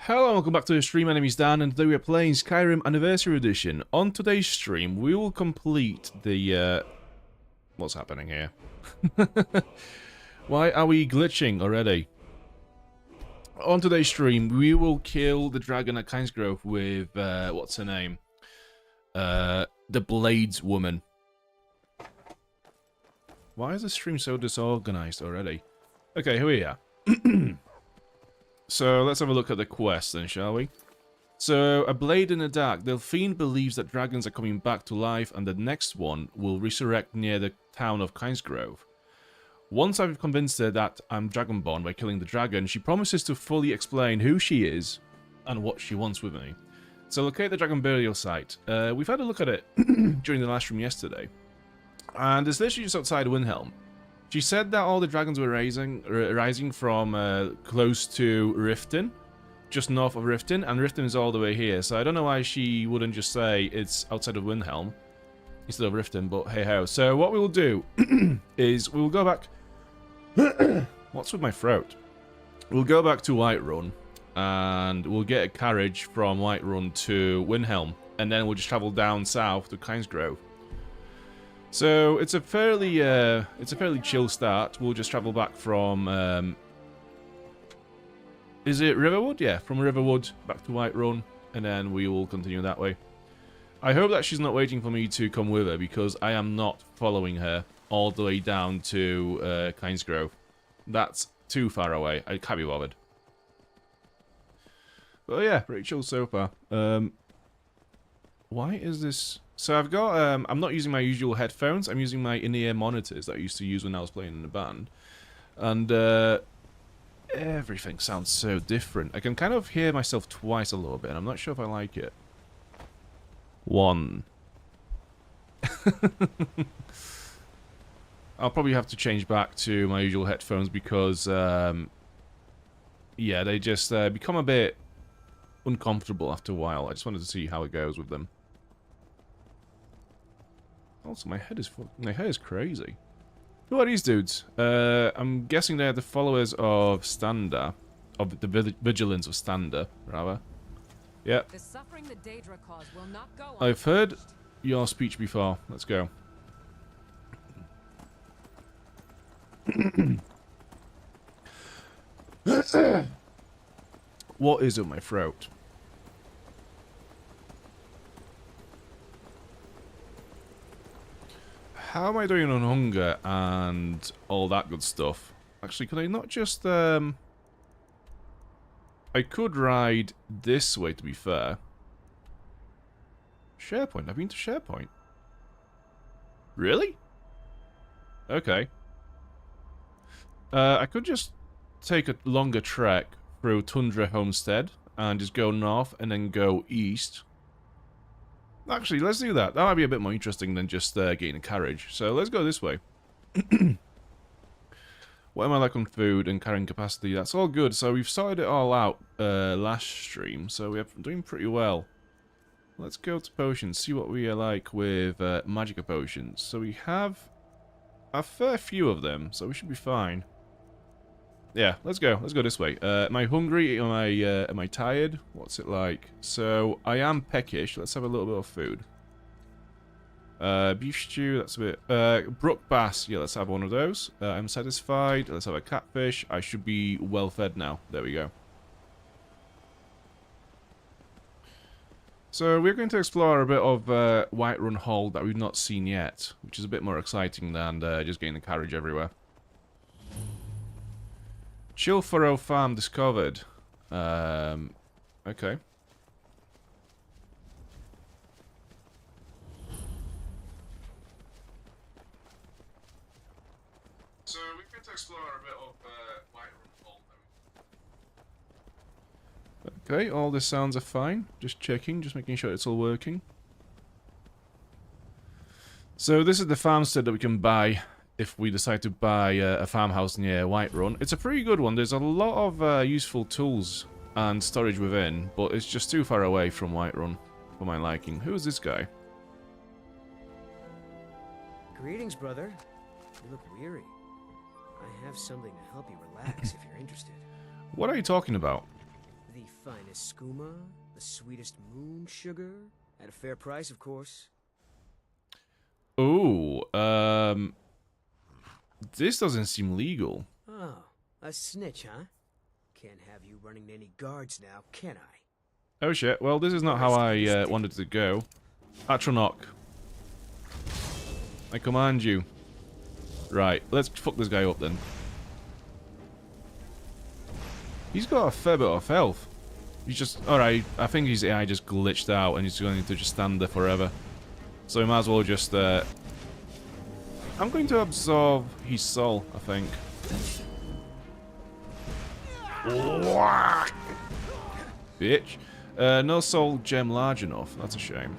Hello and welcome back to the stream. My name is Dan and today we are playing Skyrim Anniversary Edition. On today's stream we will complete the what's happening here? Why are we glitching already? On today's stream we will kill the dragon at Kynesgrove with what's her name? The Blades woman. Why is the stream so disorganized already? Okay, here we are. So, let's have a look at the quest then, shall we? So, a blade in the dark. Delphine believes that dragons are coming back to life and the next one will resurrect near the town of Kynesgrove. Once I've convinced her that I'm Dragonborn by killing the dragon, she promises to fully explain who she is and what she wants with me. So, locate the dragon burial site. We've had a look at it during the last stream yesterday. And it's literally just outside Windhelm. She said that all the dragons were rising from close to Riften, just north of Riften, and Riften is all the way here. So I don't know why she wouldn't just say it's outside of Windhelm instead of Riften, but hey ho. So what we will do is we will go back. What's with my throat? We'll go back to Whiterun and we'll get a carriage from Whiterun to Windhelm, and then we'll just travel down south to Kynesgrove. So it's a fairly chill start. We'll just travel back from is it Riverwood? Yeah, from Riverwood back to Whiterun, and then we will continue that way. I hope that she's not waiting for me to come with her because I am not following her all the way down to Kynesgrove. That's too far away. I can't be bothered. But yeah, pretty chill so far. Why is this? So I've got, I'm not using my usual headphones, I'm using my in-ear monitors that I used to use when I was playing in a band. And, everything sounds so different. I can kind of hear myself twice a little bit, and I'm not sure if I like it. One. I'll probably have to change back to my usual headphones because, yeah, they just become a bit uncomfortable after a while. I just wanted to see how it goes with them. Also, my head is crazy. Who are these dudes? I'm guessing they're the followers of Standa, of the Vigilance of Standa, rather. Yep. The suffering the Daedra cause will not go I've heard your speech before. Let's go. What is in my throat? How am I doing on hunger and all that good stuff? Actually, could I not just, I could ride this way, to be fair. SharePoint? I've been to SharePoint. Really? Okay. I could just take a longer trek through Tundra Homestead and just go north and then go east. Actually, let's do that. That might be a bit more interesting than just getting a carriage. So let's go this way. What am I like on food and carrying capacity? That's all good. So we've sorted it all out last stream. So we're doing pretty well. Let's go to potions. See what we are like with magica potions. So we have a fair few of them. So we should be fine. Yeah, let's go. Let's go this way. Am I hungry? Am I tired? What's it like? So, I am peckish. Let's have a little bit of food. Beef stew, that's a bit... brook bass, yeah, let's have one of those. I'm satisfied. Let's have a catfish. I should be well fed now. There we go. So, we're going to explore a bit of Whiterun Hall that we've not seen yet, which is a bit more exciting than just getting the carriage everywhere. Chill Furrow Farm discovered. Okay. So we're going to explore a bit of Whiterun Hall. Okay, all the sounds are fine. Just checking, just making sure it's all working. So this is the farmstead that we can buy if we decide to buy a farmhouse near Whiterun. It's a pretty good one. There's a lot of useful tools and storage within, but it's just too far away from Whiterun for my liking. Who is this guy? Greetings, brother. You look weary. I have something to help you relax if you're interested. What are you talking about? The finest skooma, the sweetest moon sugar, at a fair price, of course. Ooh, this doesn't seem legal. Oh, a snitch, huh? Can't have you running any guards now, can I? Oh shit, well this is not how I wanted it to go. Atronach. I command you. Right, let's fuck this guy up then. He's got a fair bit of health. He's just... Alright, I think his AI just glitched out and he's going to just stand there forever. So we might as well just... I'm going to absorb his soul, I think. Bitch. No soul gem large enough. That's a shame.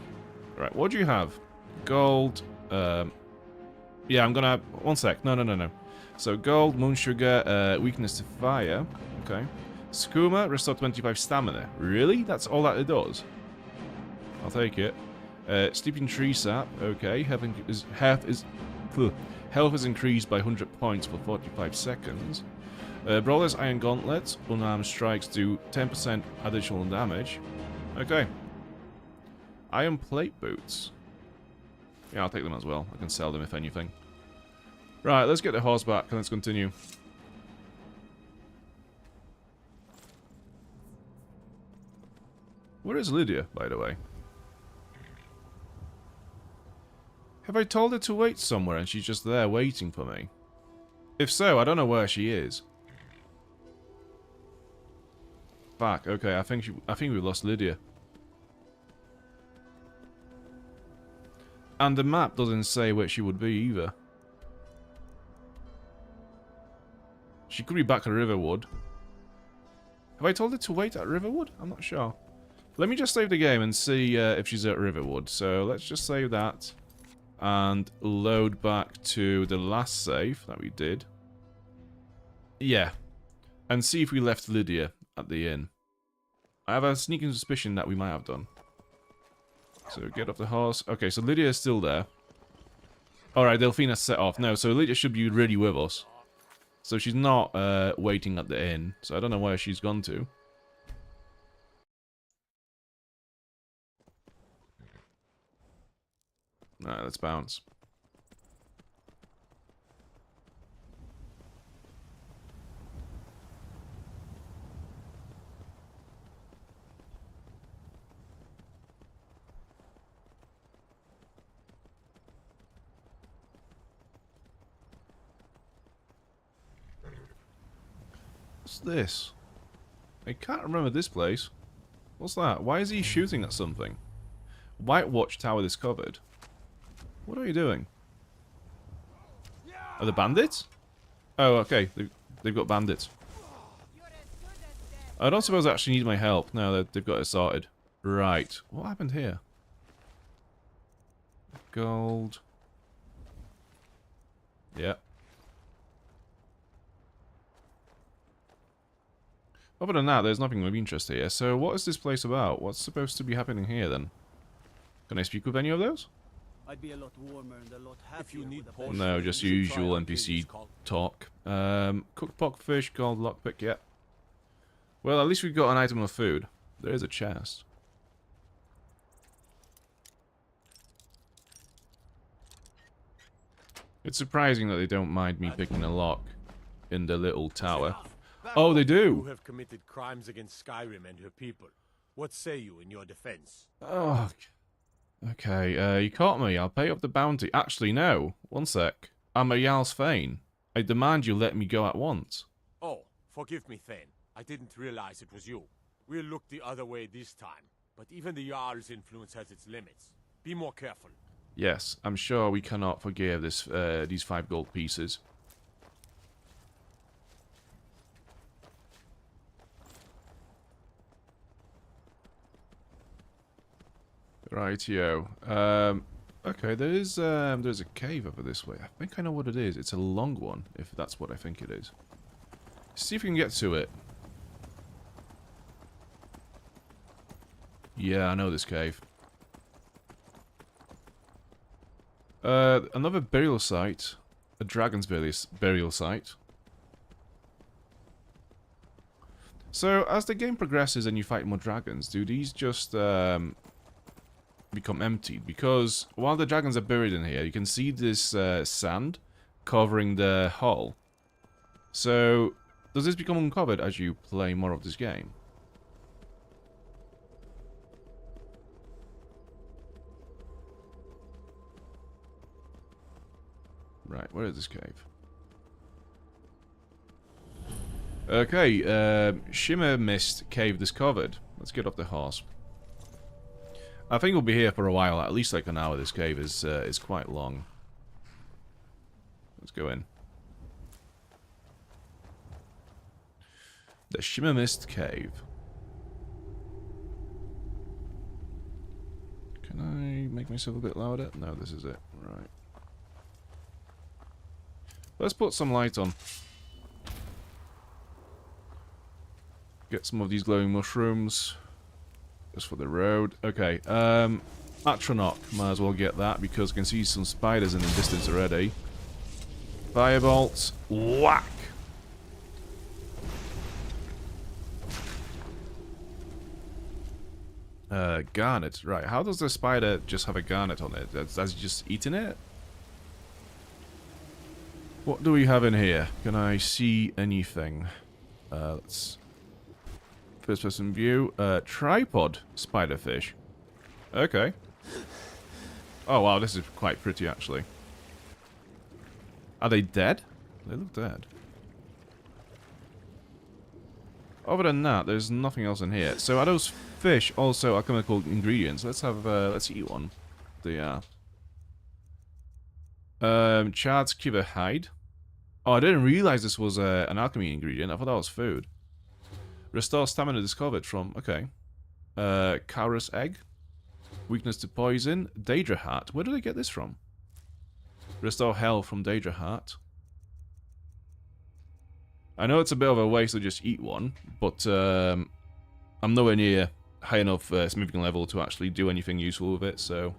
Right, what do you have? Gold. Yeah, I'm gonna... One sec. No. So gold, moon sugar, weakness to fire. Okay. Skooma, restore 25 stamina. Really? That's all that it does? I'll take it. Steeping tree sap. Okay. Health is increased by 100 points for 45 seconds. Brawler's Iron Gauntlets. Unarmed strikes do 10% additional damage. Okay. Iron Plate Boots. Yeah, I'll take them as well. I can sell them if anything. Right, let's get the horse back and let's continue. Where is Lydia, by the way? Have I told her to wait somewhere and she's just there waiting for me? If so, I don't know where she is. Fuck, okay, I think we lost Lydia. And the map doesn't say where she would be either. She could be back at Riverwood. Have I told her to wait at Riverwood? I'm not sure. Let me just save the game and see if she's at Riverwood. So let's just save that. And load back to the last save that we did. Yeah. And see if we left Lydia at the inn. I have a sneaking suspicion that we might have done. So get off the horse. Okay, so Lydia is still there. Alright, Delphine has set off. No, so Lydia should be really with us. So she's not waiting at the inn. So I don't know where she's gone to. Alright, let's bounce. What's this? I can't remember this place. What's that? Why is he shooting at something? White Watch Tower discovered. What are you doing? Are the bandits? Oh, okay. They've got bandits. I don't suppose I actually need my help. No, they've got it sorted. Right. What happened here? Gold. Yeah. Other than that, there's nothing of interest here. So what is this place about? What's supposed to be happening here, then? Can I speak with any of those? I'd be a lot warmer and a lot happier. If you need no, just usual NPC talk. Cooked pork fish, gold lockpick, yeah. Well, at least we've got an item of food. There is a chest. It's surprising that they don't mind me picking a lock in the little tower. Oh, they do! You have committed crimes against Skyrim and her people. What say you in your defense? Oh, okay, you caught me. I'll pay up the bounty. Actually, no. One sec. I'm a Jarl's Thane. I demand you let me go at once. Oh, forgive me, Thane. I didn't realize it was you. We'll look the other way this time. But even the Jarl's influence has its limits. Be more careful. Yes, I'm sure we cannot forgive this, these 5 gold pieces. Rightio. Okay, there's a cave over this way. I think I know what it is. It's a long one, if that's what I think it is. See if we can get to it. Yeah, I know this cave. Another burial site. A dragon's burial site. So, as the game progresses and you fight more dragons, do these just become emptied? Because while the dragons are buried in here, you can see this sand covering the hull. So, does this become uncovered as you play more of this game? Right, where is this cave? Okay, Shimmer Mist Cave discovered. Let's get off the horse. I think we'll be here for a while, at least like an hour. This cave is quite long. Let's go in. The Shimmer Mist Cave. Can I make myself a bit louder? No, this is it. Right. Let's put some light on. Get some of these glowing mushrooms. Just for the road. Okay, Atronach. Might as well get that because I can see some spiders in the distance already. Firebolt. Whack! Garnet. Right, how does the spider just have a garnet on it? Has he just eaten it? What do we have in here? Can I see anything? Let's... First person view. Tripod spiderfish. Okay. Oh wow, this is quite pretty actually. Are they dead? They look dead. Other than that, there's nothing else in here. So are those fish also alchemical ingredients? Let's have let's eat one. They are. Charred skiver hide. Oh, I didn't realize this was an alchemy ingredient. I thought that was food. Restore stamina discovered from... Okay. Kaurus egg. Weakness to poison. Daedra heart. Where did I get this from? Restore health from Daedra heart. I know it's a bit of a waste to just eat one, but I'm nowhere near high enough smithing level to actually do anything useful with it, so...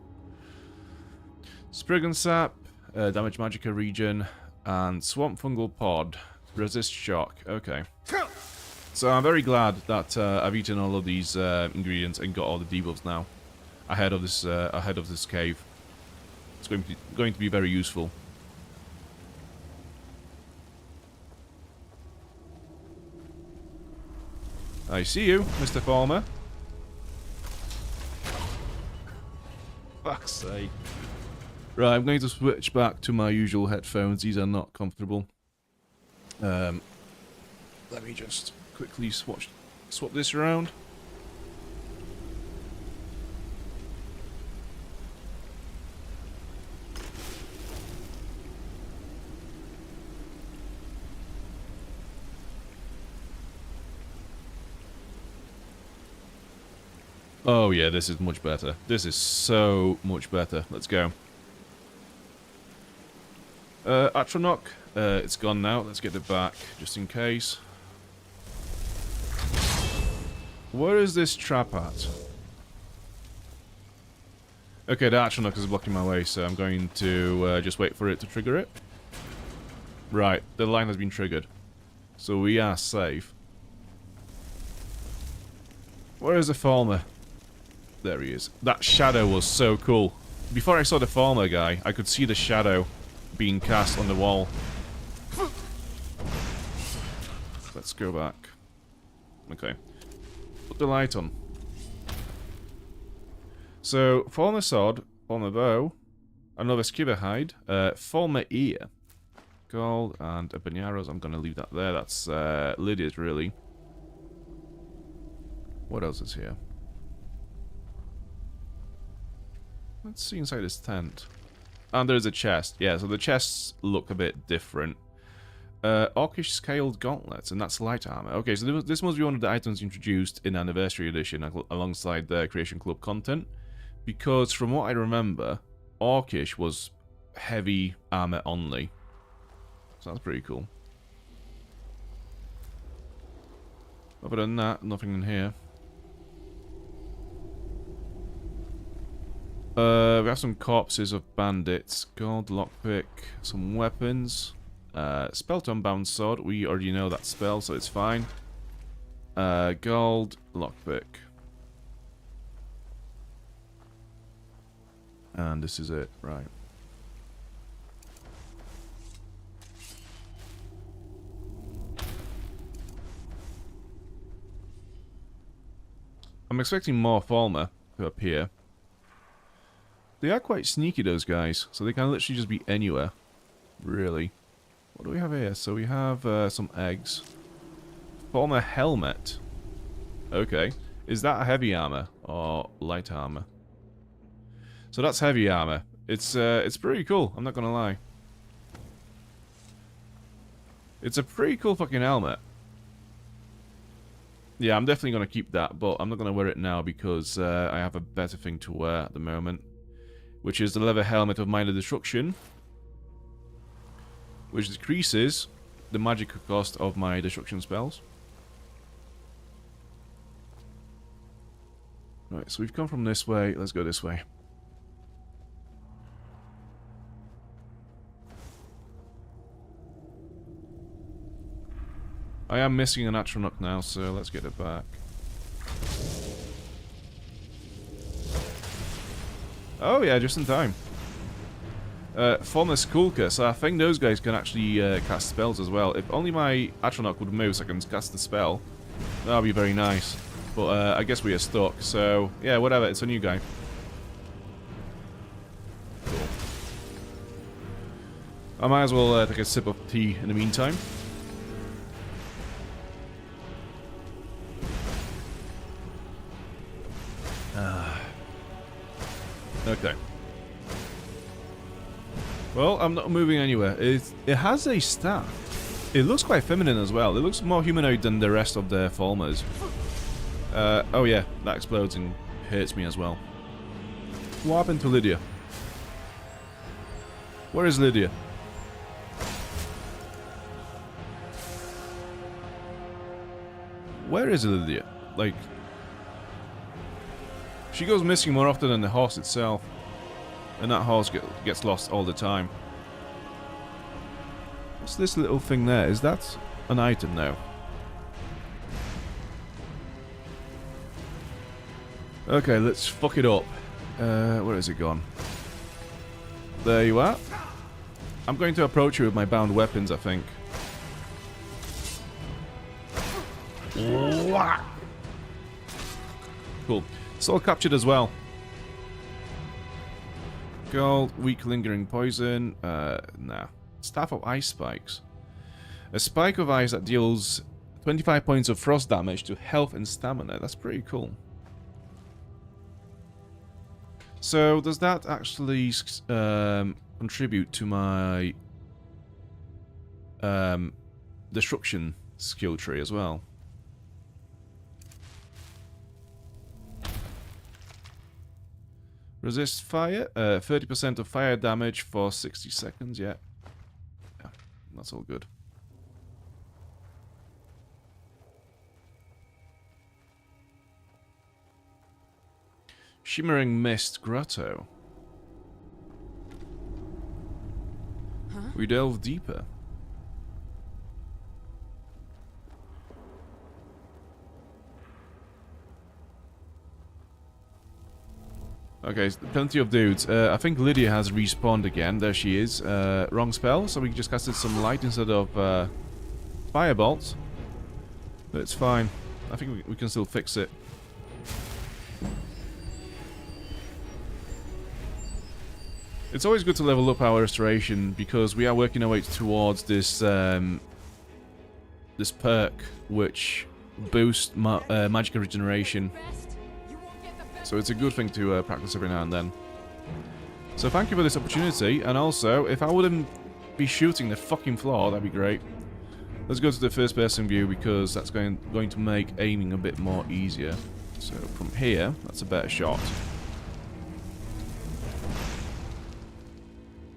Spriggan sap. Damage magicka region. And swamp fungal pod. Resist shock. Okay. So I'm very glad that I've eaten all of these ingredients and got all the debuffs now ahead of this cave. It's going to be very useful. I see you, Mr. Farmer. Fuck's sake. Right, I'm going to switch back to my usual headphones. These are not comfortable. Let me just quickly swap this around. Oh yeah, this is much better. This is so much better. Let's go. Atronach, it's gone now. Let's get it back, just in case. Where is this trap at? Okay, the Atronach is blocking my way, so I'm going to just wait for it to trigger it. Right, the line has been triggered. So we are safe. Where is the farmer? There he is. That shadow was so cool. Before I saw the farmer guy, I could see the shadow being cast on the wall. Let's go back. Okay. Put the light on. So, farmer sword, farmer bow, another skiver hide, farmer ear, gold, and a banyaros. I'm gonna leave that there. That's Lydia's, really. What else is here? Let's see inside this tent. And there's a chest. Yeah, so the chests look a bit different. Orcish scaled gauntlets, and that's light armor. Okay, so this must be one of the items introduced in Anniversary Edition alongside the Creation Club content. Because from what I remember, Orcish was heavy armor only. So that's pretty cool. Other than that, nothing in here. We have some corpses of bandits, gold lockpick, some weapons, spell to unbound sword. We already know that spell, so it's fine. Gold, lockpick. And this is it, right. I'm expecting more Falmer to appear. They are quite sneaky, those guys, so they can literally just be anywhere. Really. What do we have here? So we have some eggs. Falmer helmet. Okay. Is that a heavy armor or light armor? So that's heavy armor. It's pretty cool, I'm not gonna lie. It's a pretty cool fucking helmet. Yeah, I'm definitely gonna keep that, but I'm not gonna wear it now because I have a better thing to wear at the moment. Which is the leather helmet of minor destruction. Which decreases the magical cost of my destruction spells. Right, so we've come from this way, let's go this way. I am missing an Atronach now, so let's get it back. Oh yeah, just in time. Formless Kulka, so I think those guys can actually cast spells as well. If only my Atronach would move so I can cast the spell, that would be very nice. But I guess we are stuck, so yeah, whatever, it's a new guy. Cool. I might as well take a sip of tea in the meantime. Okay. Well, I'm not moving anywhere. It has a staff. It looks quite feminine as well. It looks more humanoid than the rest of the Falmers. Oh yeah, that explodes and hurts me as well. What happened to Lydia? Where is Lydia? Where is Lydia? Like... She goes missing more often than the horse itself. And that horse gets lost all the time. What's this little thing there? Is that an item now? Okay, let's fuck it up. Where has it gone? There you are. I'm going to approach you with my bound weapons, I think. Cool. Soul captured as well. Gold, weak lingering poison. Nah. Staff of ice spikes. A spike of ice that deals 25 points of frost damage to health and stamina. That's pretty cool. So, does that actually contribute to my destruction skill tree as well? Resist fire, 30% of fire damage for 60 seconds, yeah. Yeah, that's all good. Shimmering Mist Grotto. Huh? We delve deeper. Okay, plenty of dudes. I think Lydia has respawned again. There she is. Wrong spell, so we just casted some light instead of firebolts. But it's fine. I think we can still fix it. It's always good to level up our restoration because we are working our way towards this this perk which boosts magic regeneration. So it's a good thing to practice every now and then. So thank you for this opportunity, and also, if I wouldn't be shooting the fucking floor, that'd be great. Let's go to the first person view because that's going to make aiming a bit more easier. So from here, that's a better shot.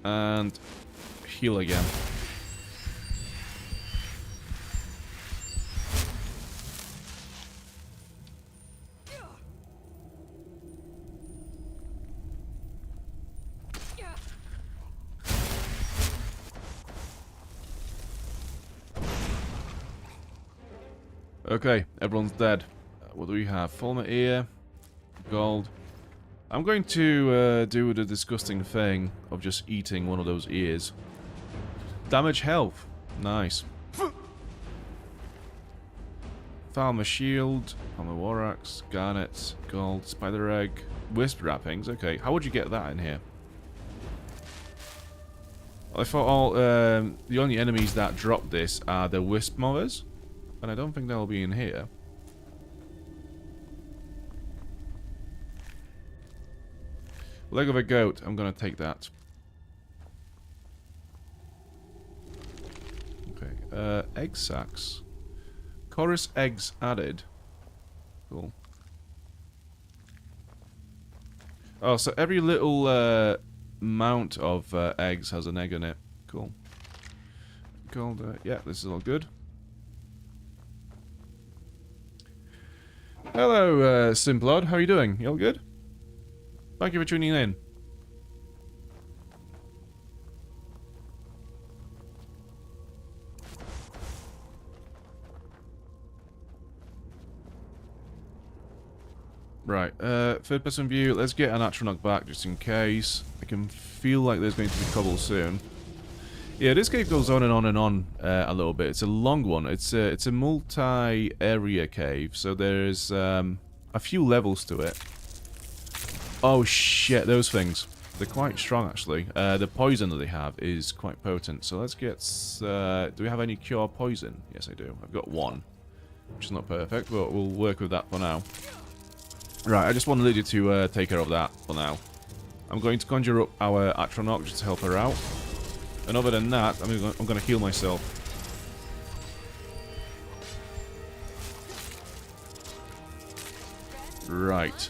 And heal again. Okay, everyone's dead. What do we have? Fulmer ear, gold. I'm going to do the disgusting thing of just eating one of those ears. Damage health. Nice. Falmer shield, Falmer war axe, garnets, gold, spider egg, wisp wrappings. Okay, how would you get that in here? I thought all the only enemies that drop this are the wisp mothers, and I don't think they'll be in here. Leg of a goat. I'm gonna take that. Okay. Egg sacs. Chorus eggs added. Cool. Oh, so every little mount of eggs has an egg in it. Cool. Gold. Yeah, this is all good. Hello, Simplod. How are you doing? You all good? Thank you for tuning in. Right, third person view. Let's get an Atronach back just in case. I can feel like there's going to be trouble soon. Yeah, this cave goes on and on and on a little bit. It's a long one. It's a multi-area cave, so there's a few levels to it. Oh shit, those things. They're quite strong actually. The poison that they have is quite potent. So let's get... do we have any cure poison? Yes, I do. I've got one. Which is not perfect, but we'll work with that for now. Right, I just want Lydia to take care of that for now. I'm going to conjure up our Atronach just to help her out. And other than that, I'm going to heal myself. Right.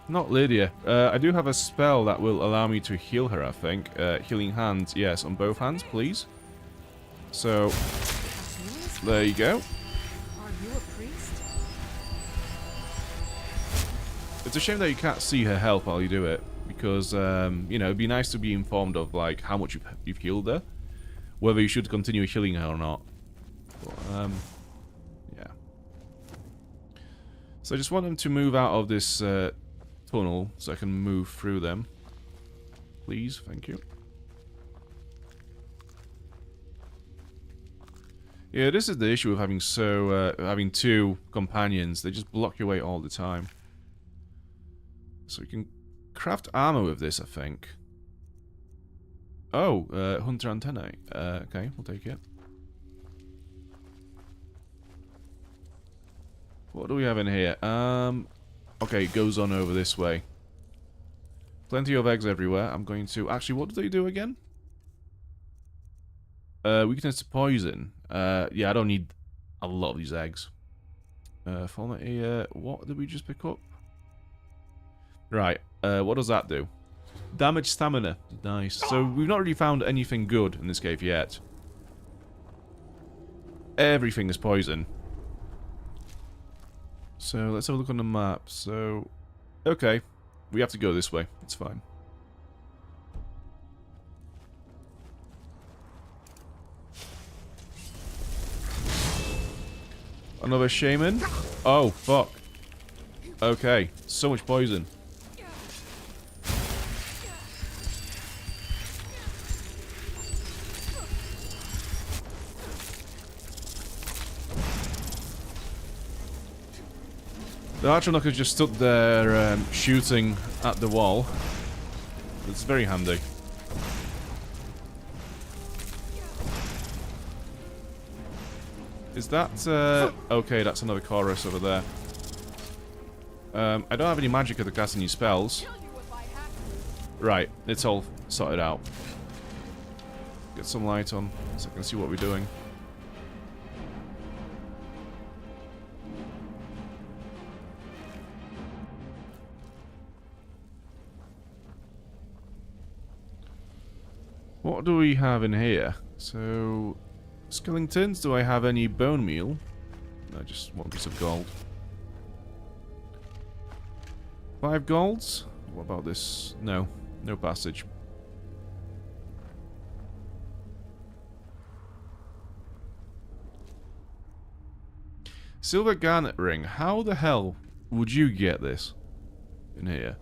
Not Lydia. I do have a spell that will allow me to heal her, I think. Healing hands, yes, on both hands, please. So, there you go. Are you a priest? It's a shame that you can't see her health while you do it. Because, you know, it'd be nice to be informed of, like, how much you've healed her. Whether you should continue healing her or not. But, yeah. So I just want them to move out of this tunnel so I can move through them. Please, thank you. Yeah, this is the issue of having having two companions. They just block your way all the time. So you can craft armor with this, I think. Oh, hunter antennae. Okay, we'll take it. What do we have in here? Okay, it goes on over this way. Plenty of eggs everywhere. I'm going to... Actually, what do they do again? Weakness to poison. Yeah, I don't need a lot of these eggs. Follow here. What did we just pick up? Right. What does that do? Damage stamina. Nice. So we've not really found anything good in this cave yet. Everything is poison. So let's have a look on the map. So, okay. We have to go this way. It's fine. Another shaman? Oh, fuck. Okay. So much poison. The Atronach has just stood there shooting at the wall. It's very handy. Is that... okay, that's another chorus over there. I don't have any magic to cast any spells. Right, it's all sorted out. Get some light on so I can see what we're doing. What do we have in here? So, skeletons, do I have any bone meal? No, just one piece of gold. 5 golds? What about this? No, no passage. Silver garnet ring. How the hell would you get this in here?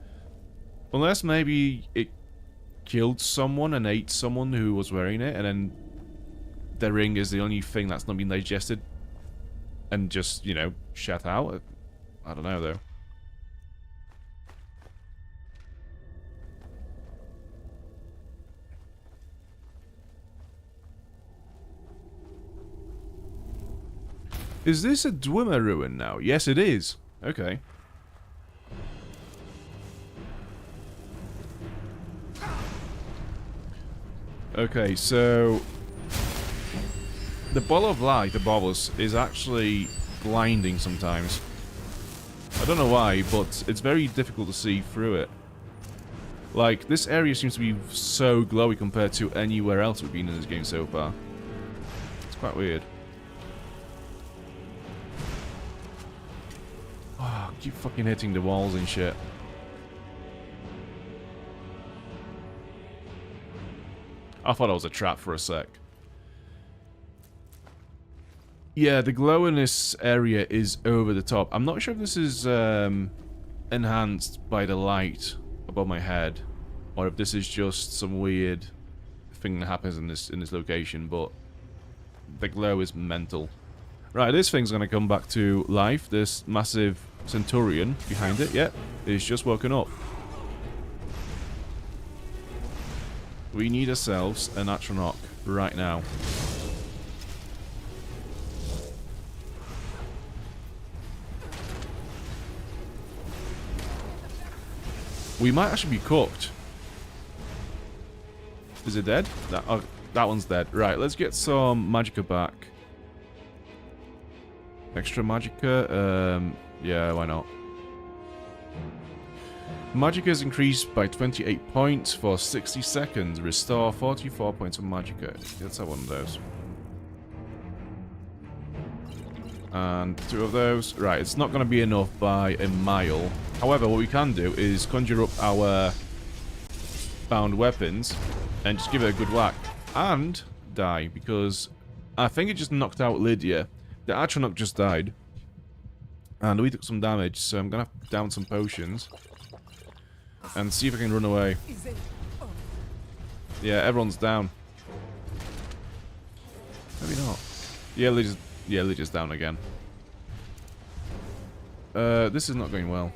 Unless maybe it killed someone and ate someone who was wearing it, and then the ring is the only thing that's not been digested and just, you know, shat out. I don't know, though. Is this a Dwemer ruin now? Yes, it is. Okay. Okay, so the ball of light above us is actually blinding sometimes. I don't know why, but it's very difficult to see through it. Like, this area seems to be so glowy compared to anywhere else we've been in this game so far. It's quite weird. Oh, keep fucking hitting the walls and shit. I thought it was a trap for a sec. Yeah, the glow in this area is over the top. I'm not sure if this is enhanced by the light above my head, or if this is just some weird thing that happens in this location, but the glow is mental. Right, this thing's gonna come back to life. This massive centurion behind it, yep, is just woken up. We need ourselves an Atronach right now. We might actually be cooked. Is it dead? That one's dead. Right, let's get some magicka back. Extra magicka? Yeah, why not? Magicka is increased by 28 points for 60 seconds. Restore 44 points of magicka. Let's have one of those. And 2 of those. Right, it's not going to be enough by a mile. However, what we can do is conjure up our bound weapons and just give it a good whack. And die, because I think it just knocked out Lydia. The Atronach just died. And we took some damage, so I'm going to have to down some potions. And see if I can run away. Yeah, everyone's down. Maybe not. Yeah, Lydia's down again. This is not going well.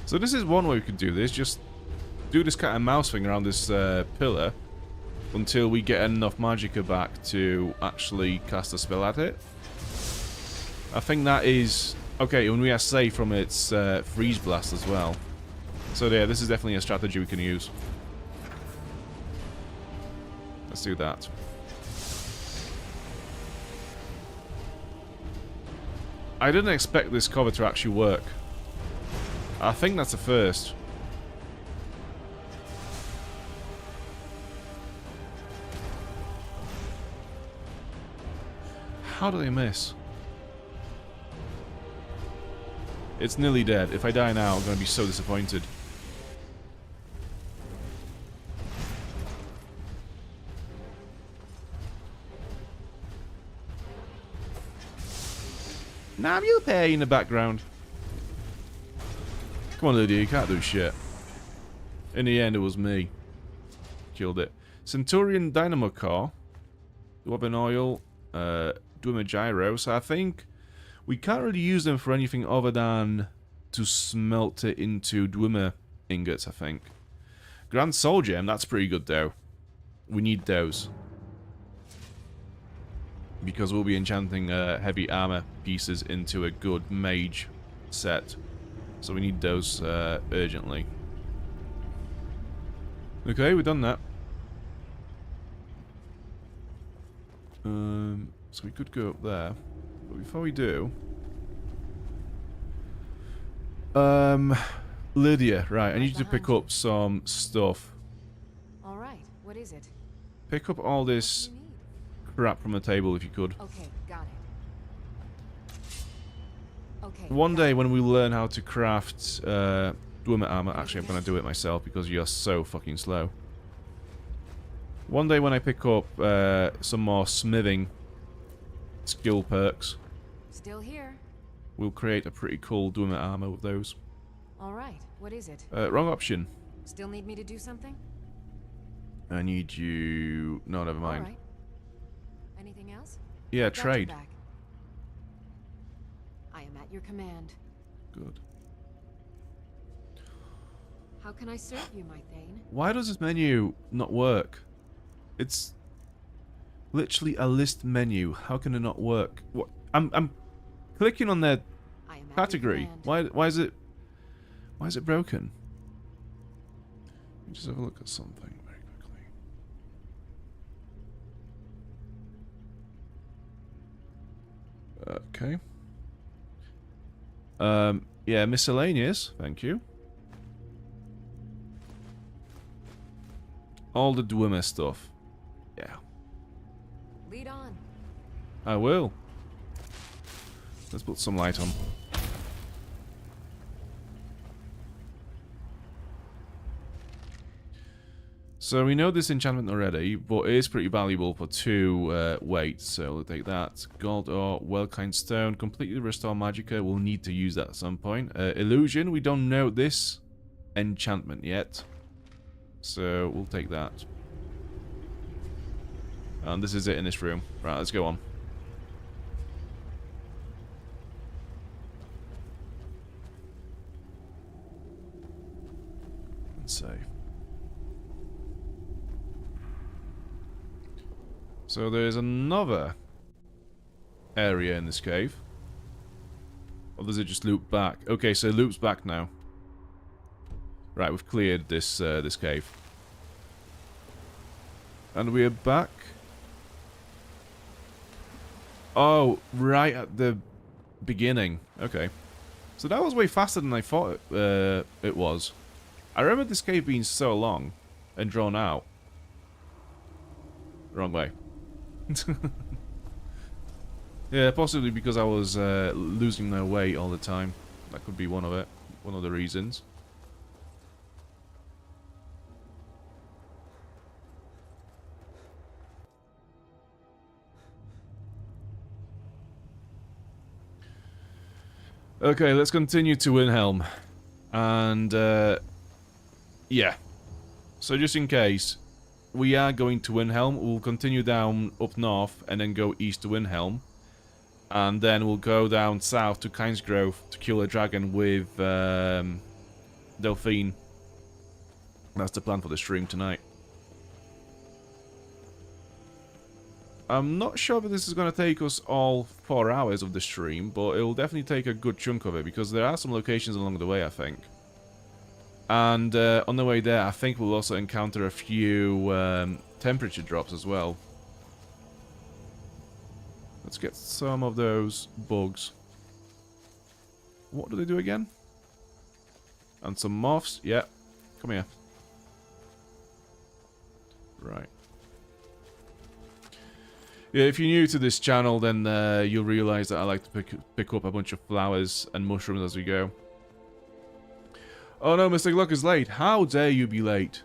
So this is one way we could do this. Just do this cat and mouse thing around this pillar until we get enough magicka back to actually cast a spell at it. I think that is... Okay, and we are safe from its freeze blast as well. So yeah, this is definitely a strategy we can use. Let's do that. I didn't expect this cover to actually work. I think that's a first. How do they miss? It's nearly dead. If I die now, I'm going to be so disappointed. Nah, you pay in the background. Come on, Lydia, you can't do shit. In the end, it was me. Killed it. Centurion Dynamo Core. Weapon Oil. Dwemer Gyro. So I think we can't really use them for anything other than to smelt it into Dwemer ingots, I think. Grand Soul Gem, that's pretty good though. We need those. Because we'll be enchanting heavy armor pieces into a good mage set. So we need those urgently. Okay, we've done that. So we could go up there. But before we do... Lydia, right, I need you to pick up some stuff. Alright, what is it? Pick up all this What do you need? crap from the table if you could. Okay, got it. Okay. One got day it. when we learn how to craft Dwemer armor. Actually, I'm going to do it myself because you're so fucking slow. One day when I pick up some more smithing skill perks, Still here. we'll create a pretty cool Dwemer armor with those. All right. What is it? Wrong option. Still need me to do something? I need you... No, never mind. All right. Anything else? Yeah, Got your trade. back. I am at your command. Good. How can I serve you, my Thane? Why does this menu not work? It's literally a list menu. How can it not work? What? I'm clicking on their I am at your category. command. Why is it broken? Let me just have a look at something very quickly. Okay. Yeah, miscellaneous. Thank you. All the Dwemer stuff. Yeah. Lead on. I will. Let's put some light on. So we know this enchantment already, but it is pretty valuable for 2 weight. So we'll take that. Gold or Wellkind Stone. Completely restore Magicka. We'll need to use that at some point. Illusion. We don't know this enchantment yet. So we'll take that. And this is it in this room. Right, let's go on. Let's save. So there's another area in this cave. Or does it just loop back? Okay, so it loops back now. Right, we've cleared this this cave. And we are back. Oh, right at the beginning. Okay. So that was way faster than I thought it was. I remember this cave being so long and drawn out. Wrong way. Yeah, possibly because I was losing my way all the time. That could be one of the reasons. Okay, let's continue to Windhelm. And, yeah. So just in case, we are going to Windhelm. We'll continue down up north and then go east to Windhelm. And then we'll go down south to Kynesgrove to kill a dragon with Delphine. That's the plan for the stream tonight. I'm not sure if this is going to take us all 4 hours of the stream, but it will definitely take a good chunk of it, because there are some locations along the way, I think. And on the way there, I think we'll also encounter a few temperature drops as well. Let's get some of those bugs. What do they do again? And some moths. Yeah, come here. Right. Yeah, if you're new to this channel, then you'll realize that I like to pick up a bunch of flowers and mushrooms as we go. Oh no, Mr. Gluck is late. How dare you be late?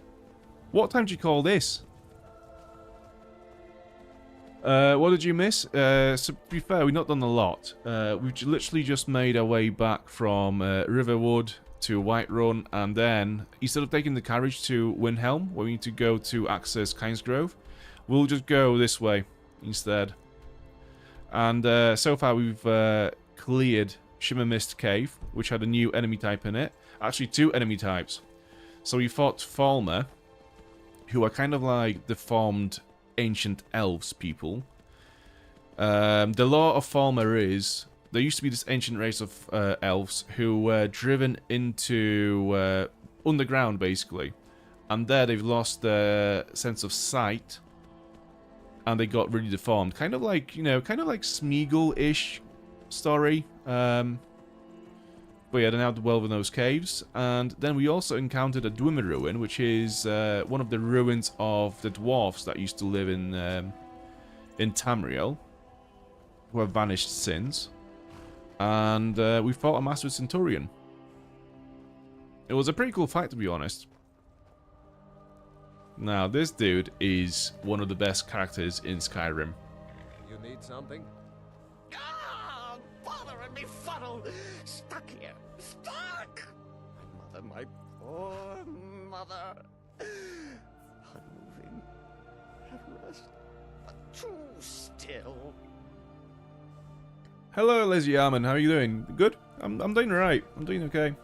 What time did you call this? What did you miss? So to be fair, we've not done a lot. We've literally just made our way back from Riverwood to Whiterun, and then, instead of taking the carriage to Windhelm, where we need to go to access Kynesgrove, we'll just go this way instead. And so far we've cleared Shimmer Mist Cave, which had a new enemy type in it. Actually, 2 enemy types. So we fought Falmer, who are kind of like deformed ancient elves people. The law of Falmer is, there used to be this ancient race of elves who were driven into underground, basically. And there they've lost their sense of sight. And they got really deformed. Kind of like, you know, kind of like Smeagol-ish story. But yeah, they now dwell in those caves. And then we also encountered a Dwemer ruin, which is one of the ruins of the dwarves that used to live in Tamriel, who have vanished since. And we fought a Master Centurion. It was a pretty cool fight, to be honest. Now, this dude is one of the best characters in Skyrim. You need something? Ah, bothering me fuddle. Stuck here. Stuck! My poor mother. Unmoving. At rest. But too still. Hello, Lazy Armin. How are you doing? Good? I'm doing alright. I'm doing okay.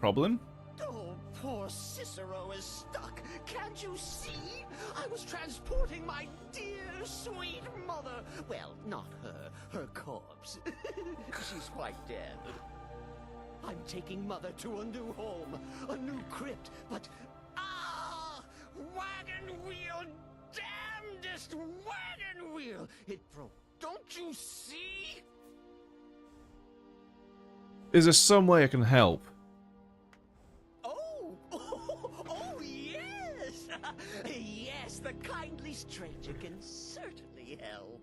Problem? Oh, poor Cicero is stuck. Can't you see? I was transporting my dear, sweet mother. Well, not her. Her corpse. She's quite dead. I'm taking mother to a new home, a new crypt, but... Ah! Wagon wheel! Damnedest wagon wheel! It broke. Don't you see? Is there some way I can help? Oh, yes! Yes, the kindly stranger can certainly help.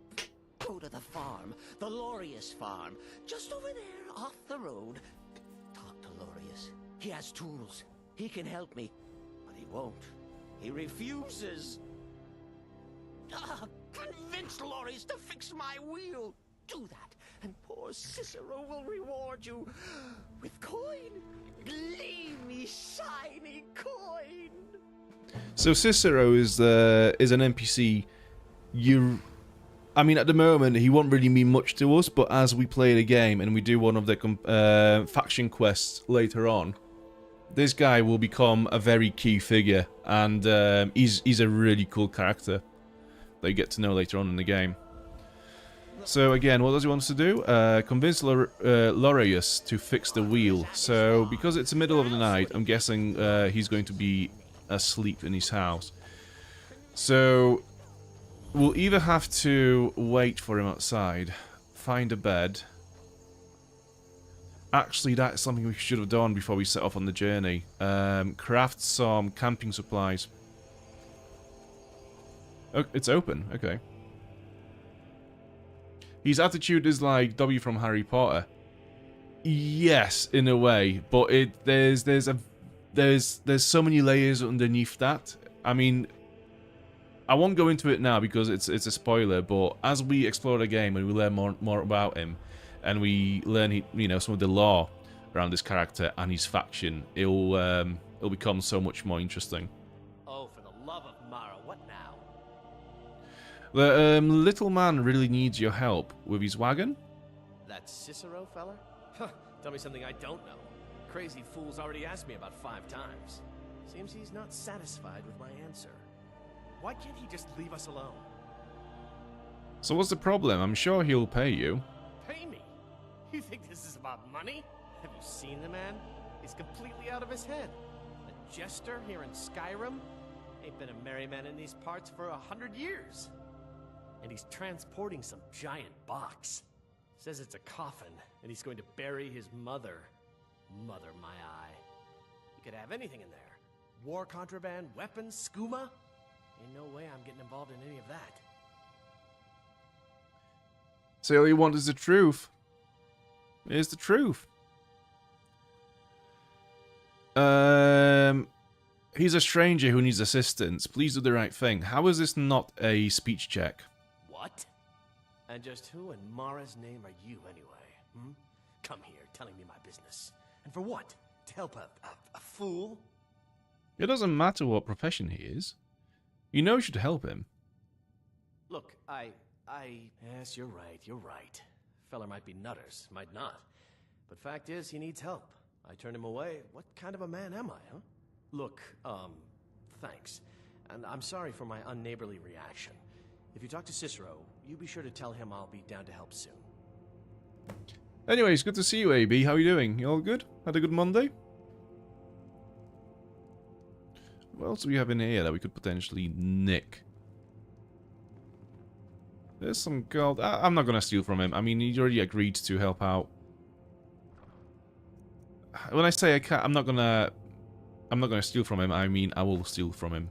Go to the farm, the Lorius farm, just over there, off the road. Talk to Lorius. He has tools. He can help me, but he won't. He refuses. Convince Lorius to fix my wheel. Do that, and poor Cicero will reward you with coin. Gleamy, shiny coin. So Cicero is an NPC. I mean, at the moment, he won't really mean much to us, but as we play the game and we do one of the faction quests later on, this guy will become a very key figure, and he's a really cool character that you get to know later on in the game. So again, what does he want us to do? Convince Lorius to fix the wheel. So because it's the middle of the night, I'm guessing he's going to be asleep in his house. So we'll either have to wait for him outside, find a bed. Actually, that's something we should have done before we set off on the journey. Craft some camping supplies. Oh, it's open. Okay. His attitude is like W from Harry Potter. Yes, in a way, but there's so many layers underneath that. I mean, I won't go into it now because it's a spoiler. But as we explore the game and we learn more about him, and we learn some of the lore around this character and his faction, it'll become so much more interesting. Oh, for the love of Mara, what now? The little man really needs your help with his wagon. That Cicero fella? Huh, tell me something I don't know. Crazy fool's already asked me about 5 times. Seems he's not satisfied with my answer. Why can't he just leave us alone? So what's the problem? I'm sure he'll pay you. Pay me? You think this is about money? Have you seen the man? He's completely out of his head. A jester here in Skyrim? Ain't been a merry man in these parts for 100 years. And he's transporting some giant box. Says it's a coffin, and he's going to bury his mother. Mother, my eye. You could have anything in there. War contraband, weapons, skooma. Ain't no way I'm getting involved in any of that. So all you want is the truth. Here's the truth. He's a stranger who needs assistance. Please do the right thing. How is this not a speech check? What? And just who in Mara's name are you anyway? Come here, telling me my business. And for what? To help a fool? It doesn't matter what profession he is. You know you should help him. Look, Yes, you're right. Feller might be nutters, might not. But fact is, he needs help. I turned him away. What kind of a man am I, huh? Look, thanks. And I'm sorry for my unneighborly reaction. If you talk to Cicero, you be sure to tell him I'll be down to help soon. Anyways, good to see you, AB. How are you doing? You all good? Had a good Monday? What else do we have in here that we could potentially nick? There's some gold. I'm not going to steal from him. I mean, he already agreed to help out. When I say I can't, I'm not gonna steal from him. I mean, I will steal from him.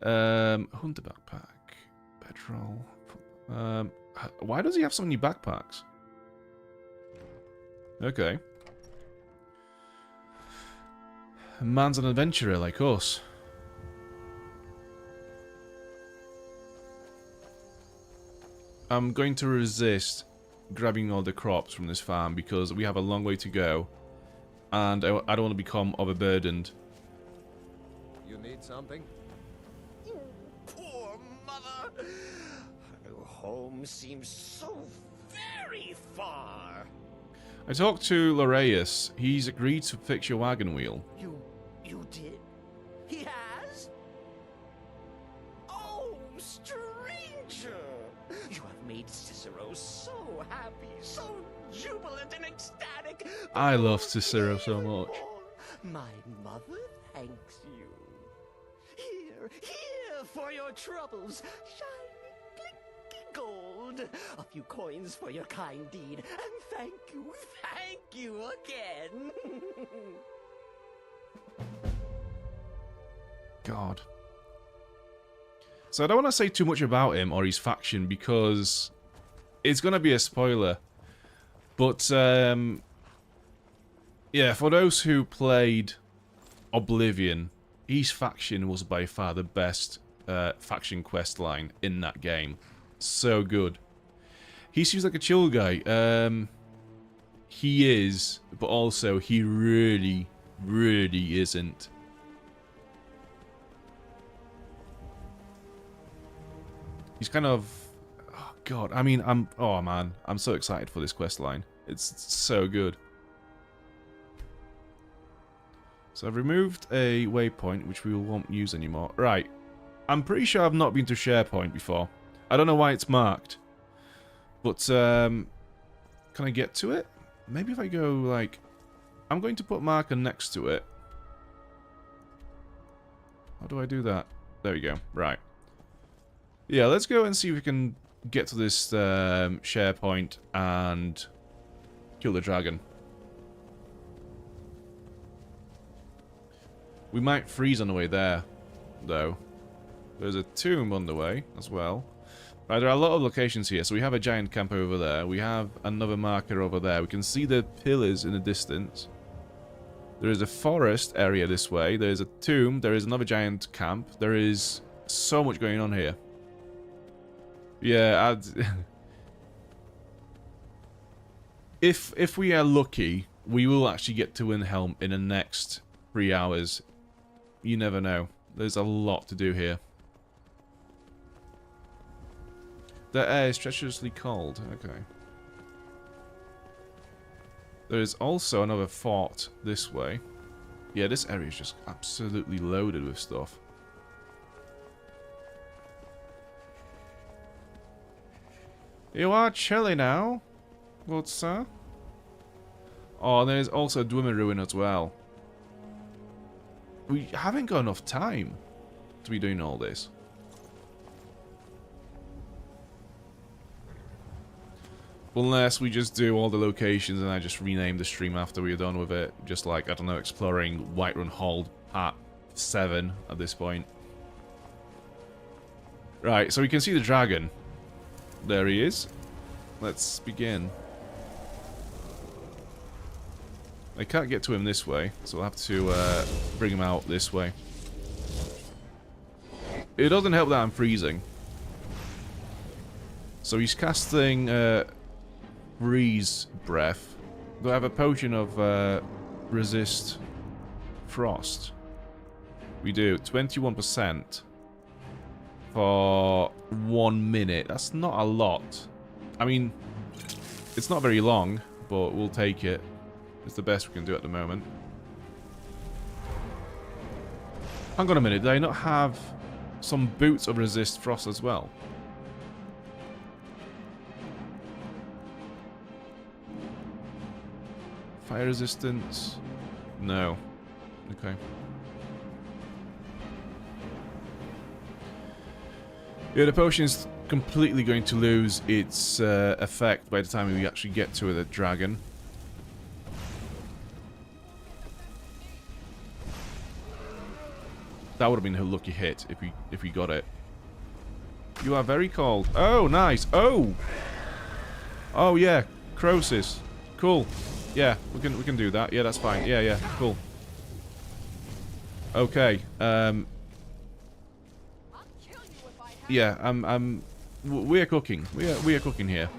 Hunter backpack, petrol. Why does he have so many backpacks? Okay. A man's an adventurer like us. I'm going to resist grabbing all the crops from this farm because we have a long way to go. And I don't want to become overburdened. You need something? Poor mother. Her home seems so very far. I talked to Loreus. He's agreed to fix your wagon wheel. You did? He has? Oh, stranger! You have made Cicero so happy, so jubilant and ecstatic. I love Cicero so much. My mother thanks you. Here for your troubles. Shiny, clinky gold. A few coins for your kind deed. And thank you again. God. So I don't want to say too much about him or his faction because it's going to be a spoiler. But, yeah, for those who played Oblivion, his faction was by far the best faction quest line in that game. So good. He seems like a chill guy. He is, but also he really, really isn't. He's kind of... Oh, God. I mean, oh, man. I'm so excited for this quest line. It's so good. So I've removed a waypoint, which we won't use anymore. Right. I'm pretty sure I've not been to SharePoint before. I don't know why it's marked. But, can I get to it? Maybe if I go, like... I'm going to put marker next to it. How do I do that? There we go. Right. Yeah, let's go and see if we can get to this SharePoint and kill the dragon. We might freeze on the way there, though. There's a tomb on the way as well. Right, there are a lot of locations here. So we have a giant camp over there. We have another marker over there. We can see the pillars in the distance. There is a forest area this way. There is a tomb. There is another giant camp. There is so much going on here. Yeah, if we are lucky, we will actually get to Windhelm in the next 3 hours. You never know. There's a lot to do here. The air is treacherously cold. Okay. There is also another fort this way. Yeah, this area is just absolutely loaded with stuff. You are chilly now, good sir. Oh, there's also a Dwemer ruin as well. We haven't got enough time to be doing all this. Unless we just do all the locations and I just rename the stream after we're done with it. Just like, I don't know, exploring Whiterun Hold Part 7 at this point. Right, so we can see the dragon. There he is. Let's begin. I can't get to him this way, so I'll have to bring him out this way. It doesn't help that I'm freezing. So he's casting Breeze Breath. Do I have a potion of resist frost? We do. 21% for 1 minute. That's not a lot. I mean, it's not very long, but we'll take it. It's the best we can do at the moment. Hang on a minute. Did I not have some boots of resist frost as well? Fire resistance? No. Okay. Yeah, the potion is completely going to lose its effect by the time we actually get to the dragon. That would have been a lucky hit if we got it. You are very cold. Oh, nice. Oh! Oh, yeah. Crosis. Cool. Yeah, we can do that. Yeah, that's fine. Yeah, cool. Okay. Yeah, we're cooking. We are cooking here.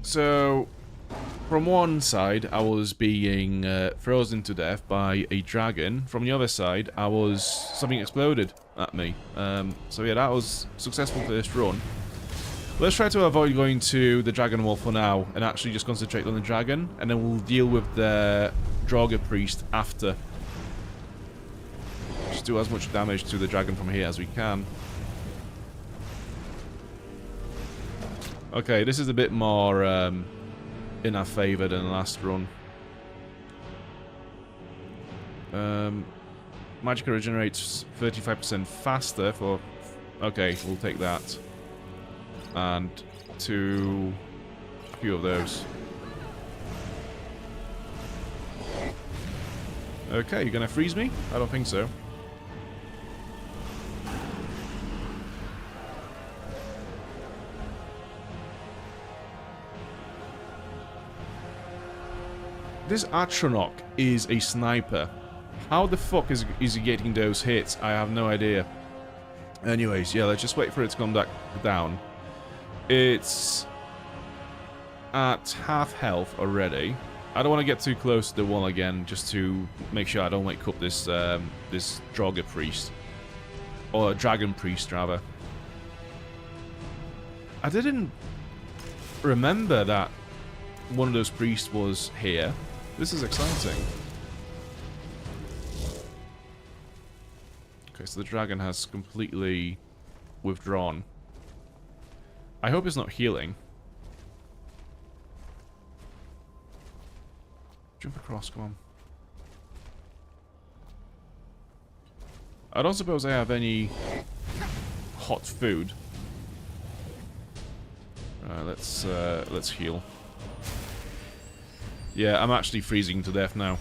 So, from one side, I was being frozen to death by a dragon. From the other side, something exploded at me. So yeah, that was successful first run. Let's try to avoid going to the dragon wall for now, and actually just concentrate on the dragon, and then we'll deal with the Draugr priest after. Just do as much damage to the dragon from here as we can. Okay, this is a bit more in our favour than the last run. Magicka regenerates 35% faster for... Okay, we'll take that. And a few of those. Okay, you're gonna freeze me? I don't think so. This Atronach is a sniper. How the fuck is he getting those hits? I have no idea. Anyways, yeah, let's just wait for it to come back down. It's at half health already. I don't want to get too close to the wall again, just to make sure I don't wake up this this Draugr priest. Or dragon priest, rather. I didn't remember that one of those priests was here. This is exciting. Okay, so the dragon has completely withdrawn. I hope it's not healing. Jump across, come on. I don't suppose I have any hot food. Let's heal. Yeah, I'm actually freezing to death now.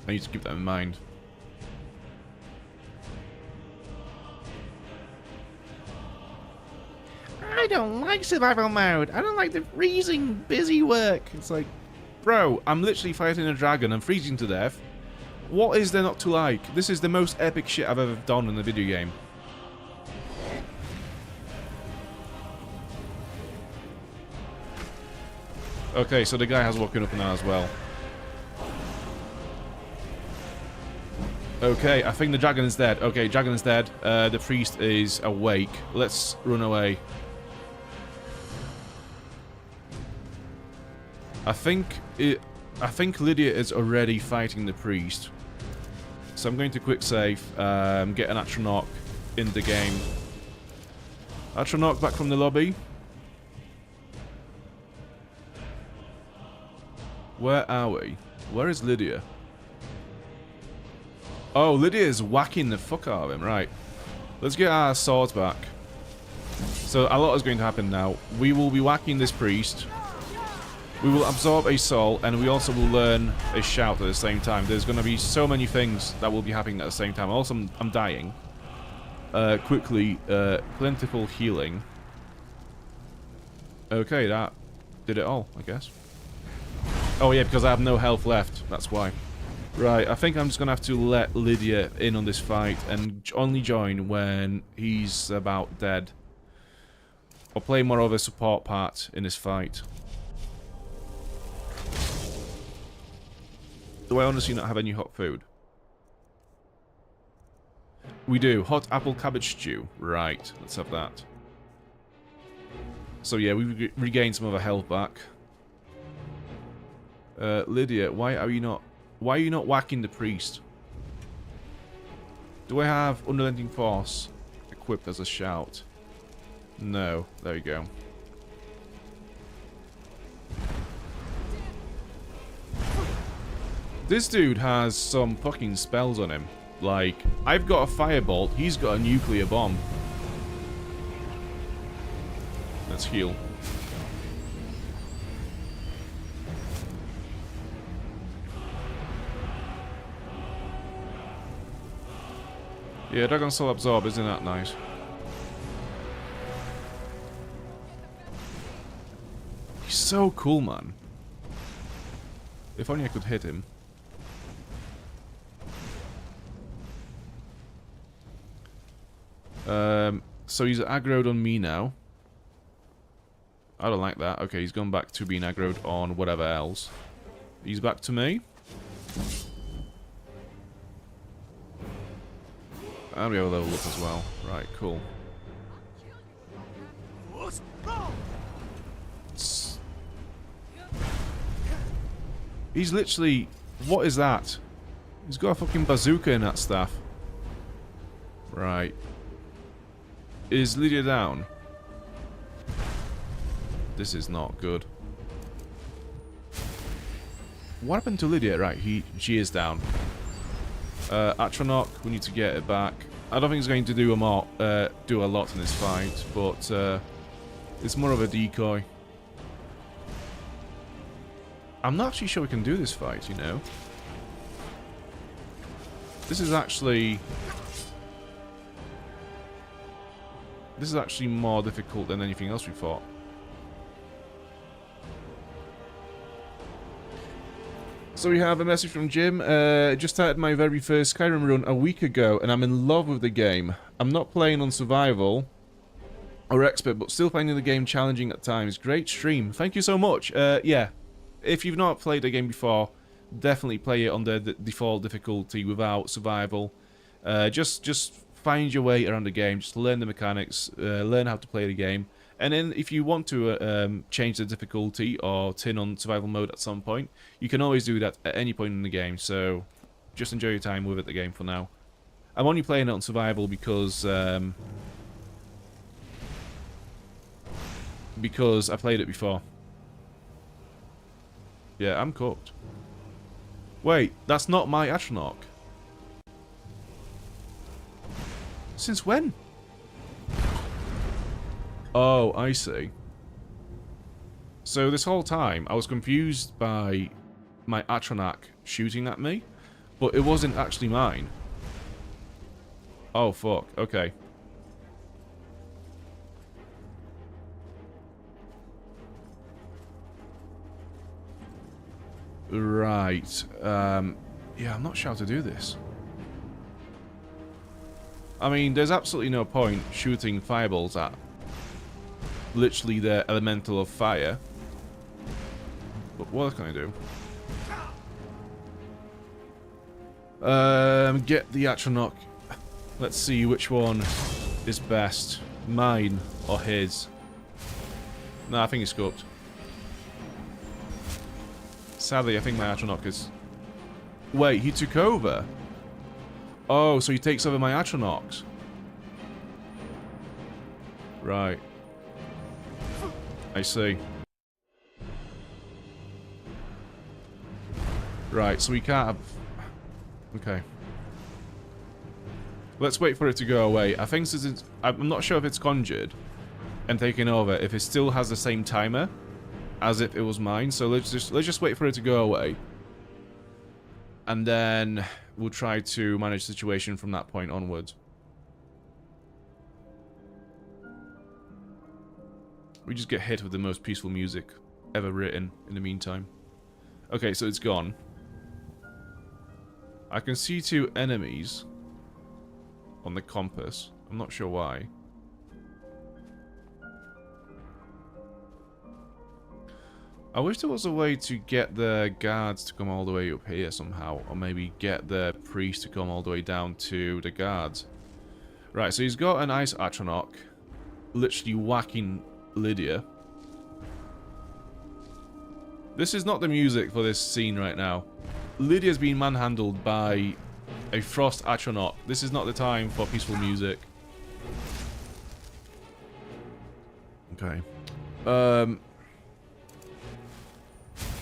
I need to keep that in mind. I don't like survival mode. I don't like the freezing busy work. It's like, bro, I'm literally fighting a dragon. I'm freezing to death. What is there not to like? This is the most epic shit I've ever done in a video game. Okay, so the guy has woken up now as well. Okay, I think the dragon is dead. Okay, dragon is dead. The priest is awake. Let's run away. I think Lydia is already fighting the priest. So I'm going to quick save, get an Atronach in the game. Atronach back from the lobby. Where are we? Where is Lydia? Oh, Lydia is whacking the fuck out of him, right. Let's get our swords back. So a lot is going to happen now. We will be whacking this priest. We will absorb a soul, and we also will learn a shout at the same time. There's going to be so many things that will be happening at the same time. Also, I'm dying. Quickly, plentiful healing. Okay, that did it all, I guess. Oh yeah, because I have no health left. That's why. Right, I think I'm just going to have to let Lydia in on this fight and only join when he's about dead. Or play more of a support part in this fight. Do I honestly not have any hot food? We do. Hot apple cabbage stew. Right, let's have that. So yeah, we regained some of our health back. Lydia, why are you not whacking the priest? Do I have Unrelenting Force equipped as a shout? No. There you go. This dude has some fucking spells on him. Like, I've got a firebolt, he's got a nuclear bomb. Let's heal. Yeah, Dragon Soul Absorb, isn't that nice? He's so cool, man. If only I could hit him. So he's aggroed on me now. I don't like that. Okay, he's gone back to being aggroed on whatever else. He's back to me. And we have a level up as well. Right, cool. He's literally... What is that? He's got a fucking bazooka in that staff. Right. Is Lydia down? This is not good. What happened to Lydia? Right, she is down. Atronach, we need to get it back. I don't think it's going to do a lot in this fight, but it's more of a decoy. I'm not actually sure we can do this fight, you know. This is actually more difficult than anything else we fought. So we have a message from Jim. Just started my very first Skyrim run a week ago, and I'm in love with the game. I'm not playing on survival or expert, but still finding the game challenging at times. Great stream. Thank you so much. Yeah, if you've not played the game before, definitely play it on the default difficulty without survival. Just find your way around the game. Just learn the mechanics, learn how to play the game. And then if you want to change the difficulty or turn on survival mode at some point, you can always do that at any point in the game. So just enjoy your time with the game for now. I'm only playing it on survival because I played it before. Yeah, I'm cooked. Wait, that's not my Atronach. Since when? Oh, I see. So this whole time, I was confused by my Atronach shooting at me, but it wasn't actually mine. Oh, fuck. Okay. Right. Yeah, I'm not sure how to do this. I mean, there's absolutely no point shooting fireballs at literally the elemental of fire. But what can I do? Get the Atronach. Let's see which one is best. Mine or his. No, I think he's scoped. Sadly, I think my Atronach is... Wait, he took over? Oh, so he takes over my Atronachs. Right. I see. Right, so we can't have... Okay. Let's wait for it to go away. I think since it's... I'm not sure if it's conjured and taken over, if it still has the same timer as if it was mine. So let's just wait for it to go away. And then we'll try to manage the situation from that point onwards. We just get hit with the most peaceful music ever written in the meantime. Okay, so it's gone. I can see 2 enemies on the compass. I'm not sure why. I wish there was a way to get the guards to come all the way up here somehow. Or maybe get the priest to come all the way down to the guards. Right, so he's got an ice Atronach. Literally whacking Lydia. This is not the music for this scene right now. Lydia's being manhandled by a frost Atronach. This is not the time for peaceful music. Okay.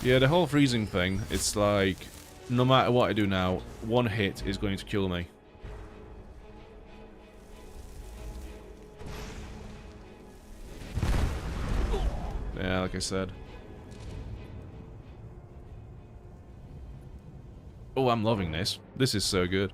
Yeah, the whole freezing thing, it's like, no matter what I do now, one hit is going to kill me. Yeah, like I said. Oh, I'm loving this. This is so good.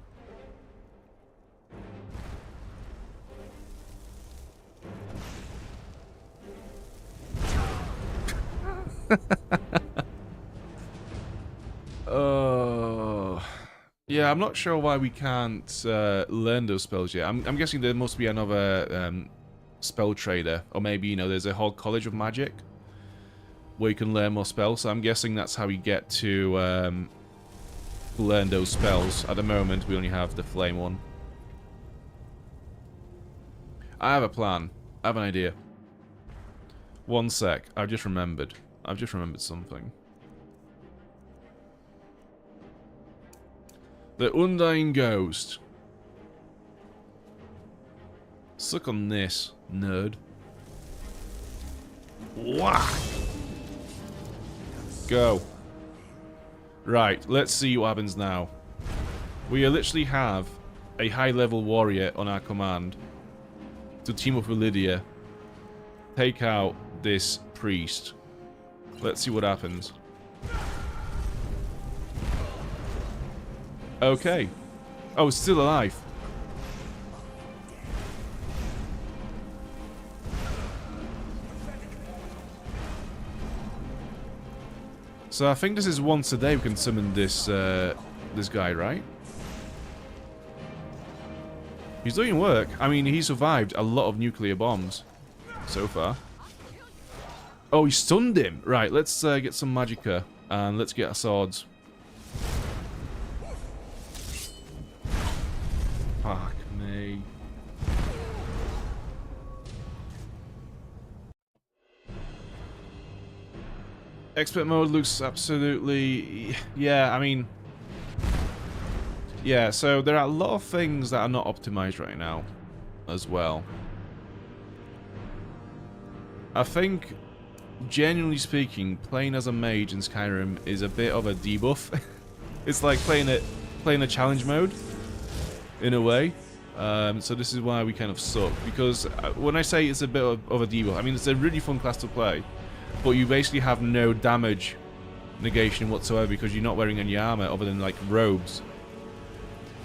Oh. Yeah, I'm not sure why we can't learn those spells yet. I'm guessing there must be another spell trader. Or maybe, you know, there's a whole college of magic where you can learn more spells. So I'm guessing that's how you get to learn those spells. At the moment, we only have the flame one. I have a plan. I have an idea. One sec. I've just remembered something. The Undying Ghost. Suck on this, nerd. Whack! Go. Right, let's see what happens now. We literally have a high-level warrior on our command to team up with Lydia, take out this priest. Let's see what happens. Okay. Oh, it's still alive. So I think this is once a day we can summon this this guy, right? He's doing work. I mean, he survived a lot of nuclear bombs so far. Oh, he stunned him. Right, let's get some magicka and let's get our swords. Fuck me. Expert mode looks absolutely... Yeah, I mean... Yeah, so there are a lot of things that are not optimized right now as well. I think, genuinely speaking, playing as a mage in Skyrim is a bit of a debuff. It's like playing a challenge mode, in a way. So this is why we kind of suck. Because when I say it's a bit of a debuff, I mean it's a really fun class to play. But you basically have no damage negation whatsoever because you're not wearing any armor other than like robes.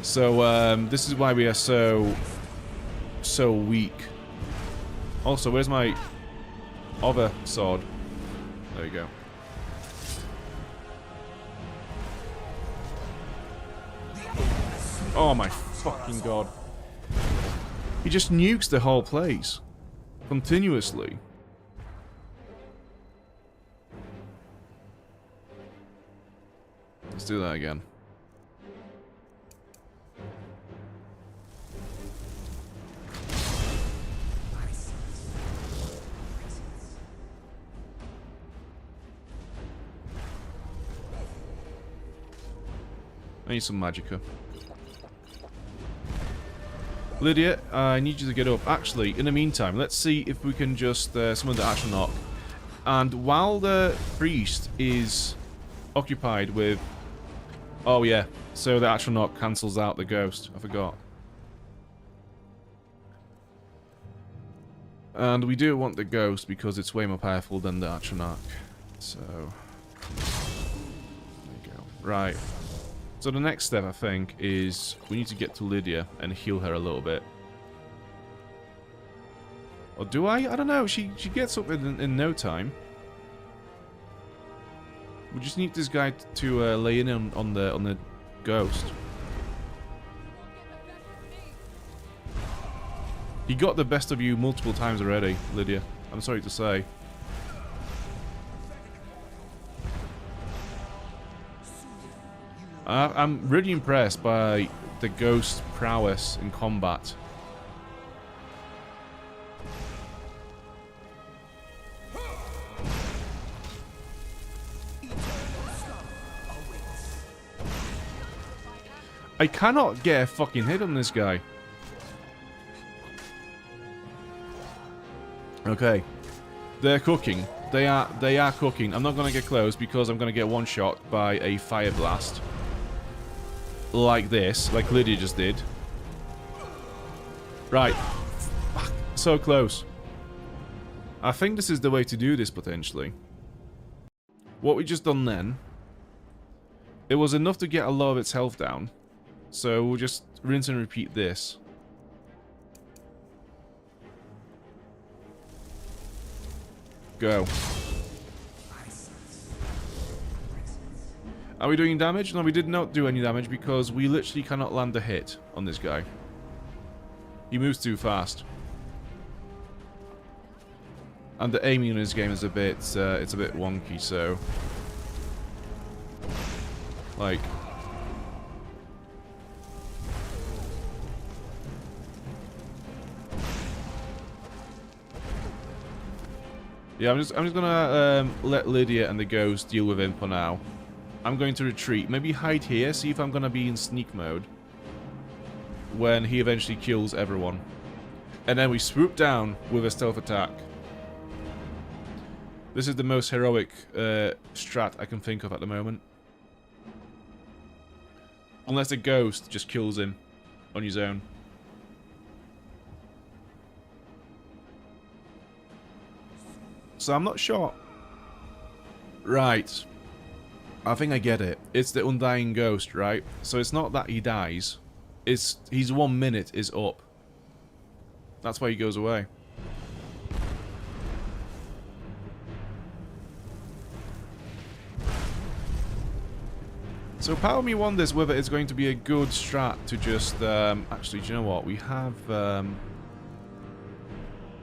So this is why we are so weak. Also, where's my other sword? There you go. Oh my fucking god. He just nukes the whole place. Continuously. Let's do that again. I need some magicka. Lydia, I need you to get up. Actually, in the meantime, let's see if we can just summon the Atronach. And while the priest is occupied with... Oh yeah, so the Atronach cancels out the ghost. I forgot. And we do want the ghost because it's way more powerful than the Atronach. So... there you go. Right. So the next step, I think, is we need to get to Lydia and heal her a little bit. Or do I? I don't know. She gets up in no time. We just need this guy to lay in on the ghost. He got the best of you multiple times already, Lydia. I'm sorry to say. I'm really impressed by the ghost prowess in combat. I cannot get a fucking hit on this guy. Okay. They're cooking. They are cooking. I'm not gonna get close because I'm gonna get one shot by a fire blast. Like this, like Lydia just did. Right. Fuck, so close. I think this is the way to do this, potentially. What we just done then, it was enough to get a lot of its health down. So we'll just rinse and repeat this. Go. Are we doing damage? No, we did not do any damage because we literally cannot land a hit on this guy. He moves too fast. And the aiming in this game is a bit, it's a bit wonky, so... Like... Yeah, I'm just gonna let Lydia and the ghost deal with him for now. I'm going to retreat. Maybe hide here, see if I'm gonna be in sneak mode. When he eventually kills everyone. And then we swoop down with a stealth attack. This is the most heroic strat I can think of at the moment. Unless the ghost just kills him on his own. So I'm not sure. Right. I think I get it. It's the undying ghost, right? So it's not that he dies. It's his 1 minute is up. That's why he goes away. So part of me wonders whether it's going to be a good strat to just... actually, do you know what? We have...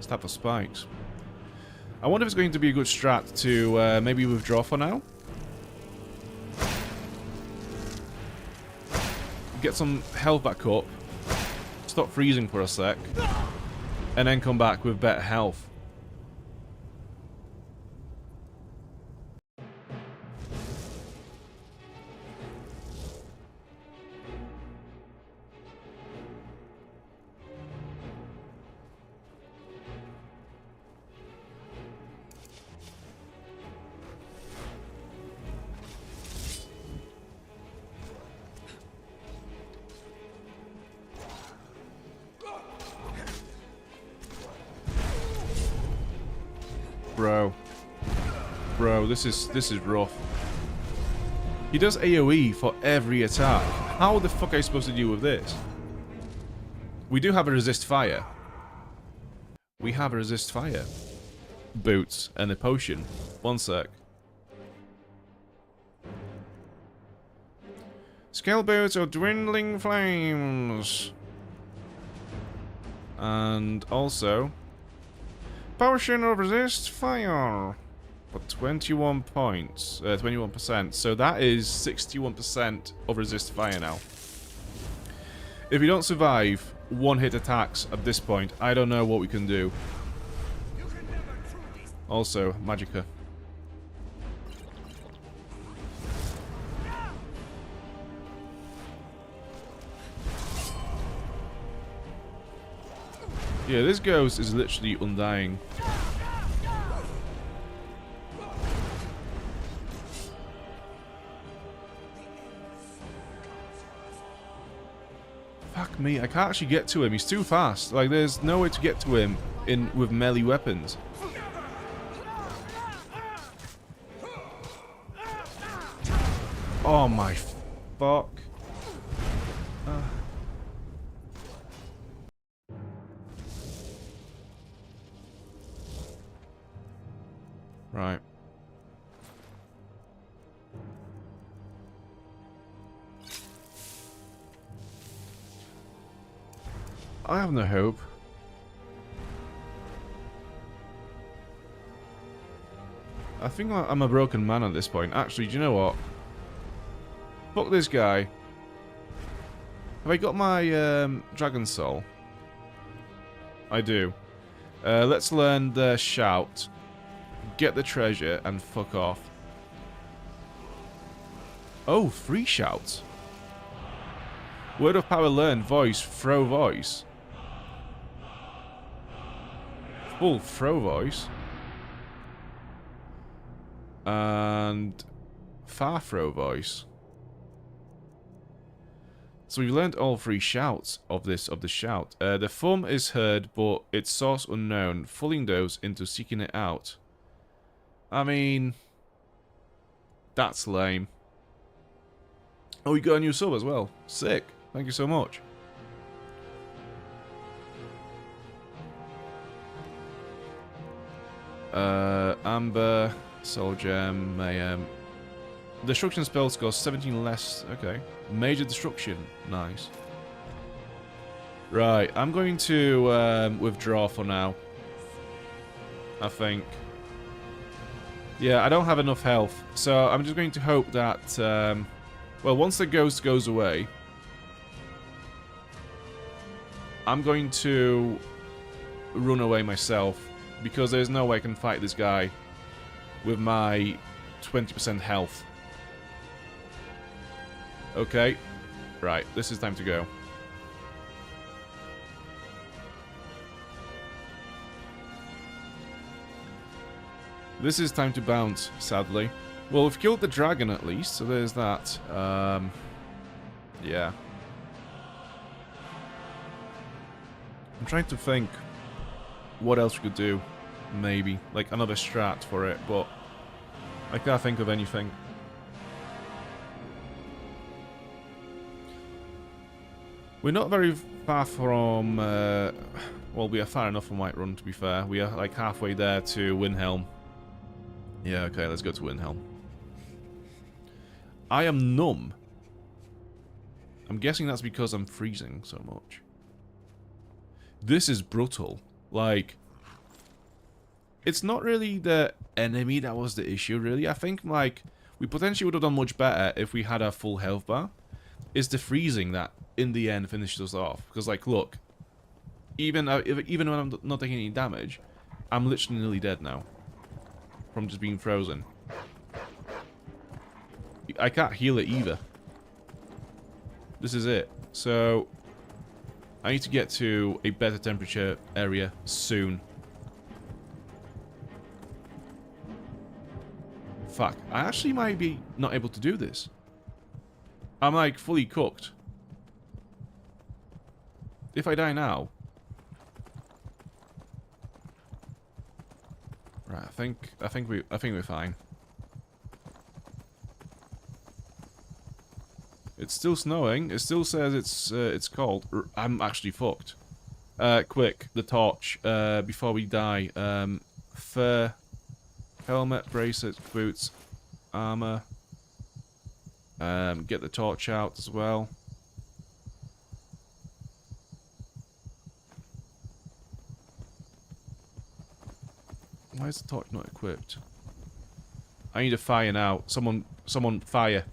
Staff of Spikes. I wonder if it's going to be a good strat to maybe withdraw for now. Get some health back up. Stop freezing for a sec. And then come back with better health. Bro, this is rough. He does AoE for every attack. How the fuck are you supposed to deal with this? We do have a resist fire. We have a resist fire. Boots and a potion. One sec. Scale boots or dwindling flames. And also... Potion of resist fire. For 21 points. 21%. So that is 61% of resist fire now. If we don't survive one-hit attacks at this point, I don't know what we can do. Also, Magicka. Yeah, this ghost is literally undying. Fuck me, I can't actually get to him. He's too fast. Like, there's no way to get to him with melee weapons. Oh my fuck. Right. I have no hope. I think I'm a broken man at this point. Actually, do you know what? Fuck this guy. Have I got my Dragon Soul? I do. Let's learn the shout. Get the treasure and fuck off. Oh, free shouts. Word of power learned. Voice. Throw voice. Full throw voice. And far throw voice. So we've learned all three shouts of the shout. The thumb is heard, but its source unknown, fooling those into seeking it out. I mean, that's lame. Oh, we got a new sub as well. Sick. Thank you so much. Amber, Soul Gem, Mayhem. Destruction spells cost 17 less. Okay. Major destruction. Nice. Right, I'm going to withdraw for now. I think. Yeah, I don't have enough health, so I'm just going to hope that, well, once the ghost goes away, I'm going to run away myself, because there's no way I can fight this guy with my 20% health. Okay, right, this is time to go. This is time to bounce, sadly. Well, we've killed the dragon at least, so there's that. Yeah. I'm trying to think what else we could do. Maybe. Like another strat for it, but I can't think of anything. We're not very far from... well, we are far enough from Whiterun, to be fair. We are like halfway there to Windhelm. Yeah, okay, let's go to Windhelm. I am numb. I'm guessing that's because I'm freezing so much. This is brutal. Like, it's not really the enemy that was the issue, really. I think, like, we potentially would have done much better if we had a full health bar. It's the freezing that, in the end, finished us off. Because, like, look, even when I'm not taking any damage, I'm literally nearly dead now. From just being frozen. I can't heal it either. This is it. So, I need to get to a better temperature area soon. Fuck. I actually might be not able to do this. I'm like fully cooked. If I die now... Right, I think we're fine. It's still snowing. It still says it's cold. I'm actually fucked. Quick, the torch before we die. Fur, helmet, bracelets, boots, armor. Get the torch out as well. Why is the torch not equipped? I need a fire now. Someone fire.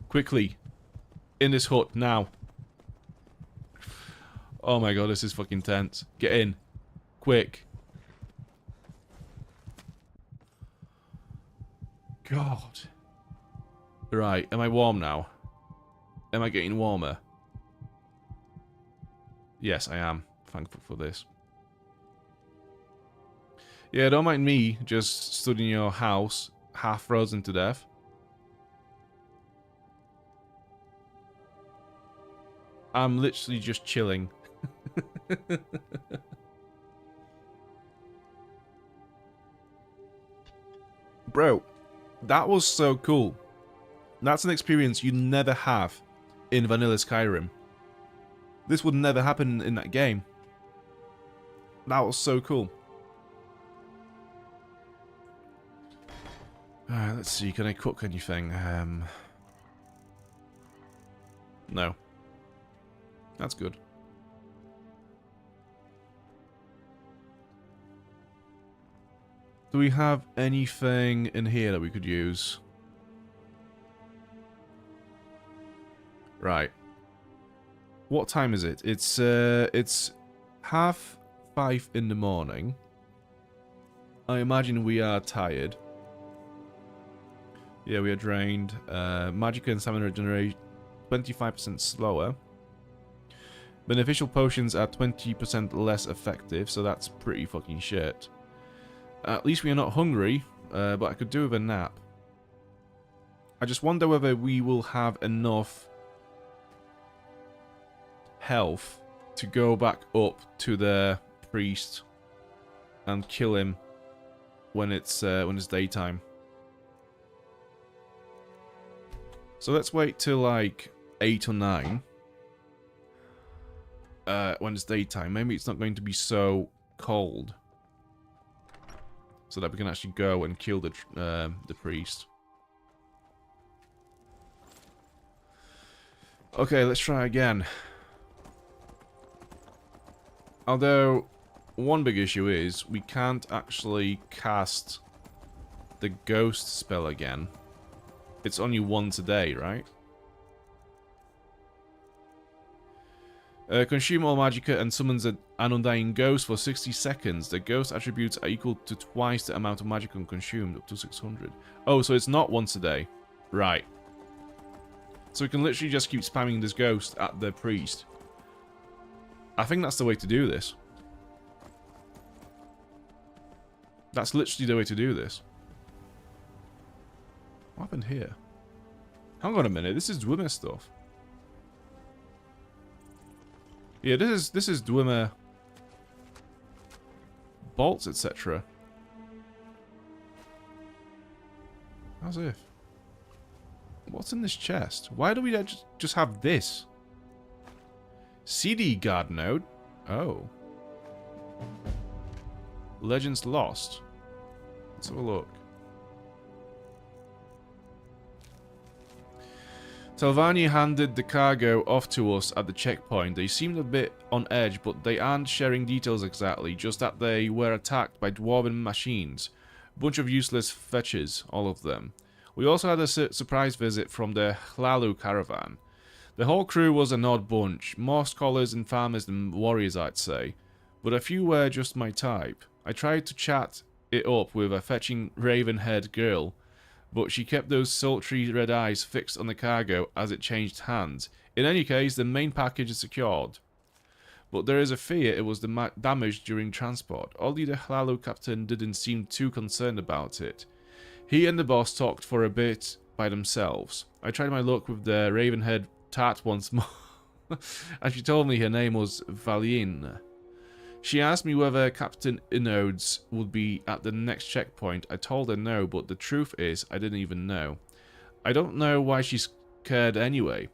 Quickly. In this hut, now. Oh my god, this is fucking tense. Get in. Quick. God. Right, am I warm now? Am I getting warmer? Yes, I am. Thankful for this. Yeah, don't mind me just stood in your house, half frozen to death. I'm literally just chilling. Bro, that was so cool. That's an experience you never have in vanilla Skyrim. This would never happen in that game. That was so cool. Alright, let's see. Can I cook anything? No. That's good. Do we have anything in here that we could use? Right. What time is it? It's 5:30 in the morning. I imagine we are tired. Yeah, we are drained. Magic and stamina regenerate 25% slower. Beneficial potions are 20% less effective, so that's pretty fucking shit. At least we are not hungry, but I could do with a nap. I just wonder whether we will have enough health to go back up to the priest and kill him when it's daytime. So let's wait till like 8 or 9. When it's daytime. Maybe it's not going to be so cold. so that we can actually go and kill the priest. Okay, let's try again. Although, one big issue is we can't actually cast the ghost spell again. It's only once a day, right? Consume all magicka and summons an undying ghost for 60 seconds. The ghost attributes are equal to twice the amount of magicka consumed, up to 600. Oh, so it's not once a day. Right. So we can literally just keep spamming this ghost at the priest. I think that's the way to do this. That's literally the way to do this. What happened here? Hang on a minute, this is Dwemer stuff. Yeah, this is Dwemer bolts, etc. As if. What's in this chest? Why do we just have this? CD guard node? Oh. Legends lost. Let's have a look. Telvanni handed the cargo off to us at the checkpoint. They seemed a bit on edge, but they aren't sharing details exactly, just that they were attacked by dwarven machines. Bunch of useless fetches, all of them. We also had a surprise visit from the Hlalu caravan. The whole crew was an odd bunch, more scholars and farmers than warriors, I'd say, but a few were just my type. I tried to chat it up with a fetching raven-haired girl, but she kept those sultry red eyes fixed on the cargo as it changed hands. In any case, the main package is secured. But there is a fear it was damaged during transport. Only the Hlalu captain didn't seem too concerned about it. He and the boss talked for a bit by themselves. I tried my luck with the raven-haired tart once more, and she told me her name was Valine. She asked me whether Captain Inodes would be at the next checkpoint. I told her no, but the truth is, I didn't even know. I don't know why she's scared anyway.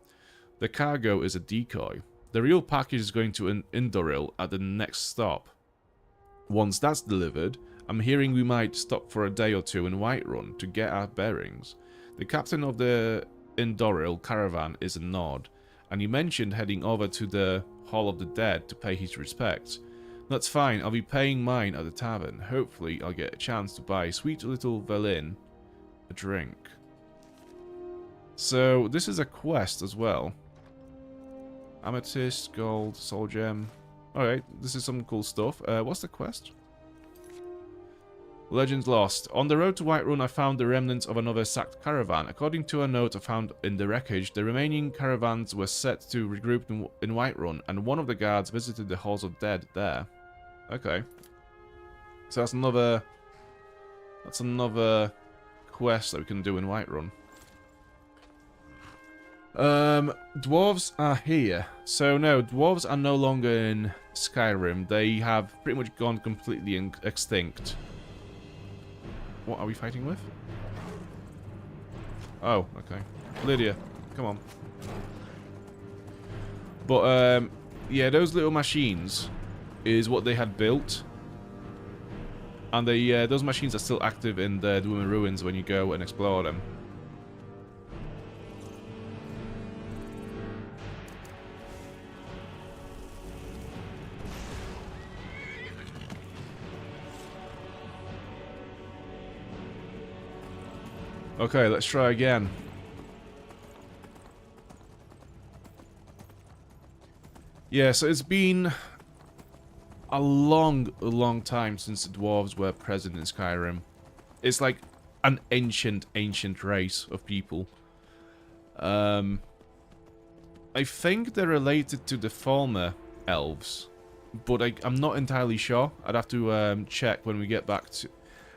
The cargo is a decoy. The real package is going to Indoril at the next stop. Once that's delivered, I'm hearing we might stop for a day or two in Whiterun to get our bearings. The captain of the Indoril caravan is a Nord, and he mentioned heading over to the Hall of the Dead to pay his respects. That's fine, I'll be paying mine at the tavern. Hopefully I'll get a chance to buy sweet little Velin a drink. So this is a quest as well. Amethyst, gold, soul gem. Alright, this is some cool stuff. What's the quest? Legends lost. On the road to Whiterun I found the remnants of another sacked caravan. According to a note I found in the wreckage, the remaining caravans were set to regroup in Whiterun, and one of the guards visited the Halls of Dead there. Okay. So that's another quest that we can do in Whiterun. Dwarves are here. So no, dwarves are no longer in Skyrim. They have pretty much gone completely extinct. What are we fighting with? Oh, okay. Lydia, come on. But, yeah, those little machines is what they had built. And they, those machines are still active in the Dwemer Ruins when you go and explore them. Okay, let's try again. Yeah, so it's been a long time since the dwarves were present in Skyrim. It's like an ancient race of people. I think they're related to the Falmer elves, but I'm not entirely sure. I'd have to check when we get back to...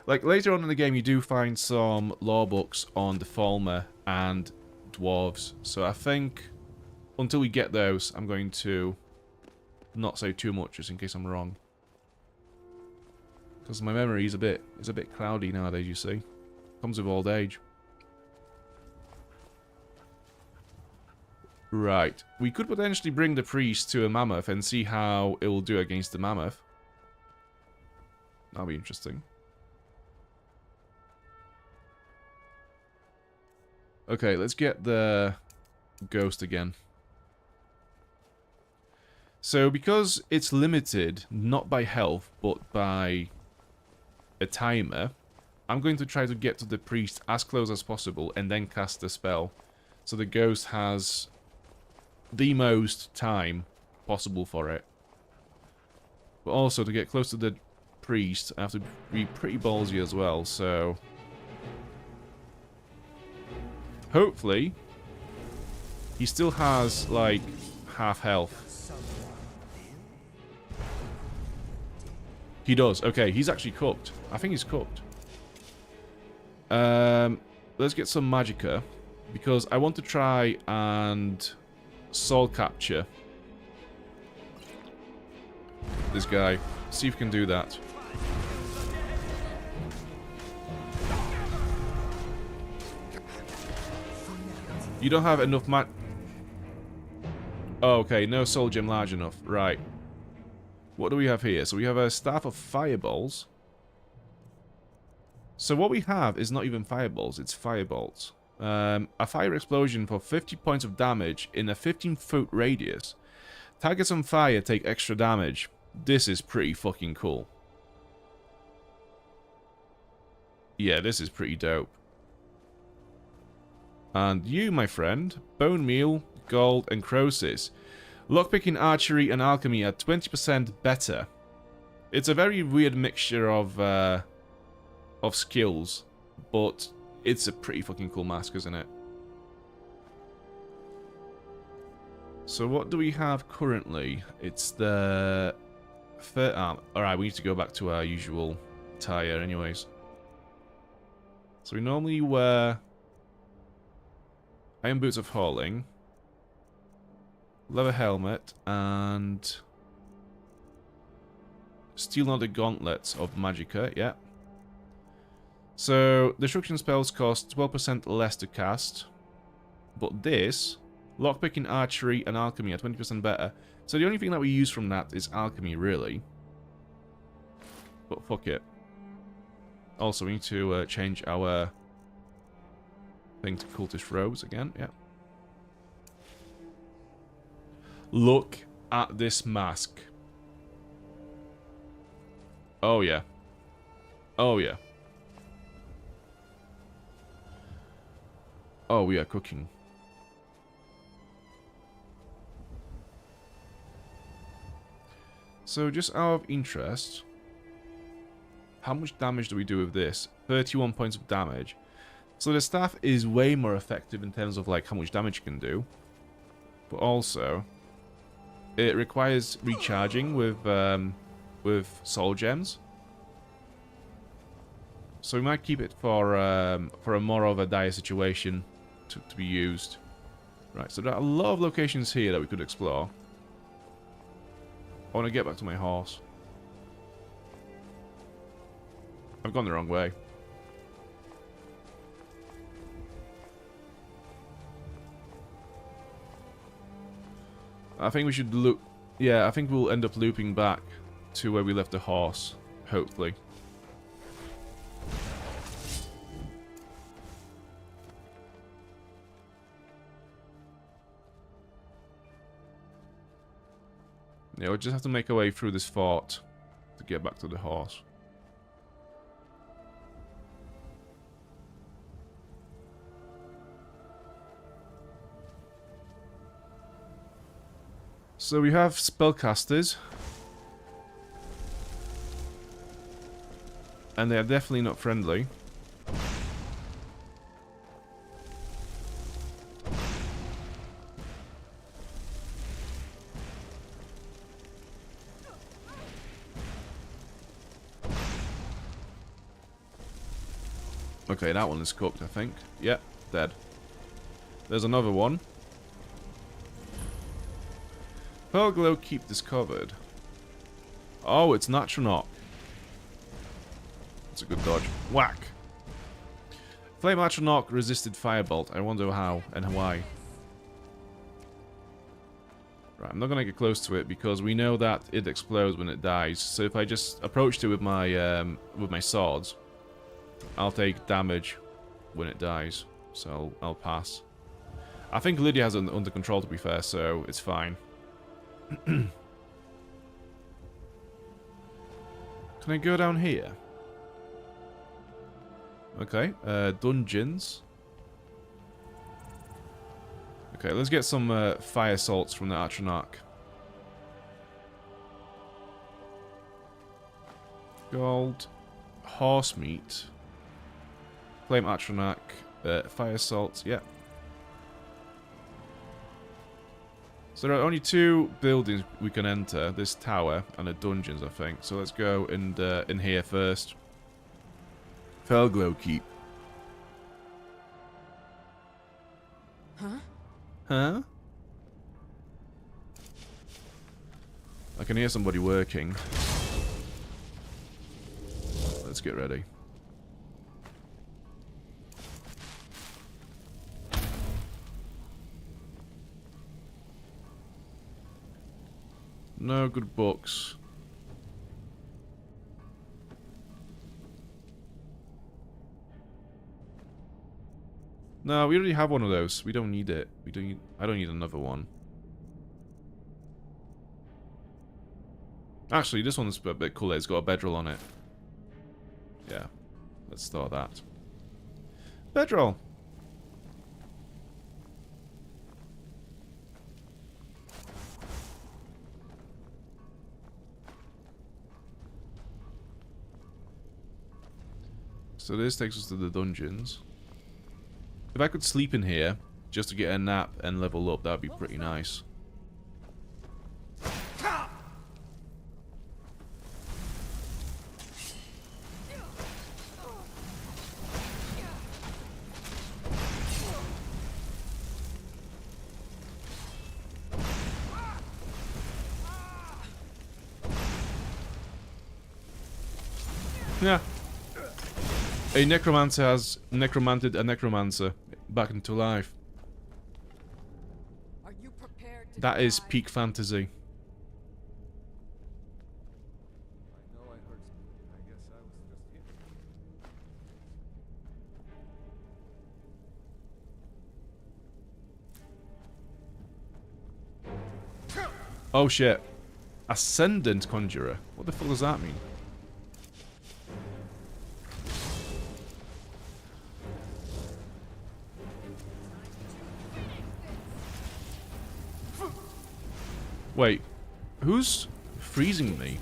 Like, later on in the game, you do find some lore books on the Falmer and dwarves. So I think, until we get those, I'm going to not say too much, just in case I'm wrong. Because my memory is a bit cloudy nowadays, you see. Comes with old age. Right. We could potentially bring the priest to a mammoth and see how it will do against the mammoth. That'll be interesting. Okay, let's get the ghost again. So, because it's limited, not by health, but by a timer, I'm going to try to get to the priest as close as possible and then cast the spell. So the ghost has the most time possible for it. But also, to get close to the priest, I have to be pretty ballsy as well, so... Hopefully, he still has, like, half health. He does. Okay, he's actually cooked. I think he's cooked. Let's get some magicka, because I want to try and soul capture this guy. See if we can do that. You don't have enough Oh, okay, no soul gem large enough. Right. What do we have here? So we have a staff of fireballs. So what we have is not even fireballs, it's firebolts. A fire explosion for 50 points of damage in a 15-foot radius. Targets on fire take extra damage. This is pretty fucking cool. Yeah, this is pretty dope. And you, my friend, bone meal, gold, and crosis. Lockpicking, archery, and alchemy are 20% better. It's a very weird mixture of skills, but it's a pretty fucking cool mask, isn't it? So what do we have currently? It's the third arm. Alright, we need to go back to our usual attire anyways. So we normally wear iron boots of hauling, leather helmet, and steel knotted gauntlets of magicka, yeah. So, destruction spells cost 12% less to cast, but this, lockpicking, archery, and alchemy are 20% better. So the only thing that we use from that is alchemy, really. But fuck it. Also, we need to change our thing to cultist robes again, yeah. Look at this mask. Oh yeah. Oh yeah. Oh, we are cooking. So just out of interest, how much damage do we do with this? 31 points of damage. So the staff is way more effective in terms of like how much damage it can do. But also, it requires recharging with soul gems. So we might keep it for a more of a dire situation to be used. Right, so there are a lot of locations here that we could explore. I want to get back to my horse. I've gone the wrong way. I think we should loop... Yeah, I think we'll end up looping back to where we left the horse, hopefully. Yeah, we'll just have to make our way through this fort to get back to the horse. So we have spellcasters. And they are definitely not friendly. Okay, that one is cooked, I think. Yep, dead. There's another one. Pearl Glow, keep this covered. Oh, it's Natronok. That's a good dodge. Whack! Flame Natronok resisted Firebolt. I wonder how and why. Right, I'm not gonna get close to it because we know that it explodes when it dies. So if I just approached it with my swords, I'll take damage when it dies. so I'll pass. I think Lydia has it under control, to be fair, so it's fine. Can I go down here? Okay, dungeons. Okay, let's get some fire salts from the Atronach. Gold, horse meat, flame Atronach, fire salts, yeah. So there are only 2 buildings we can enter, this tower and the dungeons, I think. So let's go in here first. Felglow Keep. Huh? Huh? I can hear somebody working. Let's get ready. No good books. No, we already have one of those. We don't need it. We don't. I don't need another one. Actually, this one's a bit cooler. It's got a bedroll on it. Yeah, let's start that. Bedroll. So this takes us to the dungeons. If I could sleep in here, just to get a nap and level up, that would be pretty nice. Yeah. A necromancer has necromanted a necromancer back into life. Are you prepared to That is die? peak fantasy. I know I heard something. I guess I was just here. Oh shit. Ascendant Conjurer. What the fuck does that mean? Wait, who's freezing me?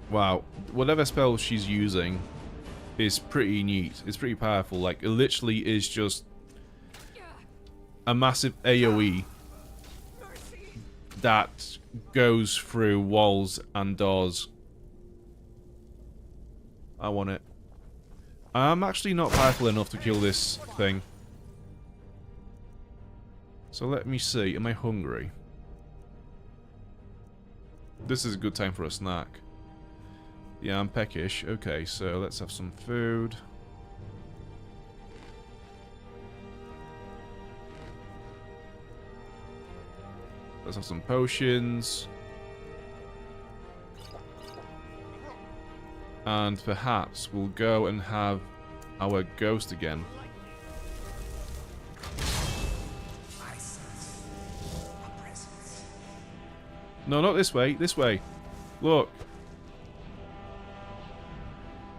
Wow, whatever spell she's using is pretty neat. It's pretty powerful. Like, it literally is just a massive AoE that goes through walls and doors. I want it. I'm actually not powerful enough to kill this thing. So let me see. Am I hungry? This is a good time for a snack. Yeah, I'm peckish. Okay, so let's have some food. Let's have some potions. And perhaps we'll go and have our ghost again. No, not this way. This way. Look.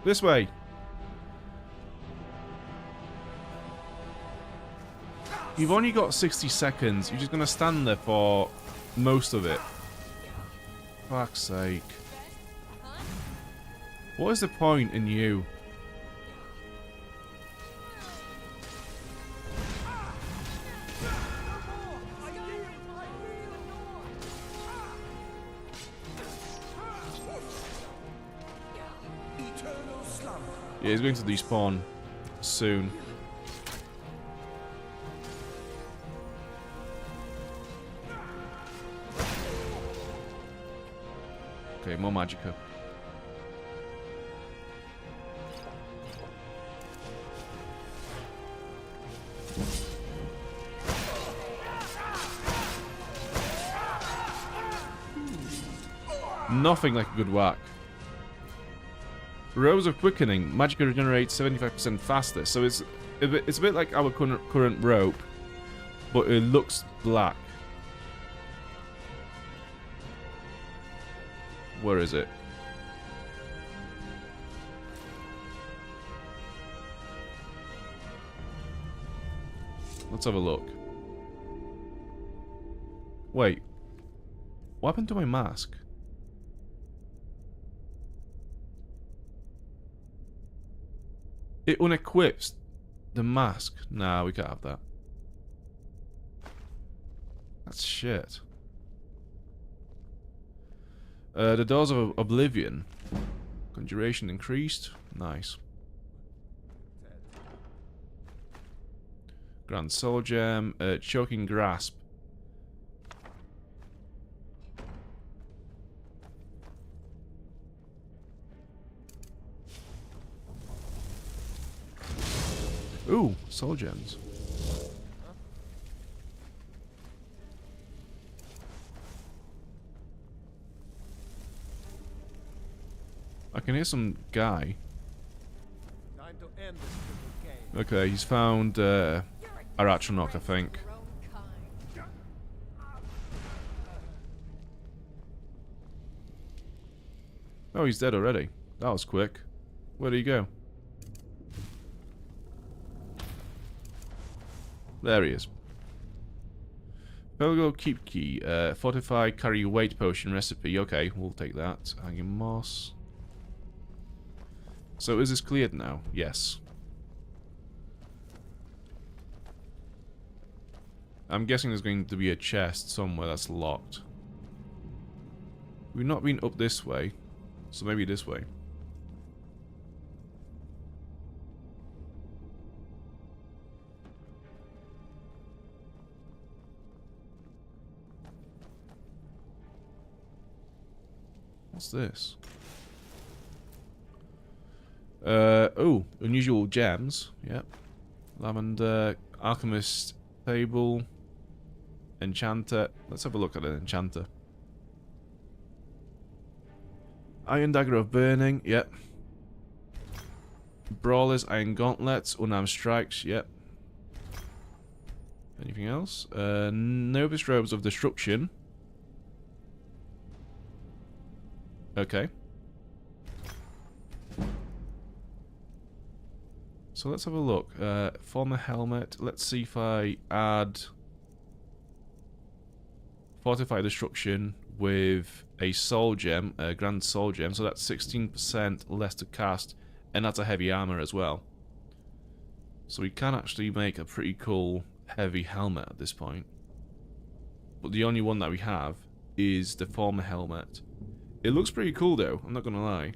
This way. You've only got 60 seconds. You're just going to stand there for most of it. Fuck's sake. What is the point in you? Yeah, he's going to despawn soon. Okay, more magicka. nothing like a good whack. Rose of Quickening. Magic regenerates 75% faster. So it's a bit like our current rope, but it looks black. Where is it? Let's have a look. Wait. What happened to my mask? It unequips the mask. Nah, we can't have that. That's shit. The Doors of Oblivion. Conjuration increased. Nice. Grand Soul Gem. Choking Grasp. Ooh, Soul Gems. I can hear some guy. Time to end this little game. Okay, he's found Arachonok, I think. Your own kind. Oh, he's dead already. That was quick. Where did he go? There he is. Pelgo Keep Key. Fortify Carry Weight Potion Recipe. Okay, we'll take that. Hanging Moss. So is this cleared now? Yes. I'm guessing there's going to be a chest somewhere that's locked. We've not been up this way, so maybe this way. What's this? Oh, unusual gems. Yep. Lavender, Alchemist Table, Enchanter. Let's have a look at an Enchanter. Iron Dagger of Burning. Yep. Brawlers, Iron Gauntlets, Unarmed Strikes. Yep. Anything else? Novus Robes of Destruction. Okay. So let's have a look. Former Helmet. Let's see if I add Fortify Destruction with a Soul Gem, a Grand Soul Gem. So that's 16% less to cast, and that's a heavy armor as well. So we can actually make a pretty cool heavy helmet at this point. But the only one that we have is the Former Helmet. It looks pretty cool though, I'm not gonna lie.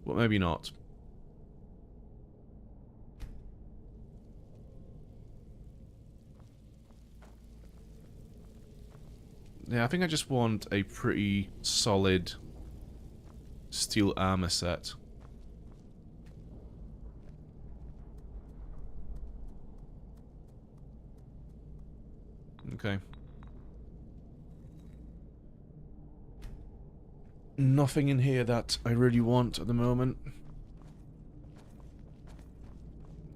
But maybe not. Yeah, I think I just want a pretty solid steel armor set. Okay. Nothing in here that I really want at the moment.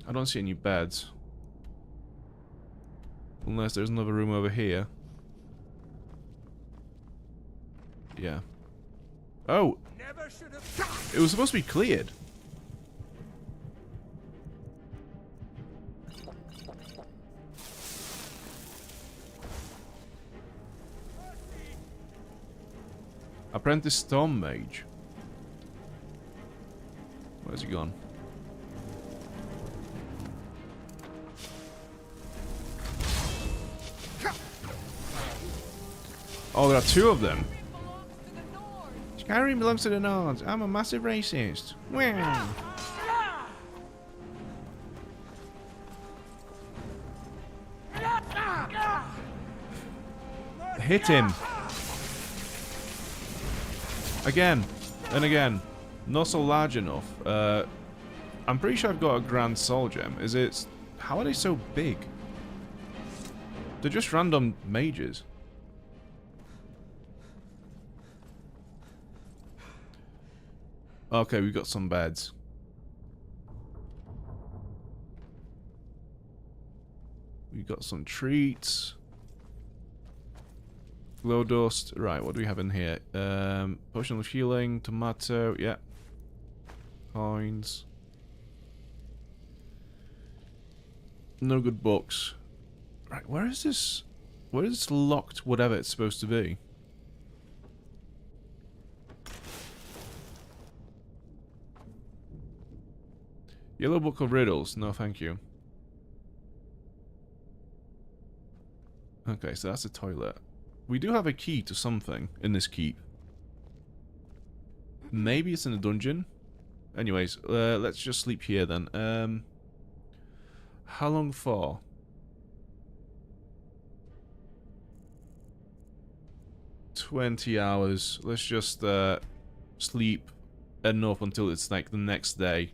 I don't see any beds. Unless there's another room over here. Yeah. Oh! It was supposed to be cleared. Apprentice Storm Mage. Where's he gone? Oh, there are two of them. Skyrim belongs to the Nords. I'm a massive racist. Wow. Hit him. Again. And again. Not so large enough. I'm pretty sure I've got a Grand Soul Gem. Is it... How are they so big? They're just random mages. Okay, we've got some beds. We've got some treats. Glow dust. Right, what do we have in here? Potion of healing, tomato, yeah. Coins. No good books. Right, where is this? Where is this locked whatever it's supposed to be? Yellow book of riddles. No, thank you. Okay, so that's a toilet. We do have a key to something in this keep. Maybe it's in a dungeon? Anyways, let's just sleep here then. How long for? $20 hours. Let's just sleep enough until it's like the next day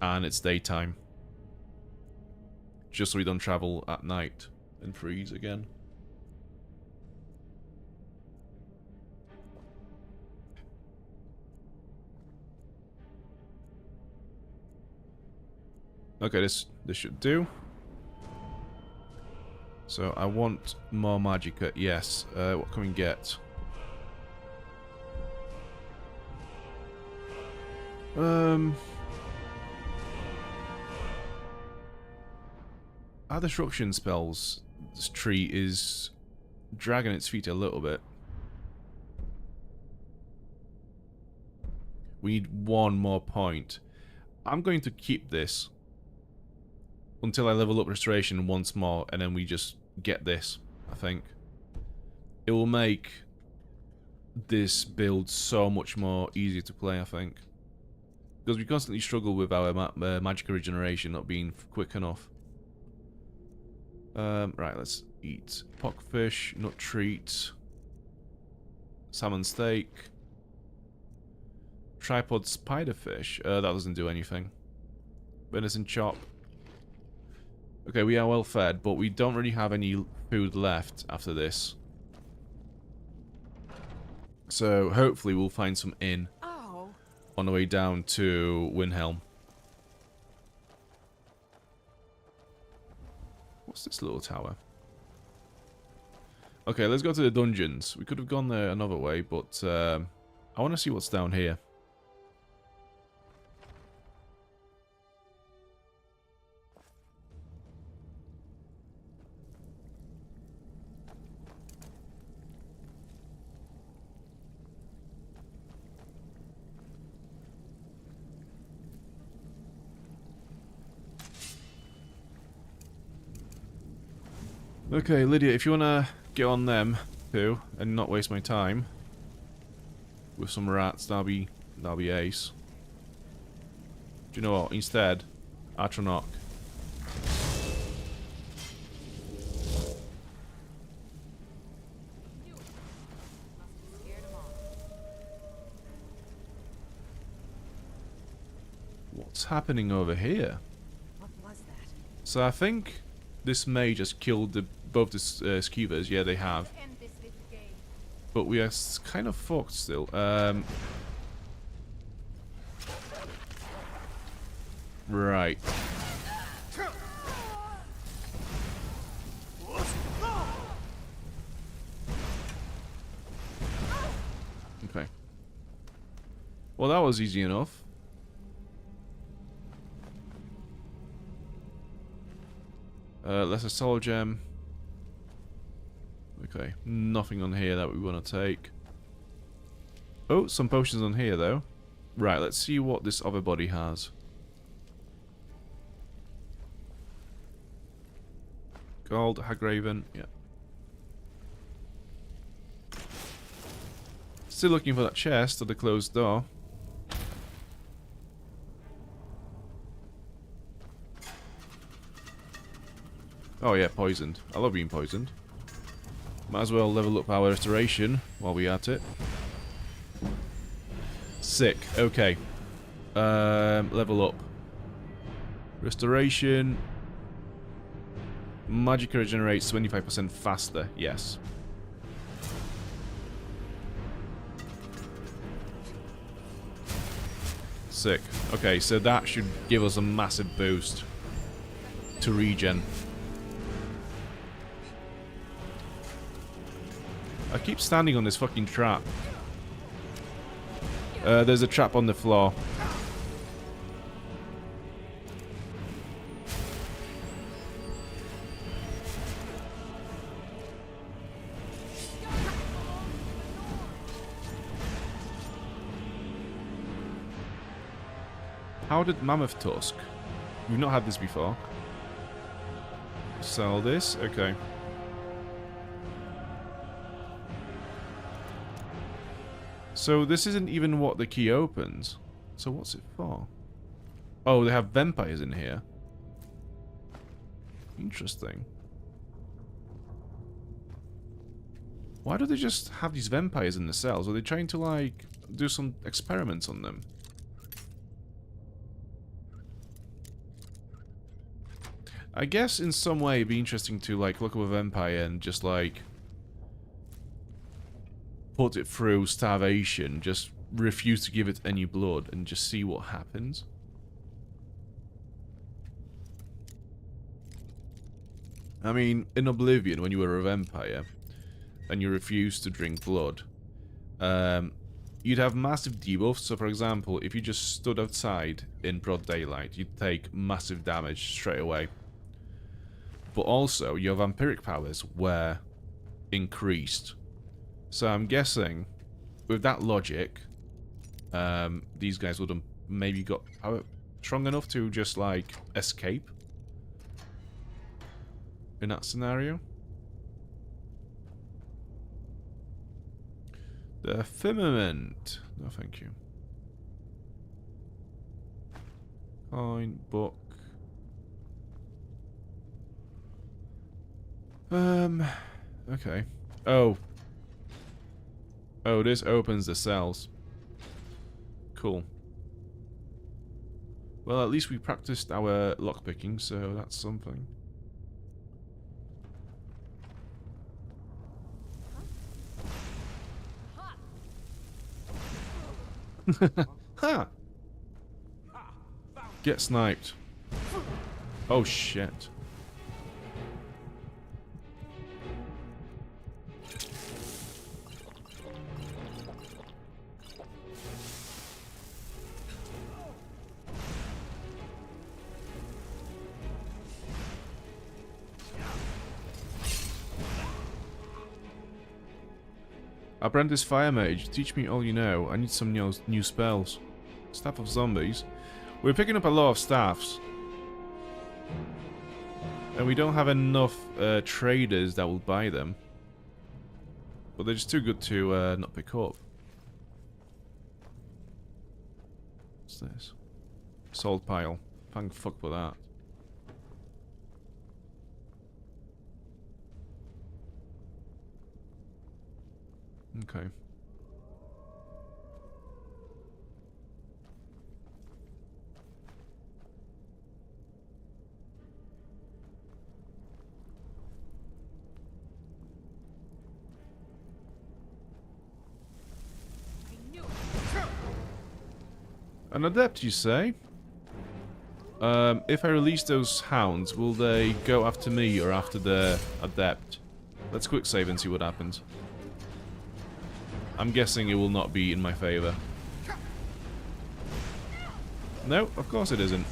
and it's daytime. Just so we don't travel at night and freeze again. Okay, this should do. So I want more magicka. Yes. What can we get? Our disruption spells. This tree is dragging its feet a little bit. We need one more point. I'm going to keep this until I level up restoration once more, and then we just get this, I think. It will make this build so much more easier to play, I think. Because we constantly struggle with our magic regeneration not being quick enough. Right, let's eat pockfish, nut treat, salmon steak, tripod spiderfish. That doesn't do anything. Venison chop. Okay, we are well fed, but we don't really have any food left after this. So hopefully we'll find some inn on the way down to Windhelm. What's this little tower? Okay, let's go to the dungeons. We could have gone there another way, but I want to see what's down here. Okay, Lydia, if you want to get on them too and not waste my time with some rats, that'll be ace. Do you know what? Instead, Atronach. What's happening over here? What was that? So I think this may just killed both the skivers. Yeah, they have. End this little game. But we are kind of fucked still. Right. Okay. Well, that was easy enough. Lesser soul gem. Okay, nothing on here that we want to take. Oh, some potions on here though. Right, let's see what this other body has. Gold, Hagraven, yeah. Still looking for that chest at the closed door. Oh yeah, poisoned. I love being poisoned. Might as well level up our restoration while we're at it. Sick. Okay. Level up. Restoration. Magic regenerates 25% faster. Yes. Sick. Okay, so that should give us a massive boost to regen. I keep standing on this fucking trap. There's a trap on the floor. How did Mammoth Tusk? We've not had this before. Sell this? Okay. So this isn't even what the key opens. So what's it for? Oh, they have vampires in here. Interesting. Why do they just have these vampires in the cells? Are they trying to, like, do some experiments on them? I guess in some way it'd be interesting to, like, look up a vampire and just, like, put it through starvation, just refuse to give it any blood and just see what happens. I mean, in Oblivion, when you were a vampire and you refused to drink blood, you'd have massive debuffs. So, for example, if you just stood outside in broad daylight, you'd take massive damage straight away. But also, your vampiric powers were increased. So I'm guessing, with that logic, these guys would have maybe got power strong enough to just, like, escape in that scenario. The firmament. No, thank you. Coin, book. Okay. Oh. Oh, this opens the cells. Cool. Well, at least we practiced our lockpicking, so that's something. Ha! Get sniped. Oh shit. Apprentice Fire Mage, teach me all you know. I need some new spells. Staff of Zombies. We're picking up a lot of staffs. And we don't have enough traders that will buy them. But they're just too good to not pick up. What's this? Salt pile. Thank fuck for that. Okay. An adept, you say? If I release those hounds, will they go after me or after the adept? Let's quick save and see what happens. I'm guessing it will not be in my favor. No, of course it isn't.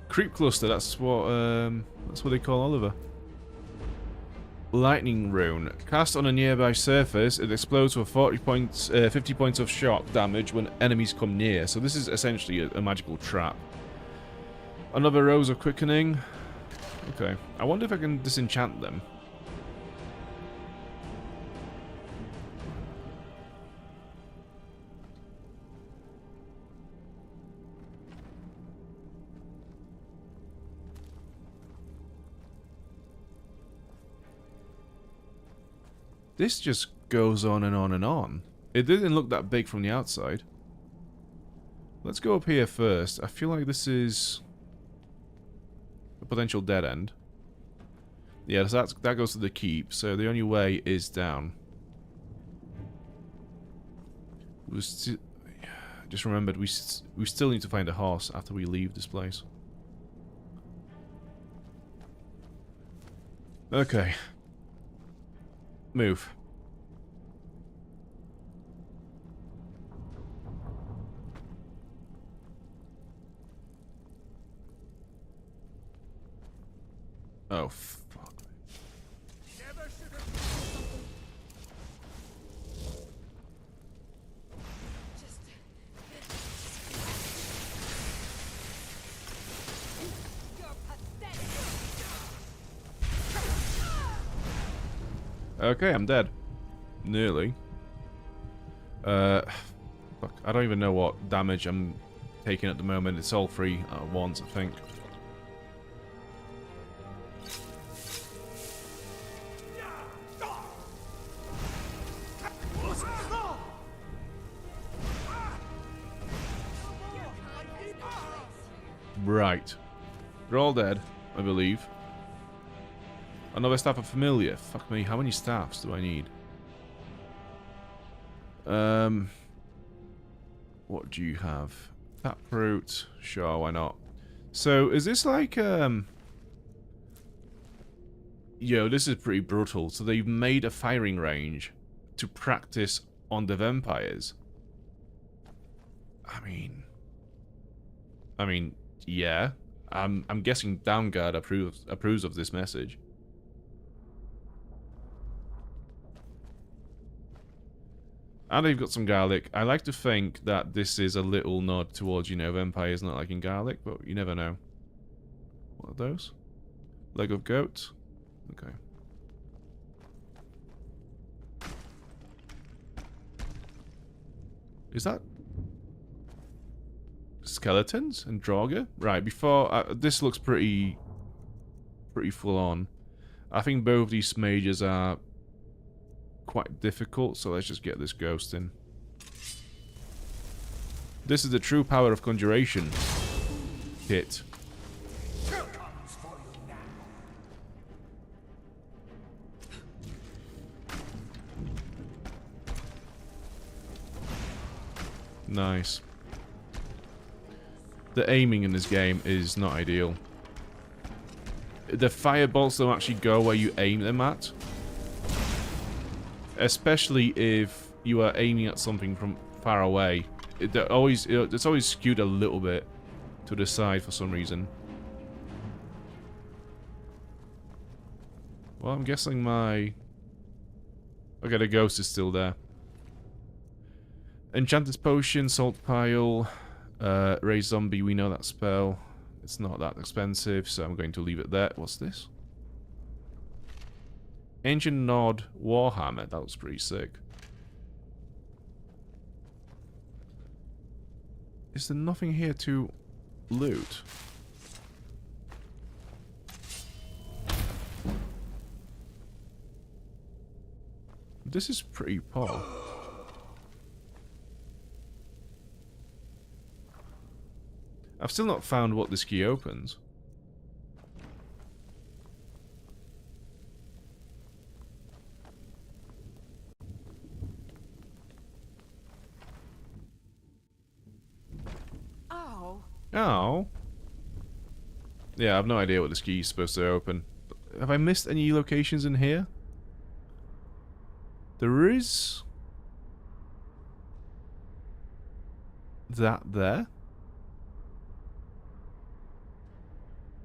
Creep cluster, that's what they call Oliver. Lightning rune. Cast on a nearby surface, it explodes for 50 points of shock damage when enemies come near. So this is essentially a magical trap. Another Rose of Quickening. Okay. I wonder if I can disenchant them. This just goes on and on and on. It didn't look that big from the outside. Let's go up here first. I feel like this is a potential dead end. Yeah, so that goes to the keep, so the only way is down. Just remembered we still need to find a horse after we leave this place. Okay. Move. Oh, fuck. Okay, I'm dead. Nearly. Fuck, I don't even know what damage I'm taking at the moment. It's all free at once, I think. Right. They're all dead, I believe. Another staff of familiar. Fuck me, how many staffs do I need? What do you have? Taproot. Sure, why not? So, is this like, Yo, this is pretty brutal. So they've made a firing range to practice on the vampires. I mean, yeah. I'm guessing Downguard approves of this message. And they've got some garlic. I like to think that this is a little nod towards, you know, vampires not liking garlic, but you never know. What are those? Leg of goat? Okay. Is that skeletons and Draugr? Right, before... this looks pretty full on. I think both these mages are quite difficult, so let's just get this ghost in. This is the true power of conjuration. Hit. Nice. The aiming in this game is not ideal. The firebolts don't actually go where you aim them at. Especially if you are aiming at something from far away. It's always skewed a little bit to the side for some reason. Well, I'm guessing my... Okay, the ghost is still there. Enchanted Potion, Salt Pile, Raise Zombie, we know that spell. It's not that expensive, so I'm going to leave it there. What's this? Ancient Nod Warhammer, that was pretty sick. Is there nothing here to loot? This is pretty poor. I've still not found what this key opens. Oh. Yeah, I have no idea what this key is supposed to open. Have I missed any locations in here? There is... that there?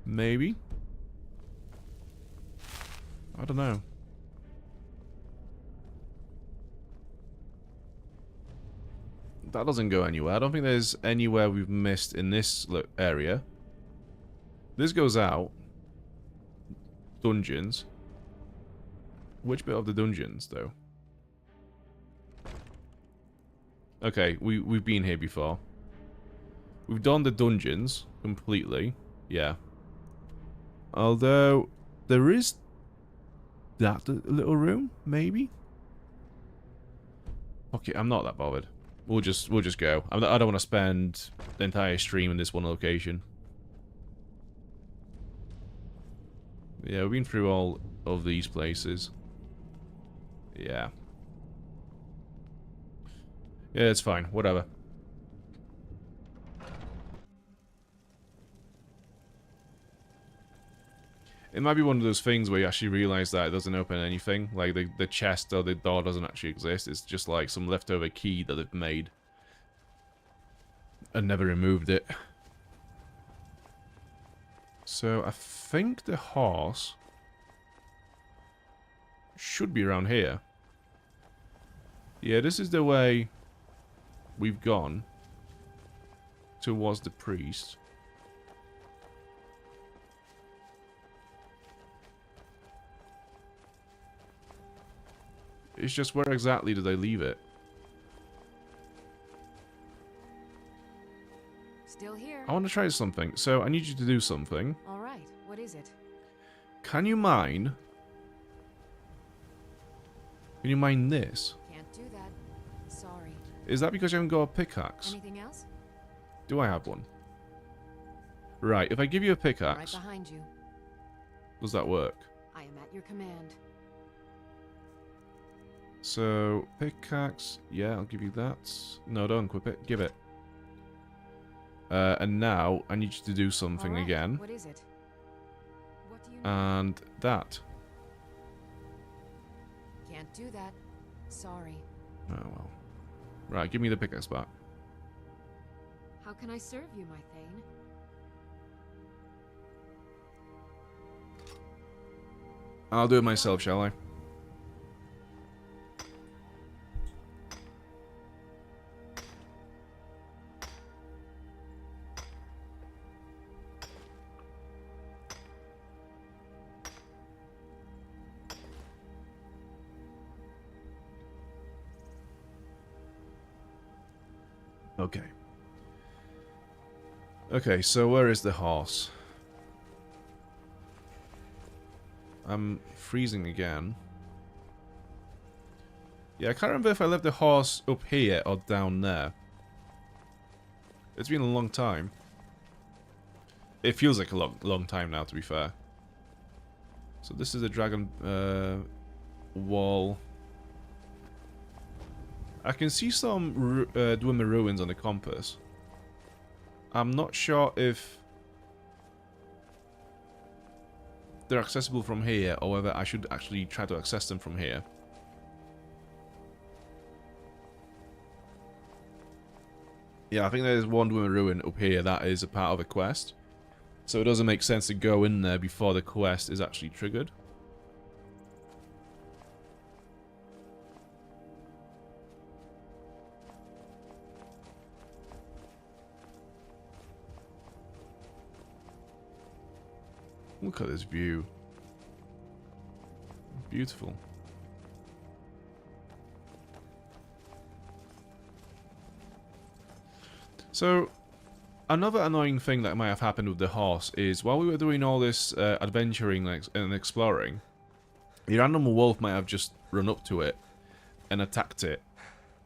Maybe? I don't know. That doesn't go anywhere. I don't think there's anywhere we've missed in this area. This goes out. Dungeons. Which bit of the dungeons, though? Okay, we've been here before. We've done the dungeons completely. Yeah. Although, there is that little room, maybe? Okay, I'm not that bothered. We'll just go. I don't want to spend the entire stream in this one location. Yeah, we've been through all of these places. Yeah. Yeah, it's fine. Whatever. It might be one of those things where you actually realize that it doesn't open anything. Like, the chest or the door doesn't actually exist. It's just like some leftover key that they've made. And never removed it. So, I think the horse should be around here. Yeah, this is the way we've gone towards the priest. It's just where exactly did I leave it? Still here. I want to try something, so I need you to do something. All right. What is it? Can you mine? Can you mine this? Can't do that. Sorry. Is that because you haven't got a pickaxe? Anything else? Do I have one? Right, if I give you a Right pickaxe, behind you. does that work? I am at your command. So, pickaxe, yeah, I'll give you that. No, don't equip it, give it. And now, I need you to do something All right. again. What is it? What do you need? And that. Can't do that. Sorry. Oh, well. Right, give me the pickaxe back. How can I serve you, my Thane? I'll do it myself, shall I? Okay. Okay, so where is the horse? I'm freezing again. Yeah, I can't remember if I left the horse up here or down there. It's been a long time. It feels like a long time now, to be fair. So this is the dragon wall. I can see some Dwemer ruins on the compass. I'm not sure if they're accessible from here, or whether I should actually try to access them from here. Yeah, I think there's one Dwemer ruin up here that is a part of a quest. So it doesn't make sense to go in there before the quest is actually triggered. Look at this view. Beautiful. So, another annoying thing that might have happened with the horse is while we were doing all this adventuring and exploring, the random wolf might have just run up to it and attacked it,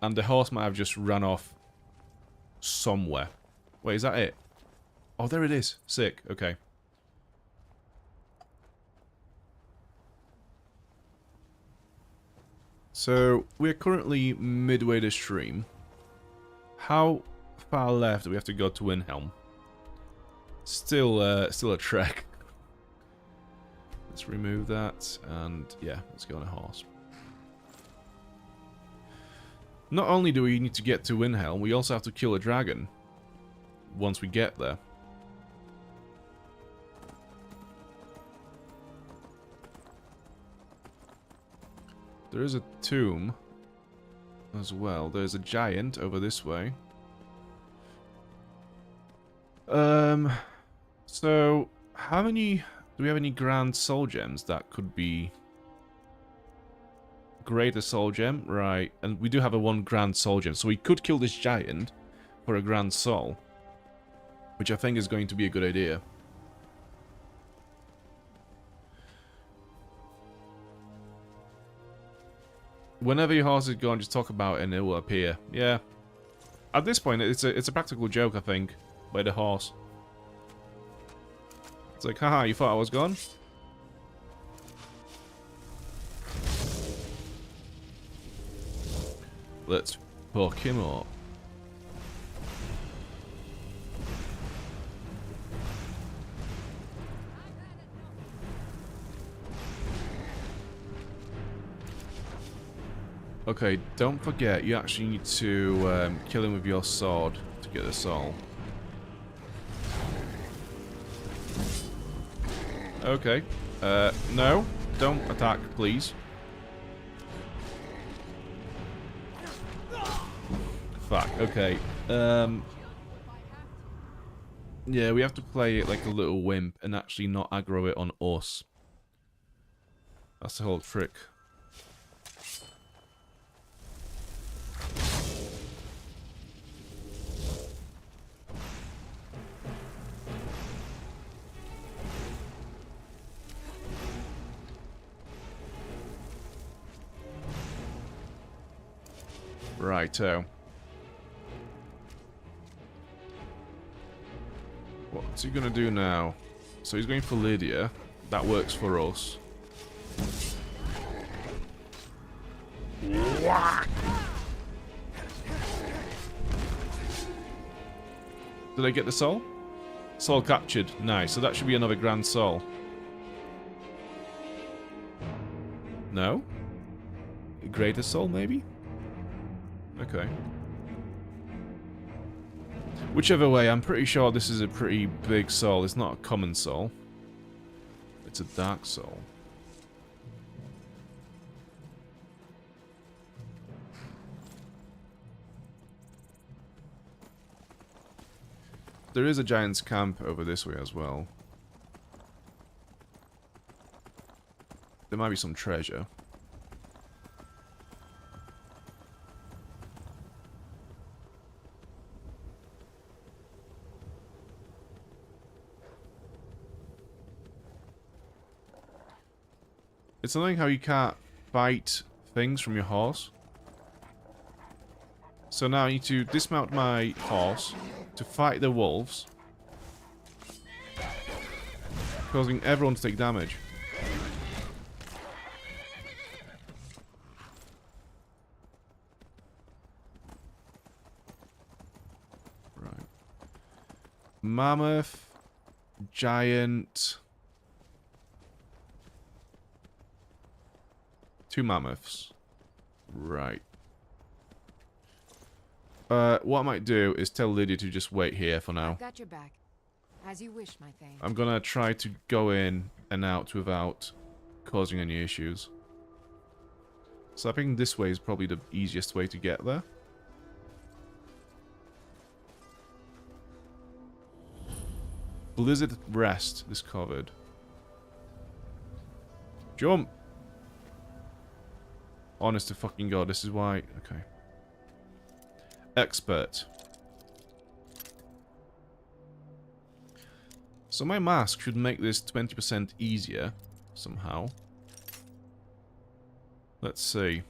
and the horse might have just run off somewhere. Wait, is that it? Oh, there it is. Sick. Okay. So, we're currently midway the stream. How far left do we have to go to Windhelm? Still a trek. Let's remove that, and yeah, let's go on a horse. Not only do we need to get to Windhelm, we also have to kill a dragon once we get there. There is a tomb as well. There's a giant over this way. So how many do we have? Any grand soul gems that could be greater soul gem? Right, and we do have a 1 grand soul gem, so we could kill this giant for a grand soul, which I think is going to be a good idea. Whenever your horse is gone, just talk about it and it will appear. Yeah. At this point, it's a practical joke, I think, by the horse. It's like, haha, you thought I was gone? Let's fuck him up. Okay, don't forget, you actually need to kill him with your sword to get the soul. Okay. No, don't attack, please. Fuck, okay. Yeah, we have to play it like a little wimp and actually not aggro it on us. That's the whole trick. Righto. What's he gonna do now? So he's going for Lydia. That works for us. Did I get the soul? Soul captured. Nice. So that should be another grand soul. No? A greater soul, maybe? Okay. Whichever way, I'm pretty sure this is a pretty big soul. It's not a common soul. It's a dark soul. There is a giant's camp over this way as well. There might be some treasure. It's annoying how you can't bite things from your horse. So now I need to dismount my horse to fight the wolves, causing everyone to take damage. Right. Mammoth, giant... 2 mammoths. Right. What I might do is tell Lydia to just wait here for now. I've got your back. As you wish, my thing. I'm gonna try to go in and out without causing any issues. So I think this way is probably the easiest way to get there. Blizzard rest discovered. Jump! Honest to fucking god, this is why... Okay. Expert. So my mask should make this 20% easier, somehow. Let's see.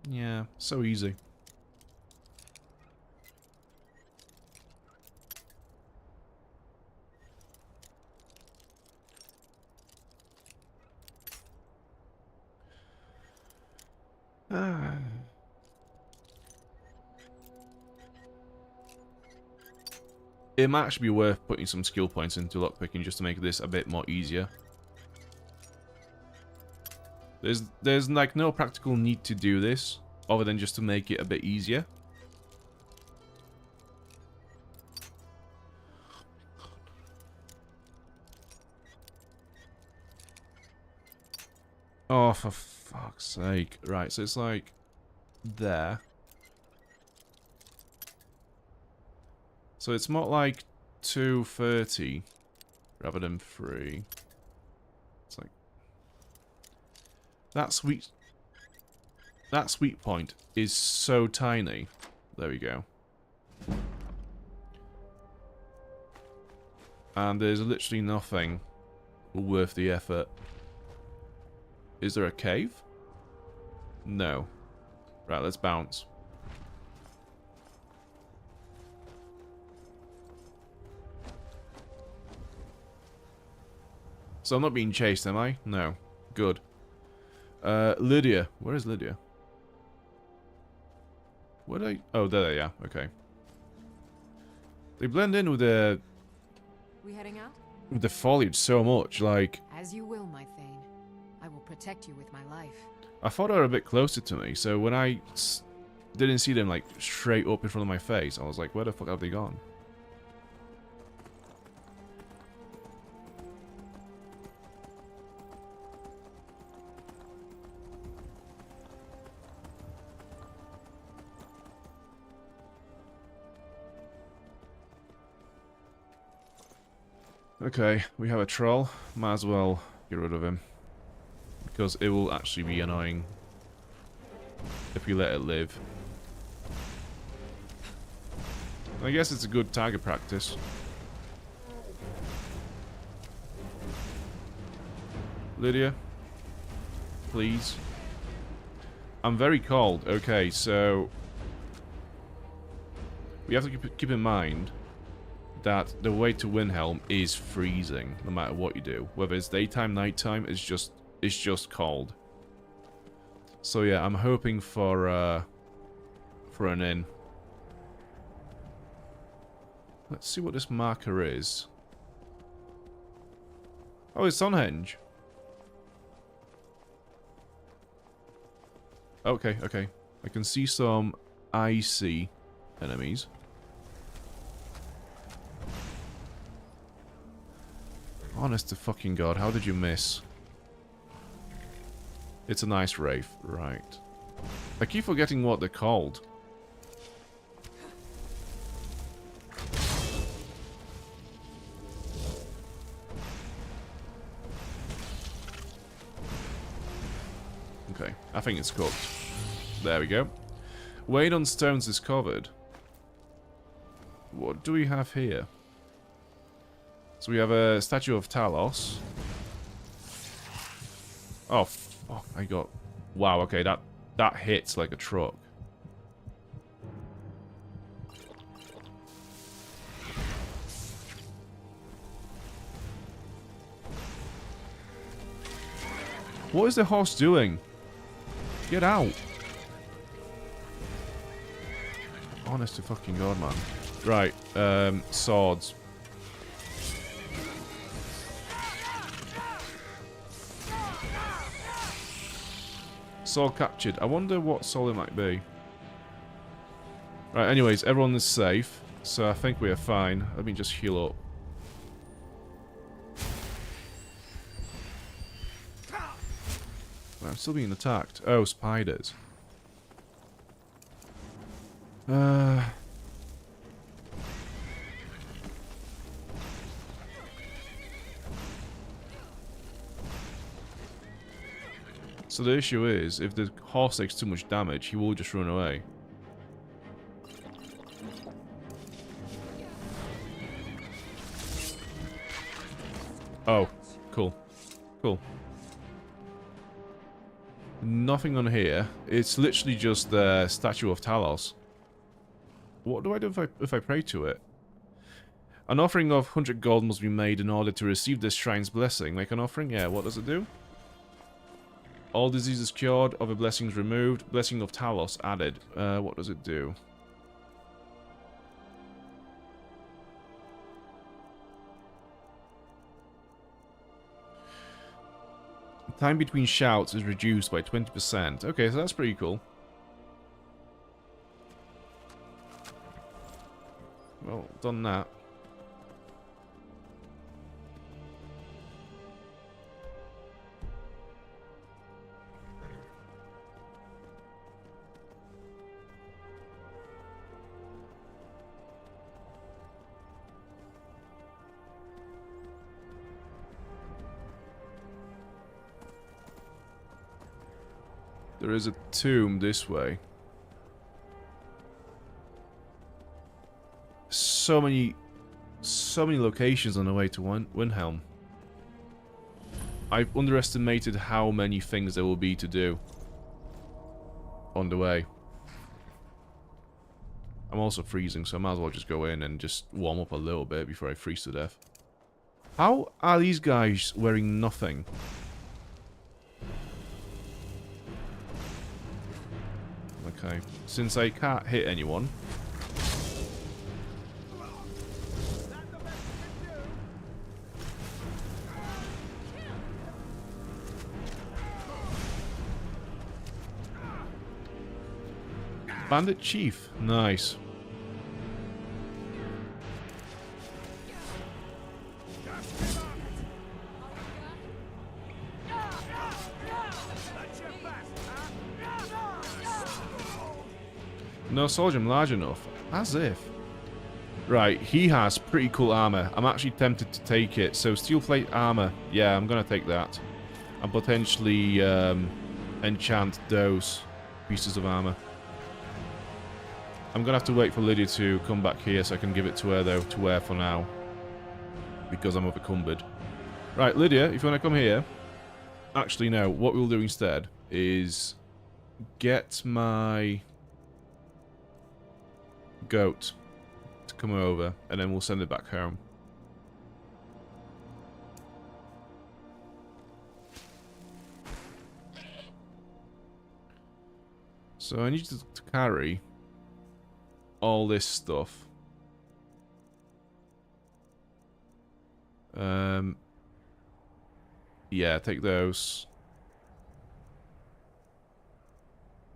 Yeah, so easy. It might actually be worth putting some skill points into lockpicking just to make this a bit more easier. There's like no practical need to do this, other than just to make it a bit easier. Oh, for fuck's sake. Right, so it's like there. So it's more like 230 rather than 3. It's like that sweet point is so tiny. There we go. And there's literally nothing worth the effort. Is there a cave? No. Right, let's bounce. So I'm not being chased, am I? No. Good. Lydia. Where is Lydia? Where did I... Oh, there they are. Okay. They blend in with the... We heading out? with the foliage so much, like... As you will, my Thane. I will protect you with my life. I thought they were a bit closer to me, so when I didn't see them, like, straight up in front of my face, I was like, where the fuck have they gone? Okay, we have a troll. Might as well get rid of him. Because it will actually be annoying if we let it live. I guess it's a good target practice. Lydia, please. I'm very cold. Okay, so we have to keep in mind that the way to Windhelm is freezing, no matter what you do. Whether it's daytime, nighttime, it's just cold. So yeah, I'm hoping for an inn. Let's see what this marker is. Oh, it's Stonehenge. Okay, okay. I can see some icy enemies. Honest to fucking God, how did you miss? It's a nice wraith, right. I keep forgetting what they're called. Okay, I think it's cooked. There we go. Weight on stones is covered. What do we have here? So we have a statue of Talos. Oh, fuck, I got... Wow, okay, that hits like a truck. What is the horse doing? Get out. Honest to fucking God, man. Right, swords. Soul captured. I wonder what soul it might be. Right, anyways, everyone is safe. So I think we are fine. Let me just heal up. I'm still being attacked. Oh, spiders. So the issue is, if the horse takes too much damage, he will just run away. Oh, cool. Cool. Nothing on here. It's literally just the statue of Talos. What do I do if I pray to it? An offering of 100 gold must be made in order to receive this shrine's blessing. Make an offering? Yeah, what does it do? All diseases cured, other blessings removed, blessing of Talos added. What does it do? Time between shouts is reduced by 20%. Okay, so that's pretty cool. Well, done that. There is a tomb this way. So many locations on the way to Windhelm. I've underestimated how many things there will be to do on the way. I'm also freezing, so I might as well just go in and just warm up a little bit before I freeze to death. How are these guys wearing nothing? Okay. Since I can't hit anyone... Bandit Chief. Nice. No soldier large enough. As if. Right, he has pretty cool armor. I'm actually tempted to take it. So steel plate armor. Yeah, I'm gonna take that. And potentially enchant those pieces of armor. I'm gonna have to wait for Lydia to come back here so I can give it to her though, to wear for now. Because I'm overcumbered. Right, Lydia, if you wanna come here. Actually no, what we'll do instead is get my goat to come over and then we'll send it back home. So I need you to carry all this stuff. Yeah, take those.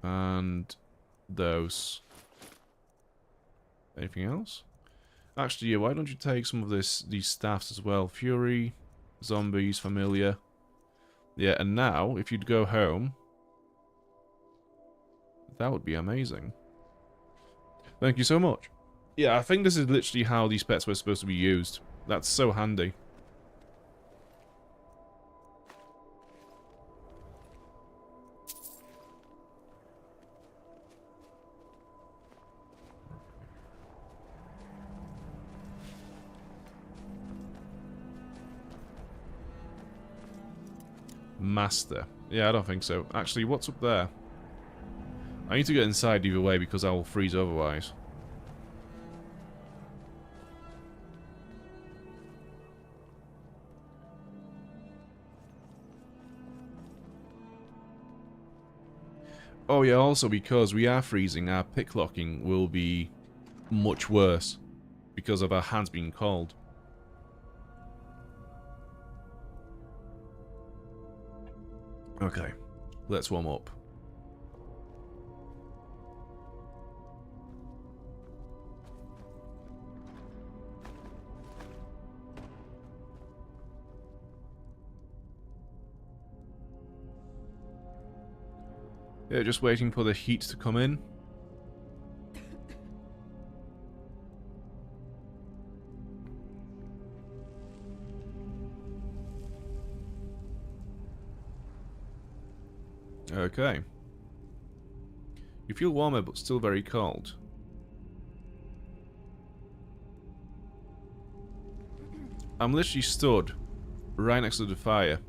And those. Anything else? Actually, yeah, why don't you take some of these staffs as well? Fury, zombies, familiar. Yeah, and now, if you'd go home, that would be amazing. Thank you so much. Yeah, I think this is literally how these pets were supposed to be used. That's so handy. Master. Yeah, I don't think so. Actually, what's up there? I need to get inside either way because I will freeze otherwise. Oh yeah, also because we are freezing, our pick locking will be much worse because of our hands being cold. Okay, let's warm up. Yeah, just waiting for the heat to come in. Okay. You feel warmer, but still very cold. I'm literally stood right next to the fire.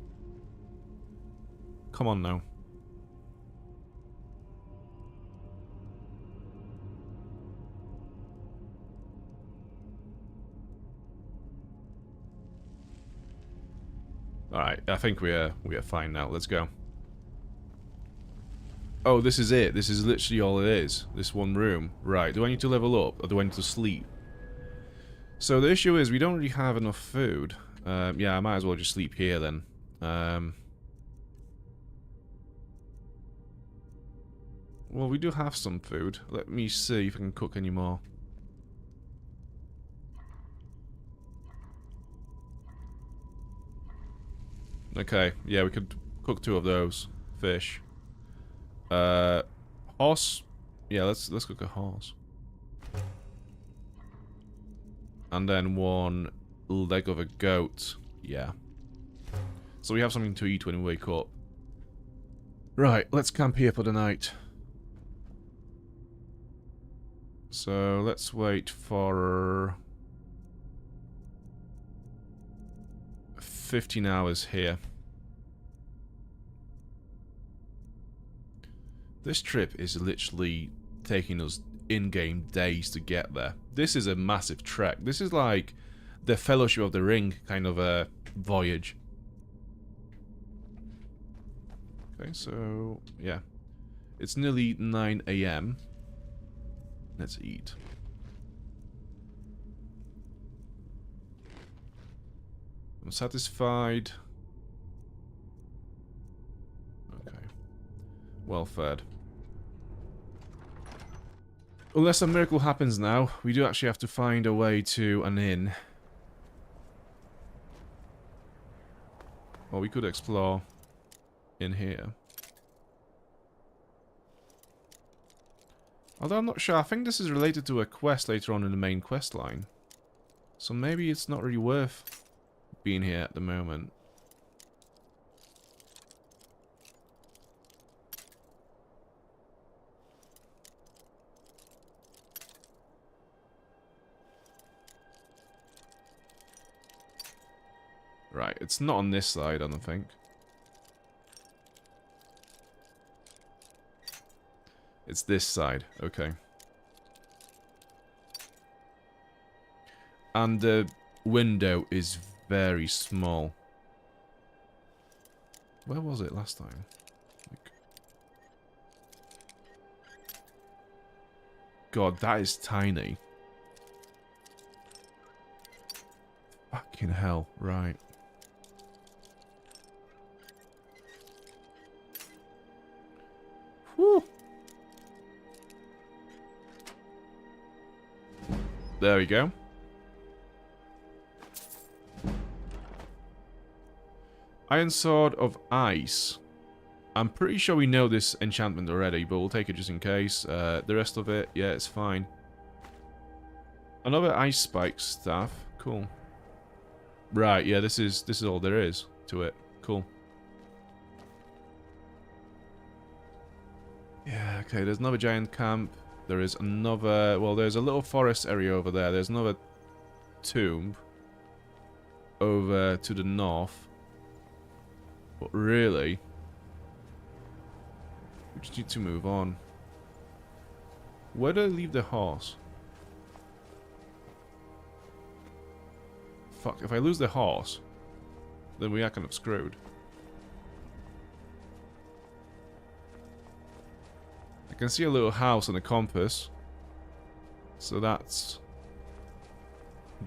Come on now. Alright, I think we are fine now. Let's go. Oh, this is it. This is literally all it is. This one room. Right, do I need to level up or do I need to sleep? So the issue is we don't really have enough food. Yeah, I might as well just sleep here then. Well, we do have some food. Let me see if I can cook any more. Okay, yeah, we could cook 2 of those. Fish. Horse. Yeah, let's cook a horse. And then 1 leg of a goat. Yeah. So we have something to eat when we wake up. Right, let's camp here for the night. So let's wait for 15 hours here. This trip is literally taking us in-game days to get there. This is a massive trek. This is like the Fellowship of the Ring kind of a voyage. Okay, so yeah. It's nearly 9 AM. Let's eat. I'm satisfied. Okay. Well fed. Unless a miracle happens now, we do actually have to find a way to an inn. Or we could explore in here. Although I'm not sure, I think this is related to a quest later on in the main quest line. So maybe it's not really worth being here at the moment. Right, it's not on this side, I don't think. It's this side, okay. And the window is very small. Where was it last time? God, that is tiny. Fucking hell, right. Whew. There we go. Iron Sword of Ice. I'm pretty sure we know this enchantment already, but we'll take it just in case. The rest of it, yeah, it's fine. Another Ice Spike staff. Cool. Right, yeah, this is all there is to it. Cool. Yeah, okay, there's another giant camp. There is another... Well, there's a little forest area over there. There's another tomb over to the north. But really, we just need to move on. Where do I leave the horse? Fuck, if I lose the horse, then we are kind of screwed. I can see a little house on the compass, so that's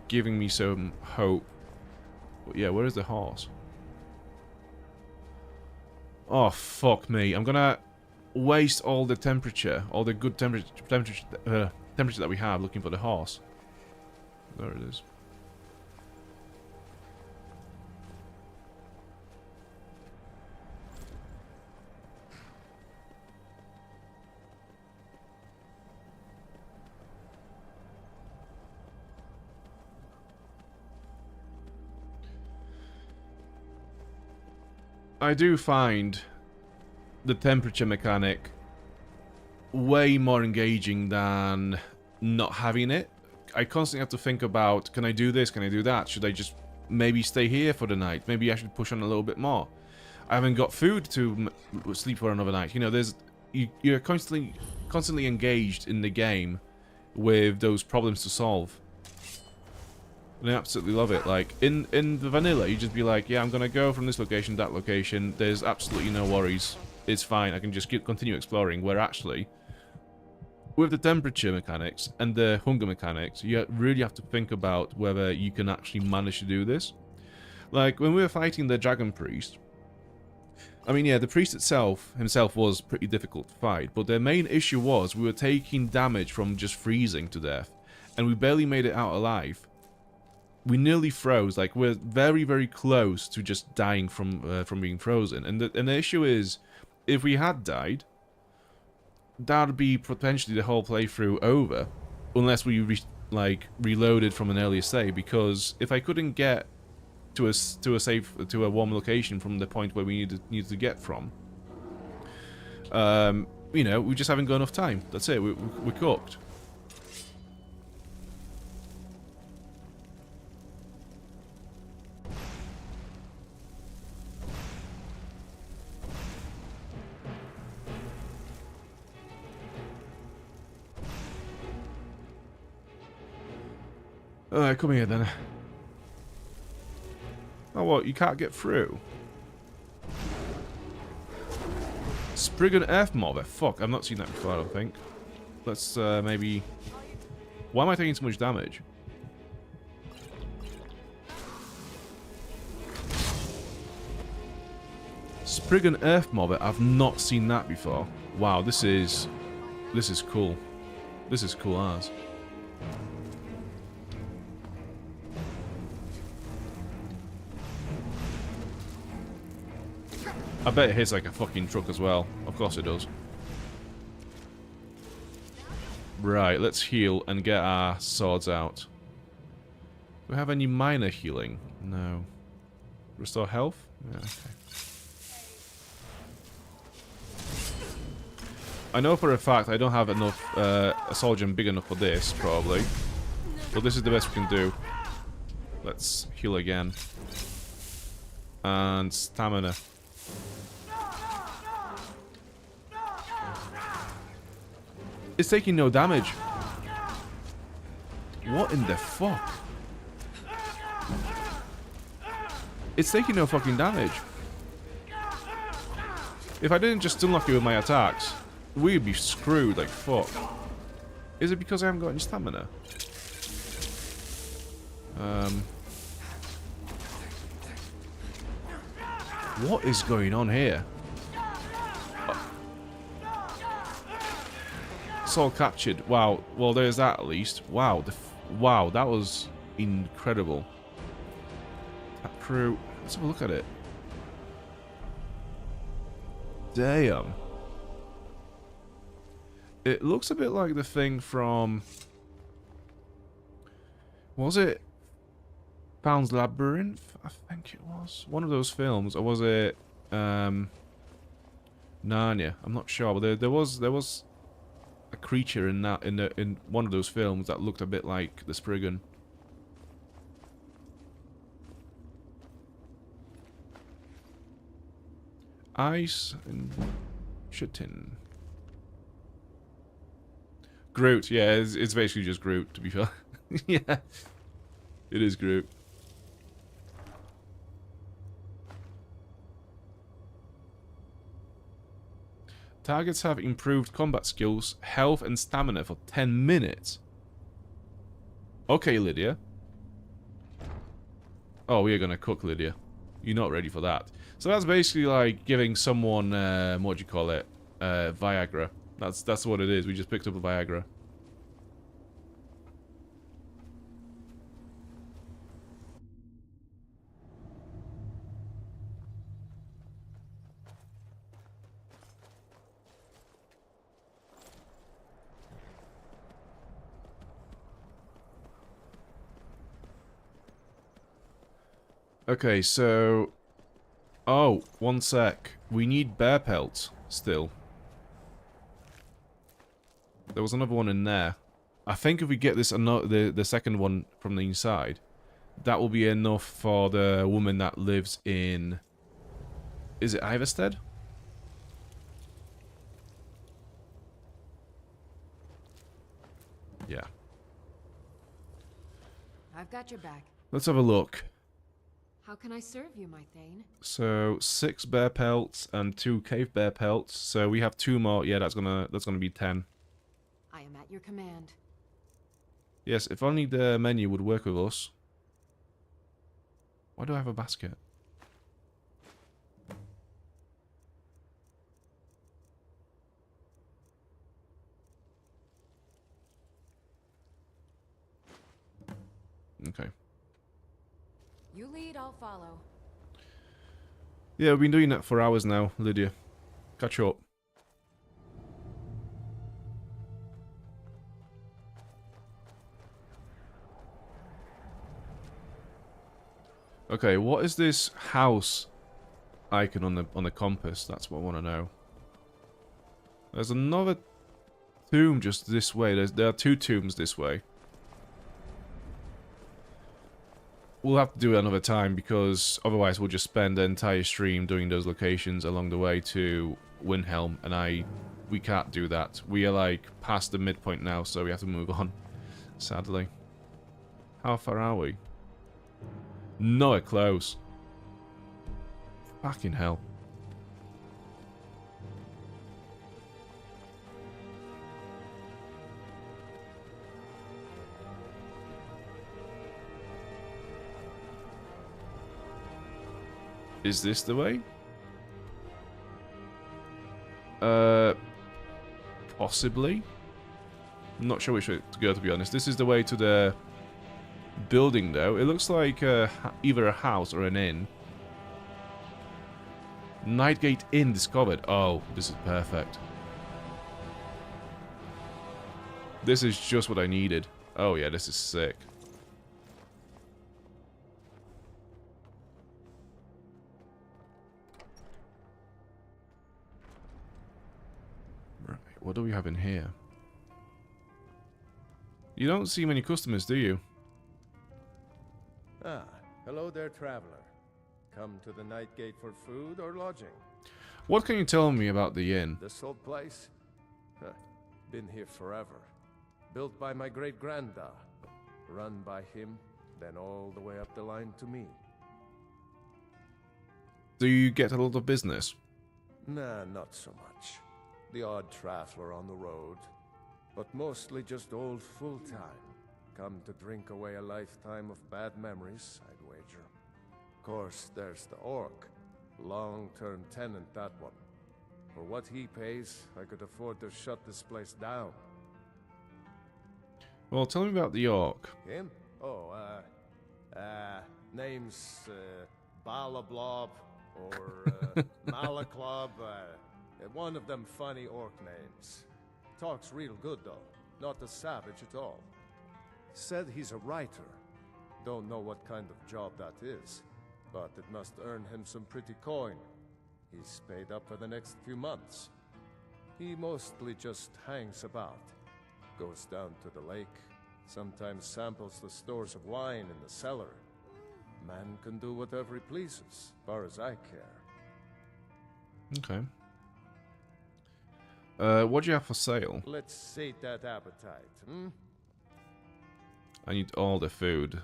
giving me some hope. But yeah, where is the horse? Oh, fuck me. I'm gonna waste all the temperature, all the good temperature that we have looking for the horse. There it is. I do find the temperature mechanic way more engaging than not having it. I constantly have to think about, can I do this, can I do that? Should I just maybe stay here for the night? Maybe I should push on a little bit more. I haven't got food to sleep for another night. You know, you're constantly engaged in the game with those problems to solve. And I absolutely love it. Like, in the vanilla, you just be like, yeah, I'm gonna go from this location, that location. There's absolutely no worries. It's fine. I can just continue exploring. Where actually, with the temperature mechanics and the hunger mechanics, you really have to think about whether you can actually manage to do this. Like, when we were fighting the Dragon Priest, I mean, yeah, the priest himself was pretty difficult to fight, but the main issue was we were taking damage from just freezing to death, and we barely made it out alive. We nearly froze. Like, we're very, very close to just dying from being frozen. And the issue is, if we had died, that would be potentially the whole playthrough over, unless we reloaded from an earlier save. Because if I couldn't get to a warm location from the point where we needed to get from, you know, we just haven't got enough time. That's it. We're cooked. Alright, come here then. Oh, what? You can't get through? Spriggan Earth Mother. Fuck, I've not seen that before, I don't think. Let's maybe... Why am I taking so much damage? Spriggan Earth Mother. I've not seen that before. Wow, this is cool. This is cool as. I bet it hits like a fucking truck as well. Of course it does. Right, let's heal and get our swords out. Do we have any minor healing? No. Restore health? Yeah, okay. I know for a fact I don't have enough, a soul gem big enough for this, probably. But this is the best we can do. Let's heal again. And stamina. It's taking no damage. What in the fuck? It's taking no fucking damage. If I didn't just unlock it with my attacks, we'd be screwed like fuck. Is it because I haven't got any stamina? What is going on here? Soul captured. Wow. Well, there's that at least. Wow. Wow, that was incredible. That crew. Let's have a look at it. Damn. It looks a bit like the thing from... Was it Pan's Labyrinth? I think it was. One of those films. Or was it Narnia? I'm not sure, but there was a creature in that in one of those films that looked a bit like the Spriggan. Ice and Sharpen. Groot, yeah, it's basically just Groot, to be fair. Yeah, it is Groot. Targets have improved combat skills, health, and stamina for 10 minutes. Okay, Lydia. Oh, we are gonna cook, Lydia. You're not ready for that. So that's basically like giving someone, what do you call it? Viagra. That's what it is. We just picked up a Viagra. Okay, so... Oh, one sec. We need bear pelts still. There was another one in there. I think if we get this the second one from the inside, that will be enough for the woman that lives in... Is it Iverstead? Yeah. I've got your back. Let's have a look. How can I serve you, my Thane? So 6 bear pelts and 2 cave bear pelts. So we have 2 more. Yeah, that's gonna be 10. I am at your command. Yes, if only the menu would work with us. Why do I have a basket? Okay. You lead, I'll follow. Yeah, we've been doing that for hours now, Lydia. Catch up. Okay, what is this house icon on the compass? That's what I want to know. There's another tomb just this way. There are 2 tombs this way. We'll have to do it another time because otherwise we'll just spend the entire stream doing those locations along the way to Windhelm, and we can't do that. We are like past the midpoint now, so we have to move on. Sadly. How far are we? Nowhere close. Fucking hell. Is this the way? Possibly. I'm not sure which way to go, to be honest. This is the way to the building, though. It looks like either a house or an inn. Nightgate Inn discovered. Oh, this is perfect. This is just what I needed. Oh yeah, this is sick. Right, what do we have in here? You don't see many customers, do you? Ah, hello there, traveler. Come to the Nightgate for food or lodging? What can you tell me about the inn? This old place? Huh. Been here forever. Built by my great-granddad. Run by him, then all the way up the line to me. Do you get a lot of business? Nah, not so much. The odd traveler on the road. But mostly just old full-time. Come to drink away a lifetime of bad memories, I'd wager. Of course, there's the orc. Long-term tenant, that one. For what he pays, I could afford to shut this place down. Well, tell me about the orc. Him? Oh, name's, Balablob, or, Malaklob, one of them funny orc names. Talks real good, though. Not a savage at all. Said he's a writer. Don't know what kind of job that is, but it must earn him some pretty coin. He's paid up for the next few months. He mostly just hangs about. Goes down to the lake, sometimes samples the stores of wine in the cellar. Man can do whatever he pleases, as far as I care. Okay. What do you have for sale? Let's sate that appetite, hmm? I need all the food.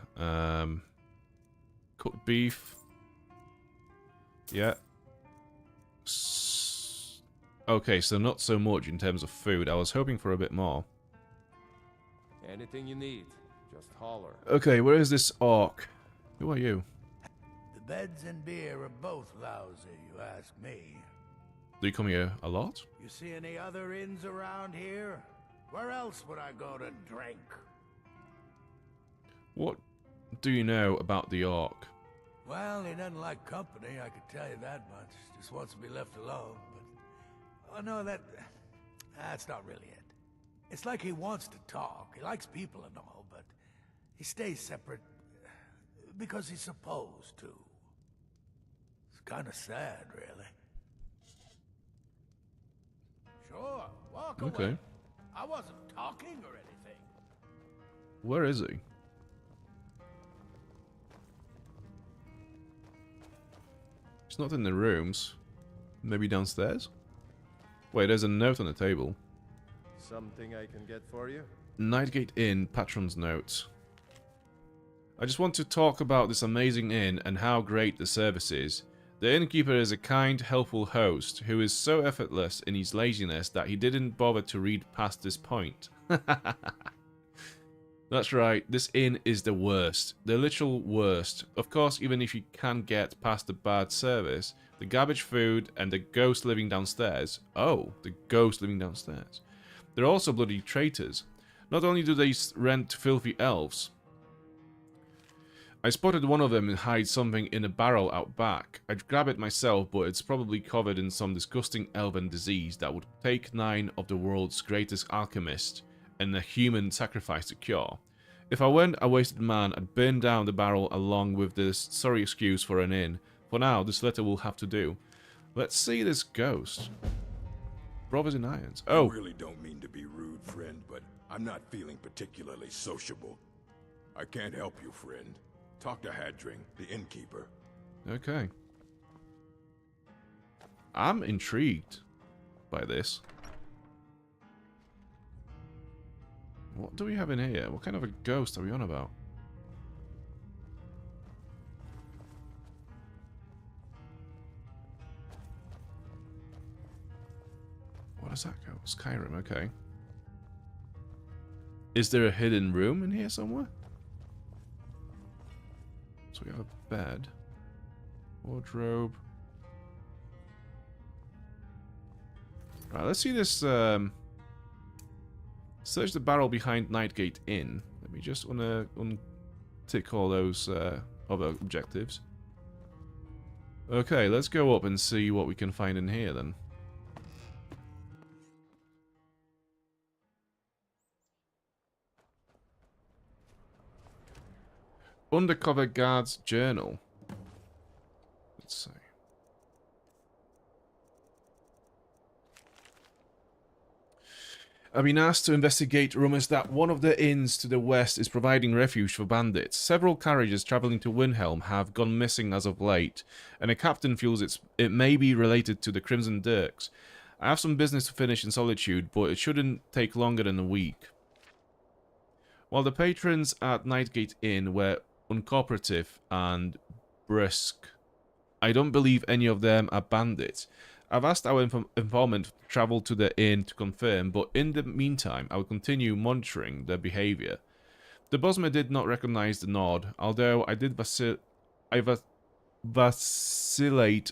Cooked beef. Yeah. Okay, so not so much in terms of food. I was hoping for a bit more. Anything you need, just holler. Okay, where is this orc? Who are you? The beds and beer are both lousy, you ask me. Do you come here a lot? You see any other inns around here? Where else would I go to drink? What do you know about the orc? Well, he doesn't like company, I can tell you that much. Just wants to be left alone, but... Oh, no, that's not really it. It's like he wants to talk. He likes people and all, but he stays separate because he's supposed to. It's kind of sad, really. Sure, walk away. Okay. I wasn't talking or anything. Where is he? He's not in the rooms. Maybe downstairs? Wait, there's a note on the table. Something I can get for you? Nightgate Inn, patron's note. I just want to talk about this amazing inn and how great the service is. The innkeeper is a kind, helpful host who is so effortless in his laziness that he didn't bother to read past this point. That's right, this inn is the worst. The literal worst. Of course, even if you can get past the bad service, the garbage food and the ghost living downstairs. Oh, the ghost living downstairs. They're also bloody traitors. Not only do they rent filthy elves. I spotted one of them hide something in a barrel out back. I'd grab it myself, but it's probably covered in some disgusting elven disease that would take 9 of the world's greatest alchemists and a human sacrifice to cure. If I weren't a wasted man, I'd burn down the barrel along with this sorry excuse for an inn. For now, this letter will have to do. Let's see this ghost. Brothers in irons. Oh. I really don't mean to be rude, friend, but I'm not feeling particularly sociable. I can't help you, friend. Talk to Hadring, the innkeeper. Okay. I'm intrigued by this. What do we have in here? What kind of a ghost are we on about? What does that go? Skyrim, okay. Is there a hidden room in here somewhere? So we have a bed. Wardrobe. Right, let's see this. Search the barrel behind Nightgate Inn. Let me just tick all those other objectives. Okay, let's go up and see what we can find in here then. Undercover Guard's Journal. Let's see. I've been asked to investigate rumors that one of the inns to the west is providing refuge for bandits. Several carriages travelling to Windhelm have gone missing as of late, and the captain feels it may be related to the Crimson Dirks. I have some business to finish in solitude, but it shouldn't take longer than a week. While the patrons at Nightgate Inn were uncooperative and brisk, I don't believe any of them are bandits. I've asked our informant to travel to the inn to confirm, but in the meantime, I will continue monitoring their behaviour. The Bosmer did not recognise the nod, although I did vacillate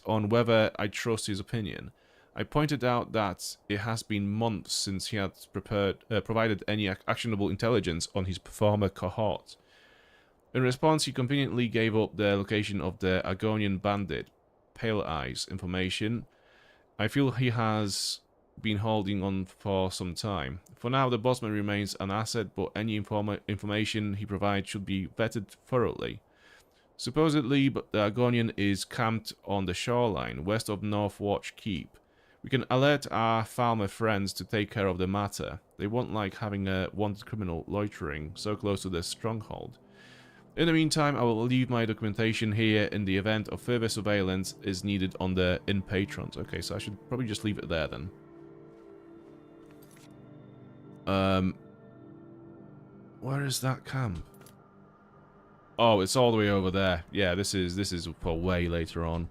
on whether I trust his opinion. I pointed out that it has been months since he had provided any actionable intelligence on his former cohort. In response, he conveniently gave up the location of the Argonian bandit, Pale Eyes, information. I feel he has been holding on for some time. For now, the Bosman remains an asset, but any information he provides should be vetted thoroughly. Supposedly, the Argonian is camped on the shoreline, west of Northwatch Keep. We can alert our farmer friends to take care of the matter. They won't like having a wanted criminal loitering so close to their stronghold. In the meantime, I will leave my documentation here in the event of further surveillance is needed on the inn patrons. Okay, so I should probably just leave it there then. Where is that camp? Oh, it's all the way over there. Yeah, this is for way later on.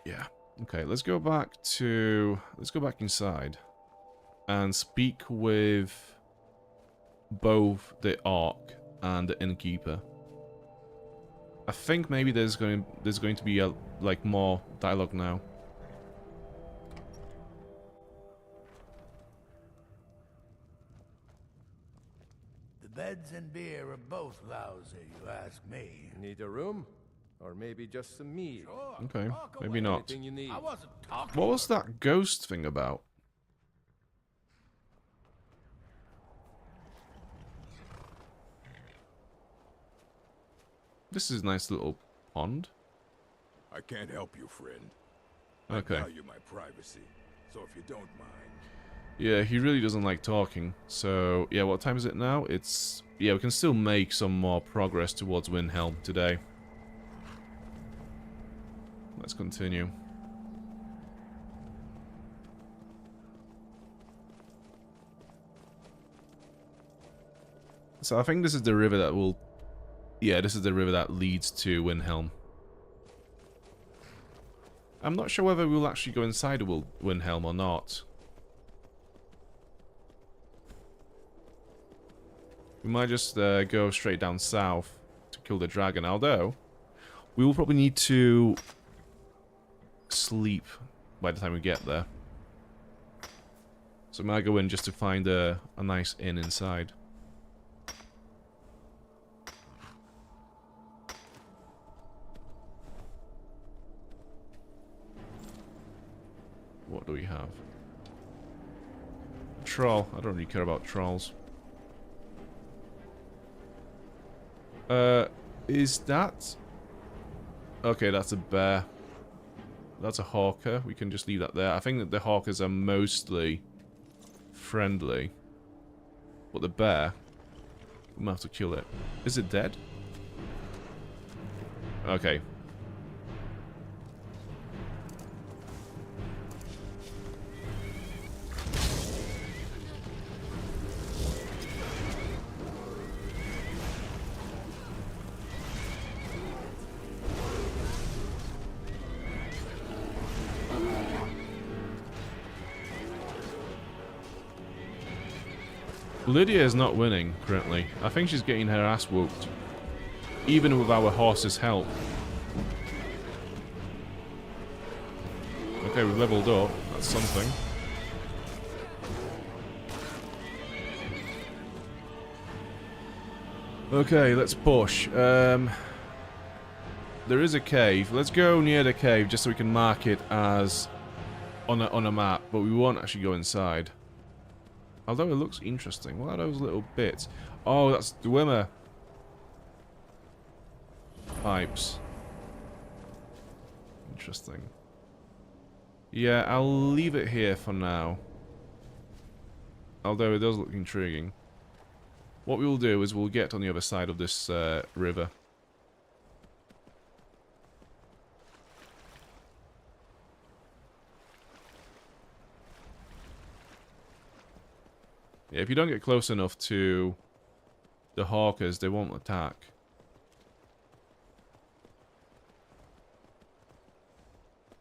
Yeah. Okay, let's go back inside and speak with both the Ark and the innkeeper. I think maybe there's going to be like more dialogue now. The beds and beer are both lousy, you ask me. Need a room? Or maybe just some meat? Sure, Okay, talk maybe away. not. Anything you need. I wasn't talking. What was that ghost thing about? This is a nice little pond. I can't help you, friend. Okay. I value my privacy, so if you don't mind. Yeah, he really doesn't like talking. So, yeah, what time is it now? Yeah, we can still make some more progress towards Windhelm today. Let's continue. So I think this is the river that will... Yeah, this is the river that leads to Windhelm. I'm not sure whether we'll actually go inside Windhelm or not. We might just go straight down south to kill the dragon, although we will probably need to sleep by the time we get there. So we might go in just to find a nice inn inside. What do we have? Troll. I don't really care about trolls. Is that... Okay, that's a bear. That's a hawker. We can just leave that there. I think that the hawkers are mostly friendly. But the bear, we might have to kill it. Is it dead? Okay. Lydia is not winning currently. I think she's getting her ass whooped. Even with our horse's help. Okay, we've leveled up. That's something. Okay, let's push. There is a cave. Let's go near the cave just so we can mark it as on a map, but we won't actually go inside. Although it looks interesting. What are those little bits? Oh, that's Dwemer pipes. Interesting. Yeah, I'll leave it here for now. Although it does look intriguing. What we will do is we'll get on the other side of this river. Yeah, if you don't get close enough to the hawkers, they won't attack.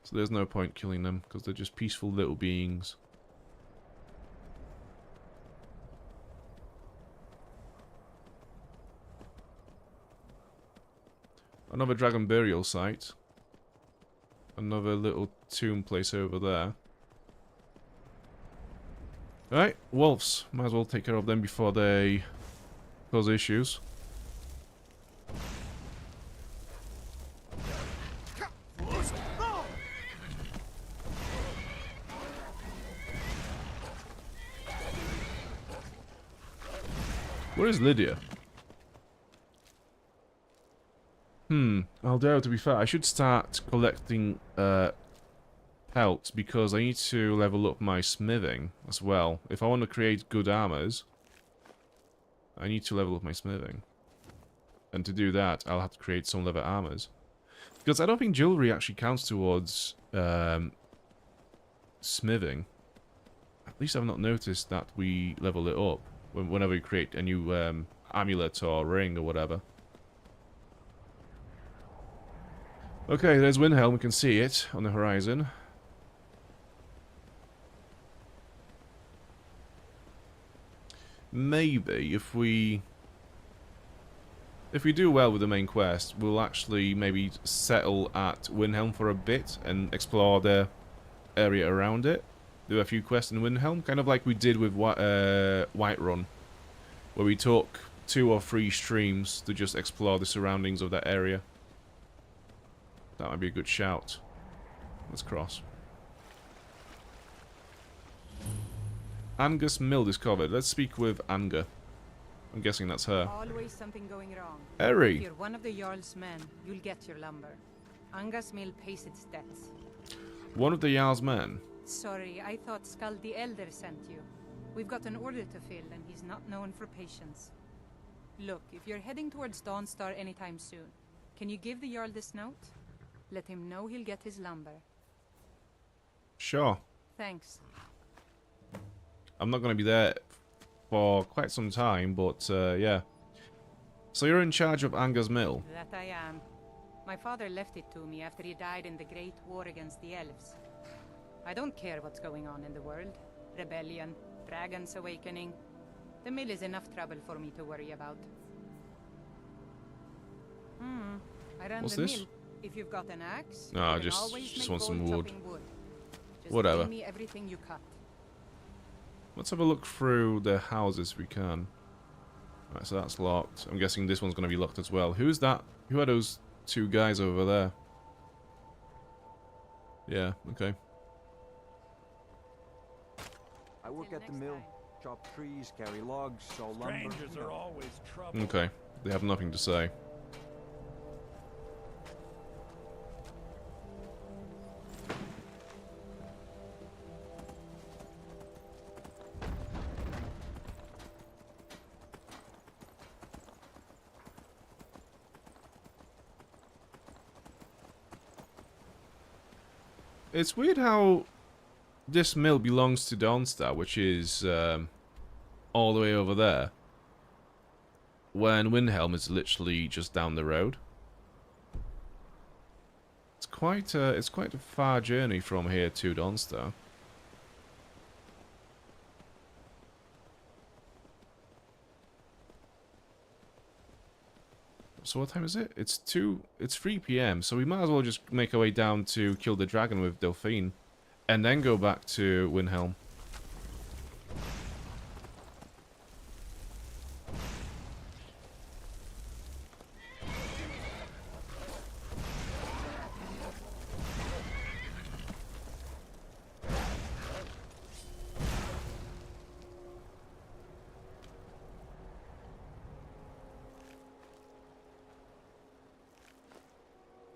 So there's no point killing them, because they're just peaceful little beings. Another dragon burial site. Another little tomb place over there. Alright, wolves. Might as well take care of them before they cause issues. Where is Lydia? Although, to be fair, I should start collecting pelts because I need to level up my smithing as well. If I want to create good armors, I need to level up my smithing. And to do that, I'll have to create some leather armors. Because I don't think jewelry actually counts towards smithing. At least I've not noticed that we level it up whenever we create a new amulet or ring or whatever. Okay, there's Windhelm. We can see it on the horizon. Maybe if we do well with the main quest, we'll actually maybe settle at Windhelm for a bit and explore the area around it. Do a few quests in Windhelm, kind of like we did with Whiterun, where we took 2 or 3 streams to just explore the surroundings of that area. That might be a good shout. Let's cross. Angus Mill discovered. Let's speak with Anga. I'm guessing that's her. Always something going wrong. Eri. If you're one of the Jarl's men, you'll get your lumber. Angus Mill pays its debts. One of the Jarl's men? Sorry, I thought Skull the Elder sent you. We've got an order to fill, and he's not known for patience. Look, if you're heading towards Dawnstar anytime soon, can you give the Jarl this note? Let him know he'll get his lumber. Sure. Thanks. I'm not going to be there for quite some time, but yeah. So you're in charge of Angus Mill? That I am. My father left it to me after he died in the Great War against the elves. I don't care what's going on in the world. Rebellion, dragons awakening. The mill is enough trouble for me to worry about. I ran What's the this? mill. If you've got an axe, No, you can just always make want some gold wood. chopping wood. Just Whatever. Give me everything you cut. Let's have a look through the houses if we can. Right, so that's locked. I'm guessing this one's going to be locked as well. Who's that? Who are those 2 guys over there? Yeah, okay. I work at the mill. Chop trees, carry logs, saw lumber. Strangers are always trouble. Okay, they have nothing to say. It's weird how this mill belongs to Dawnstar, which is all the way over there, when Windhelm is literally just down the road. It's quite a far journey from here to Dawnstar. So what time is it? It's 3 PM, so we might as well just make our way down to kill the dragon with Delphine. And then go back to Windhelm.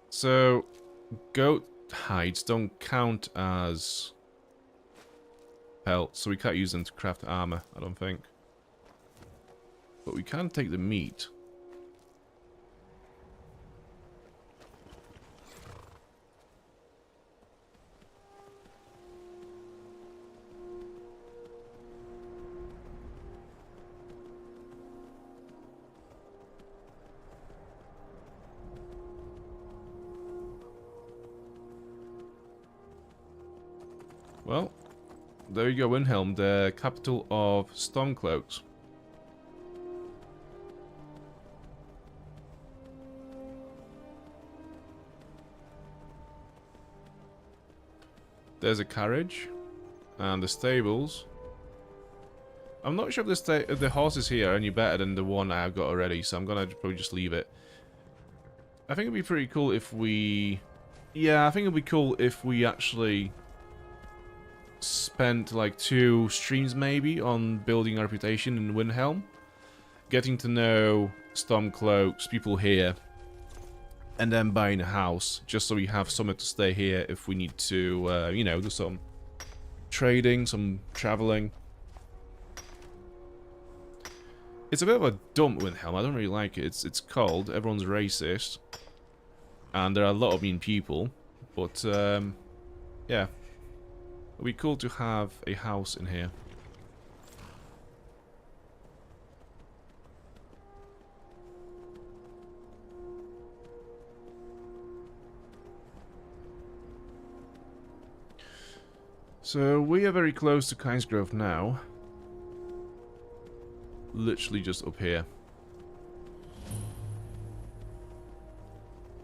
So, goat hides don't count as pelts, so we can't use them to craft armor, I don't think. But we can take the meat. Well, there you go, Windhelm, the capital of Stormcloaks. There's a carriage and the stables. I'm not sure if the horses here are any better than the one I've got already, so I'm gonna probably just leave it. I think it'd be pretty cool if we... Yeah, I think it'd be cool if we actually spent like 2 streams maybe on building a reputation in Windhelm. Getting to know Stormcloaks, people here. And then buying a house, just so we have somewhere to stay here if we need to, you know, do some trading, some traveling. It's a bit of a dump Windhelm, I don't really like it. It's cold, everyone's racist. And there are a lot of mean people. But, yeah. It'd be cool to have a house in here. So we are very close to Kynesgrove now. Literally just up here.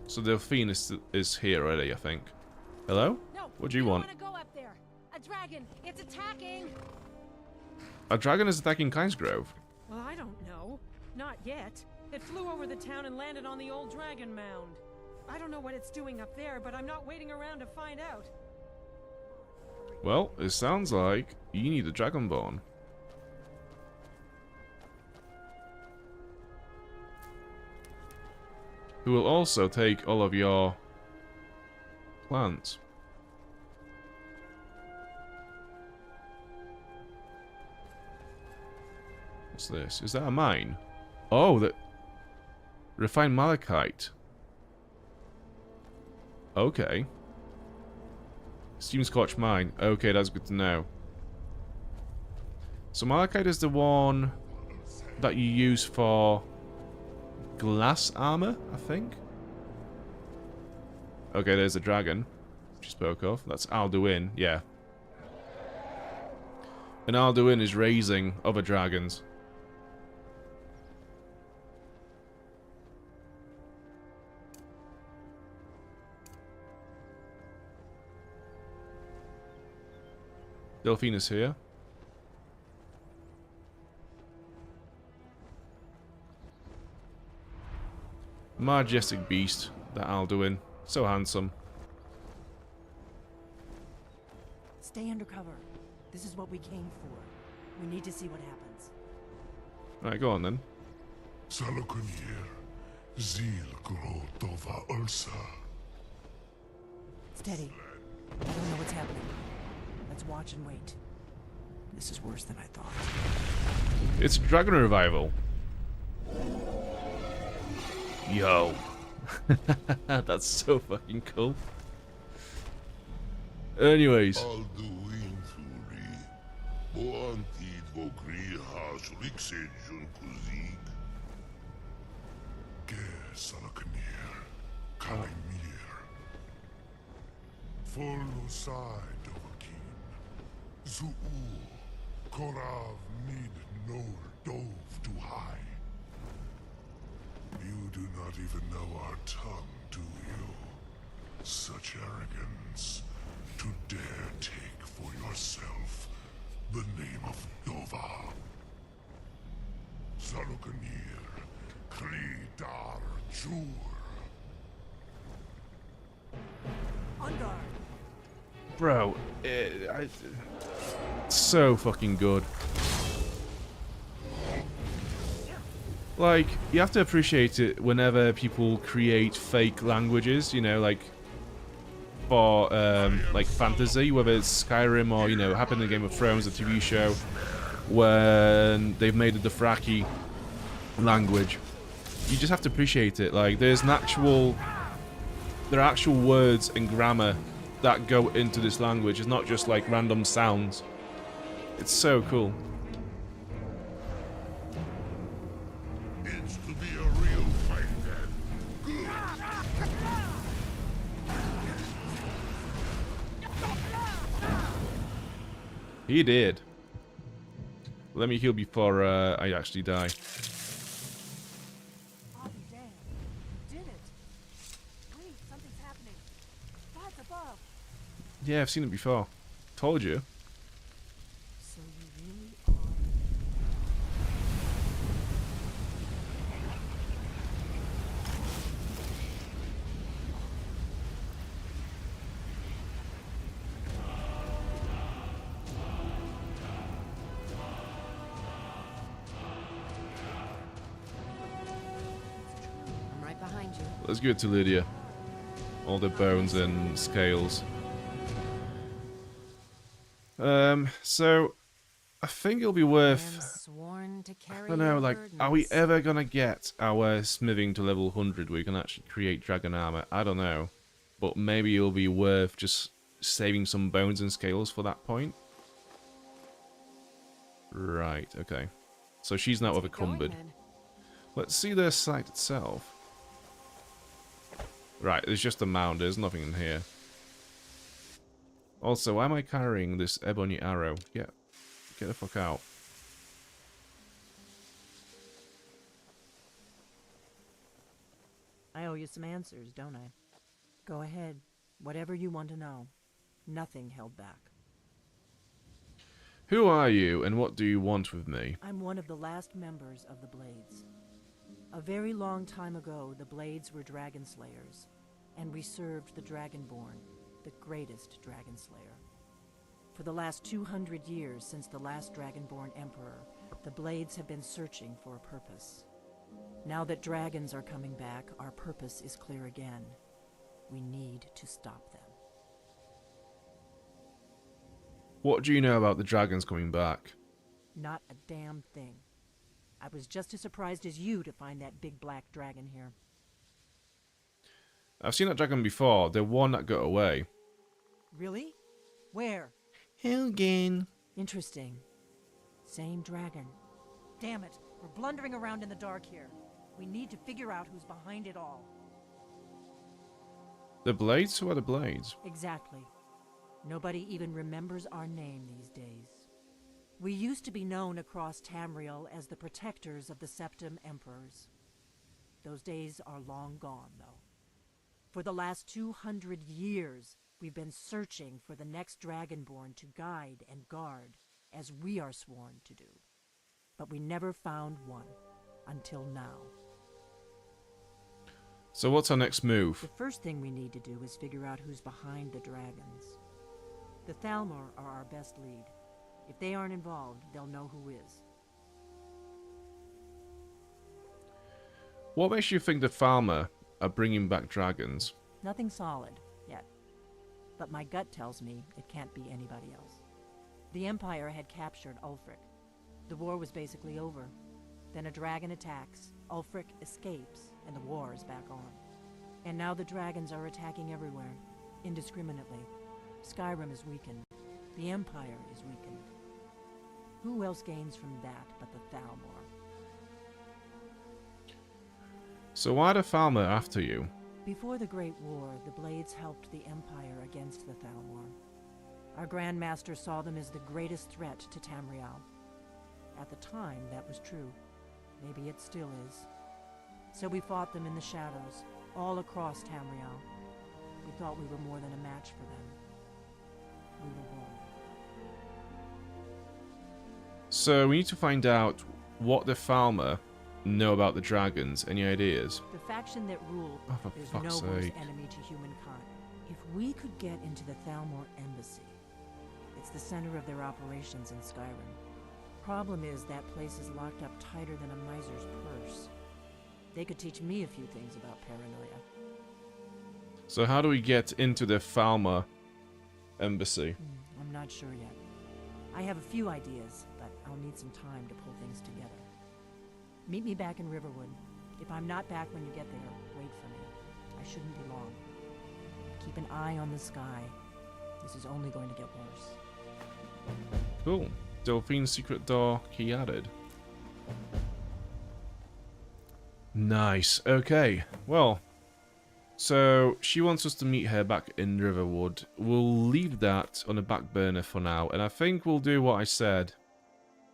So Delphine is here already, I think. Hello? No, what do you want? I don't want to go up there. A dragon, it's attacking. A dragon is attacking Kynesgrove. Well, I don't know. Not yet. It flew over the town and landed on the old dragon mound. I don't know what it's doing up there, but I'm not waiting around to find out. Well, it sounds like you need a Dragonborn. Who will also take all of your plants. What's this? Is that a mine? Oh, that refined malachite. Okay. Steam Scorch Mine. Okay, that's good to know. So malachite is the one that you use for glass armor, I think. Okay, there's a dragon, which you spoke of. That's Alduin, yeah. And Alduin is raising other dragons. Delphine is here. Majestic beast, that Alduin. So handsome. Stay under cover. This is what we came for. We need to see what happens. Alright, go on then. Salakunir, Zil Gro Tova Ursa. Steady. I don't know what's happening. Let's watch and wait. This is worse than I thought. It's Dragon Revival. Yo. That's so fucking cool. Anyways. Follow side of a king. Zuu, Korav need no dove to hide. You do not not even know our tongue, do you? Such arrogance. To dare take for yourself the name of Dova. Sarukanir, Kli Dar Jur. On guard. Bro, so fucking good. Like, you have to appreciate it whenever people create fake languages, you know, like for like fantasy, whether it's Skyrim or, you know, happened in Game of Thrones, the TV show, when they've made the Dothraki language. You just have to appreciate it. Like, there are actual words and grammar that go into this language. It's not just like random sounds. It's so cool. It's to be a real fight then. Good. He did. Let me heal before I actually die. Oh, damn. You did it. Wait, something's happening. That's above. Yeah, I've seen it before. Told you. So you really are. I'm right behind you. Let's give it to Lydia. All the bones and scales. So I think it'll be worth. I don't know, like, are we ever gonna get our smithing to level 100 where we can actually create dragon armor? I don't know, but maybe it'll be worth just saving some bones and scales for that point. Right. Okay. So she's not overcumbered. Let's see the site itself. Right. There's just a mound. There's nothing in here. Also, why am I carrying this ebony arrow? Get the fuck out. I owe you some answers, don't I? Go ahead. Whatever you want to know. Nothing held back. Who are you, and what do you want with me? I'm one of the last members of the Blades. A very long time ago, the Blades were dragon slayers, and we served the Dragonborn, the greatest dragon slayer. For the last 200 years since the last Dragonborn Emperor, the Blades have been searching for a purpose. Now that dragons are coming back, our purpose is clear again. We need to stop them. What do you know about the dragons coming back? Not a damn thing. I was just as surprised as you to find that big black dragon here. I've seen that dragon before. The one that got away. Really? Where? Helgen. Interesting. Same dragon. Damn it, we're blundering around in the dark here. We need to figure out who's behind it all. The Blades? Who are the Blades? Exactly. Nobody even remembers our name these days. We used to be known across Tamriel as the protectors of the Septim Emperors. Those days are long gone, though. For the last 200 years, we've been searching for the next Dragonborn to guide and guard, as we are sworn to do. But we never found one, until now. So what's our next move? The first thing we need to do is figure out who's behind the dragons. The Thalmor are our best lead. If they aren't involved, they'll know who is. What makes you think the Thalmor are bringing back dragons? Nothing solid, yet. But my gut tells me it can't be anybody else. The Empire had captured Ulfric. The war was basically over. Then a dragon attacks, Ulfric escapes, and the war is back on. And now the dragons are attacking everywhere, indiscriminately. Skyrim is weakened. The Empire is weakened. Who else gains from that but the Thalmor? So why are the Thalmor after you? Before the Great War, the Blades helped the Empire against the Thalmor. Our Grand Master saw them as the greatest threat to Tamriel. At the time, that was true. Maybe it still is. So we fought them in the shadows, all across Tamriel. We thought we were more than a match for them. We were wrong. So we need to find out what the Falmer know about the dragons. Any ideas? The faction that ruled, Oh, for there's fuck's no worse sake. enemy to humankind. If we could get into the Thalmor embassy, it's the center of their operations in Skyrim. Problem is, that place is locked up tighter than a miser's purse. They could teach me a few things about paranoia. So how do we get into the Falmer embassy? I'm not sure yet. I have a few ideas, but I'll need some time to pull things together. Meet me back in Riverwood. If I'm not back when you get there, wait for me. I shouldn't be long. Keep an eye on the sky. This is only going to get worse. Cool. Delphine's secret door key added. Nice. Okay. Well, so she wants us to meet her back in Riverwood. We'll leave that on the back burner for now, and I think we'll do what I said.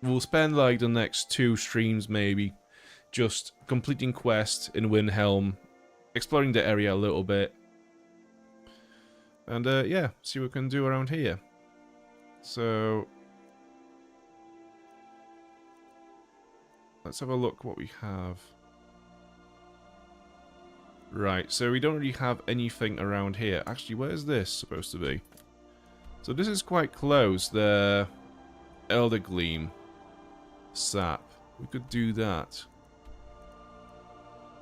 We'll spend like the next 2 streams maybe just completing quests in Windhelm, exploring the area a little bit, and yeah, see what we can do around here. So let's have a look what we have. Right, so we don't really have anything around here. Actually, where's this supposed to be? So this is quite close, the Elder Gleam sap. We could do that.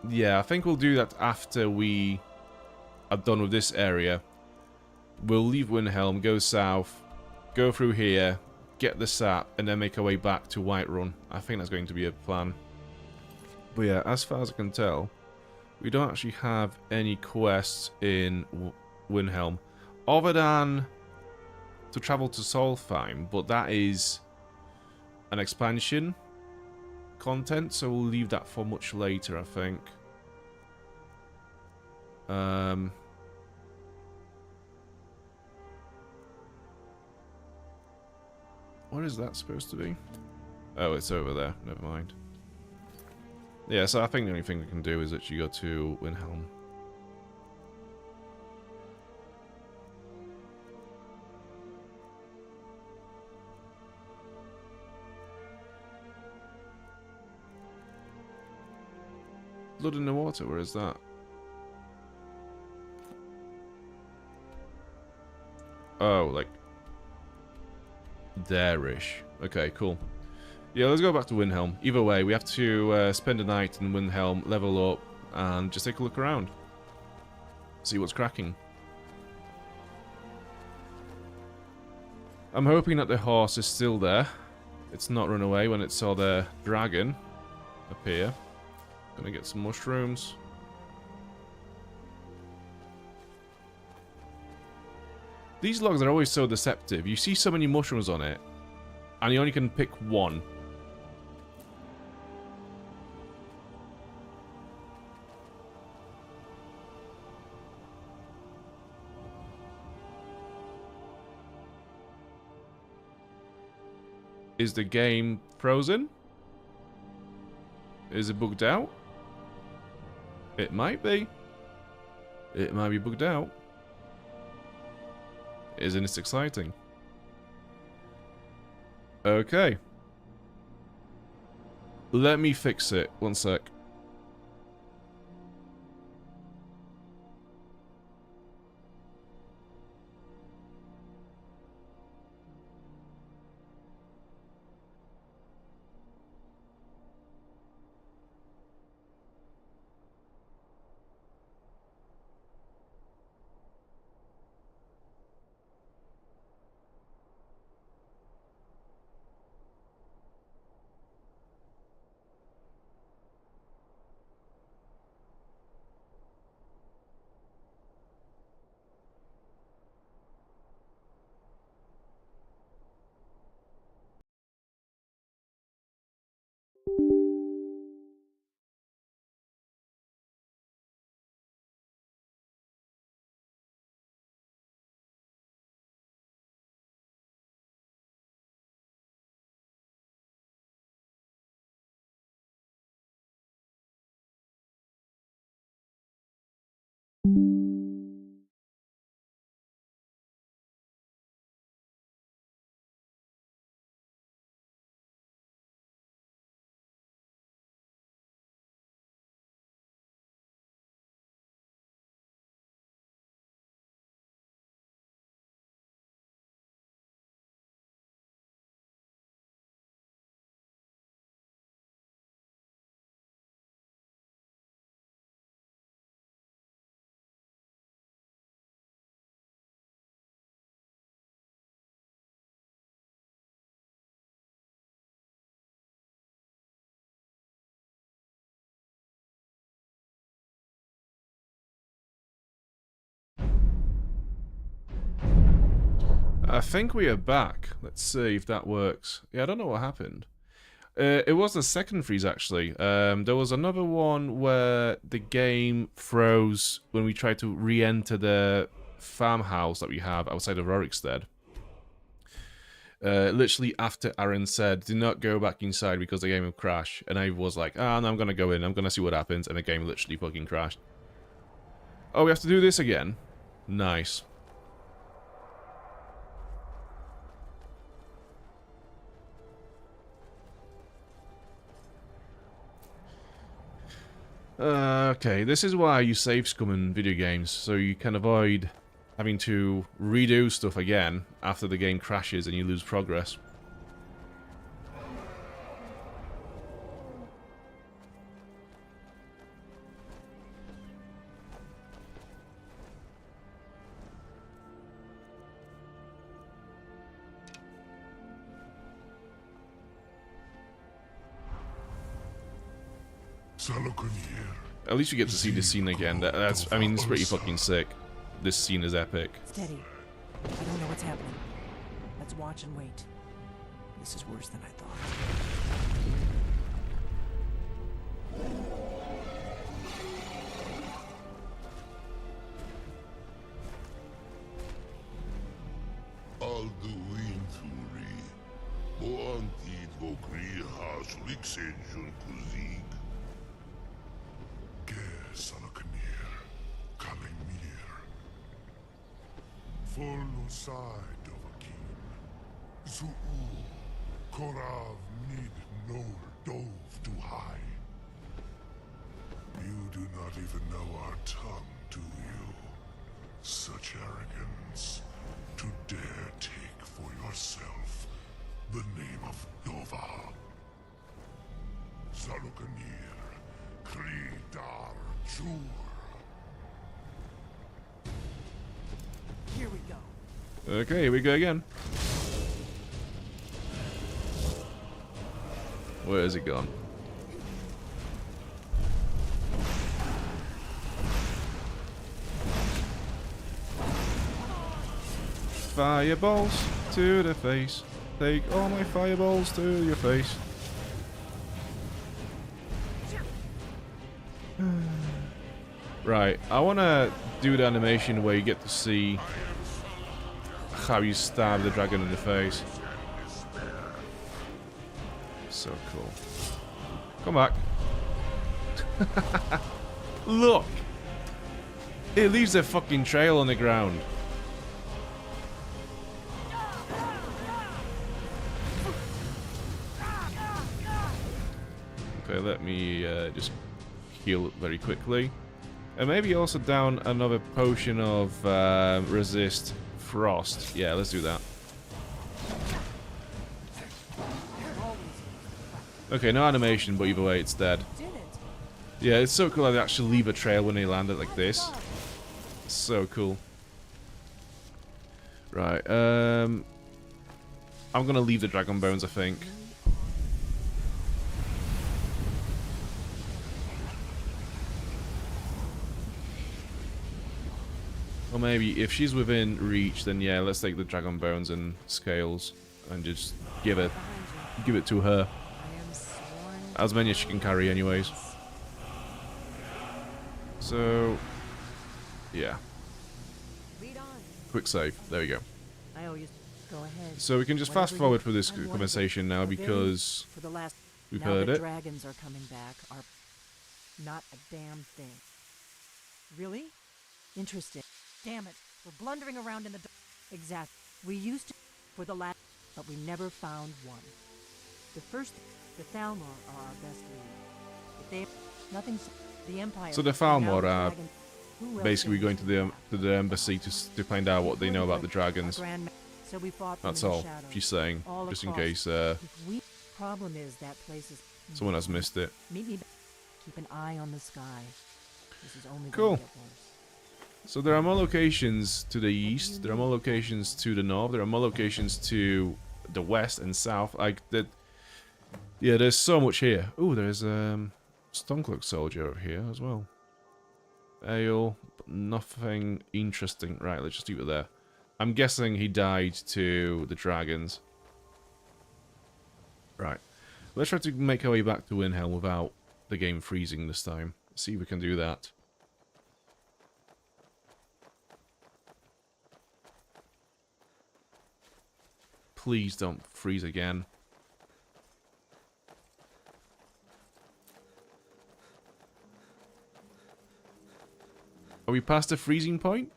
Yeah, I think we'll do that after we are done with this area. We'll leave Windhelm, go south, go through here, get the sap, and then make our way back to Whiterun. I think that's going to be a plan. But yeah, as far as I can tell, we don't actually have any quests in Windhelm, other than to travel to Solheim, but that is an expansion content, so we'll leave that for much later, I think. What is that supposed to be? Oh, it's over there. Never mind. Yeah, so I think the only thing we can do is actually go to Windhelm. Blood in the water, where is that? Oh, like there-ish. Okay, cool. Yeah, let's go back to Windhelm. Either way, we have to spend a night in Windhelm, level up, and just take a look around. See what's cracking. I'm hoping that the horse is still there. It's not run away when it saw the dragon appear. Gonna get some mushrooms. These logs are always so deceptive. You see so many mushrooms on it, and you only can pick one. Is the game frozen? Is it bugged out? It might be. It might be bugged out. Isn't this exciting? Okay. Let me fix it. One sec. I think we are back. Let's see if that works. Yeah, I don't know what happened. It was the second freeze, actually. There was another one where the game froze when we tried to re-enter the farmhouse that we have outside of Rorikstead. Literally after Aaron said, do not go back inside because the game will crash. And I was like, no, I'm going to go in. I'm going to see what happens. And the game literally fucking crashed. Oh, we have to do this again? Nice. Okay, this is why you save scum in video games, so you can avoid having to redo stuff again after the game crashes and you lose progress. At least you get to see this scene again. That's, I mean, it's pretty fucking sick. This scene is epic. Steady. I don't know what's happening. Let's watch and wait. This is worse than I thought. Alduinturi, boantid vokri has rixenjun kuzig. Salakanir, Kalimir. Follow side of a king. Zuu, Korav need no dove to high. You do not even know our tongue, do you? Such arrogance, to dare take for yourself the name of Dova. Salakanir, Kridar. Here we go. Okay, here we go again. Where is it gone? Fireballs to the face. Take all my fireballs to your face. Right, I want to do the animation where you get to see how you stab the dragon in the face. So cool. Come back. Look! It leaves a fucking trail on the ground. Okay, let me just heal very quickly. And maybe also down another potion of resist frost. Yeah, let's do that. Okay, no animation, but either way, it's dead. Yeah, it's so cool how they actually leave a trail when they land it like this. It's so cool. Right, I'm gonna leave the dragon bones, I think. Or maybe if she's within reach, then yeah, let's take the dragon bones and scales and just give it to her. As many as she can carry, anyways. So, yeah. Quick save. There we go. Go ahead. So we can just fast forward for this conversation now because we've heard it. Dragons are coming back are not a damn thing. Really? Interesting. Damn it. We're blundering around in the dark. Exactly. We used to for the last, but we never found one. The Thalmor are our best lead. If they nothing, the Empire. So the Thalmor are basically going to the embassy to find out what they know about the dragons. So we fought That's all she's saying, just in case problem is that place is someone has missed it. Meet me. Keep an eye on the sky. This is only cool. Going to get worse. So there are more locations to the east, there are more locations to the north, there are more locations to the west and south. Like that. Yeah, there's so much here. Ooh, there's Stonecloak soldier over here as well. Ale, but nothing interesting. Right, let's just leave it there. I'm guessing he died to the dragons. Right. Let's try to make our way back to Windhelm without the game freezing this time. See if we can do that. Please don't freeze again. Are we past the freezing point?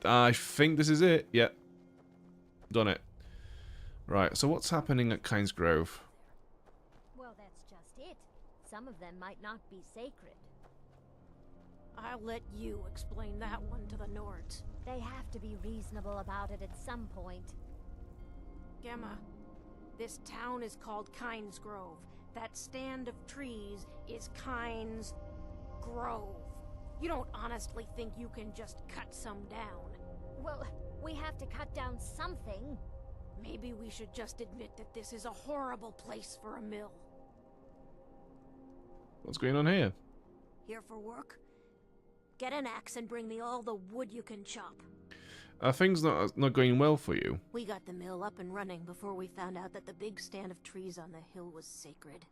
I think this is it. Yep. Done it. Right, so what's happening at Kynesgrove? Well, that's just it. Some of them might not be sacred. I'll let you explain that one to the Nords. They have to be reasonable about it at some point. Gemma, this town is called Kynesgrove. That stand of trees is Kynesgrove. You don't honestly think you can just cut some down? Well, we have to cut down something. Maybe we should just admit that this is a horrible place for a mill. What's going on here? Here for work? Get an axe and bring me all the wood you can chop. Are things not going well for you? We got the mill up and running before we found out that the big stand of trees on the hill was sacred.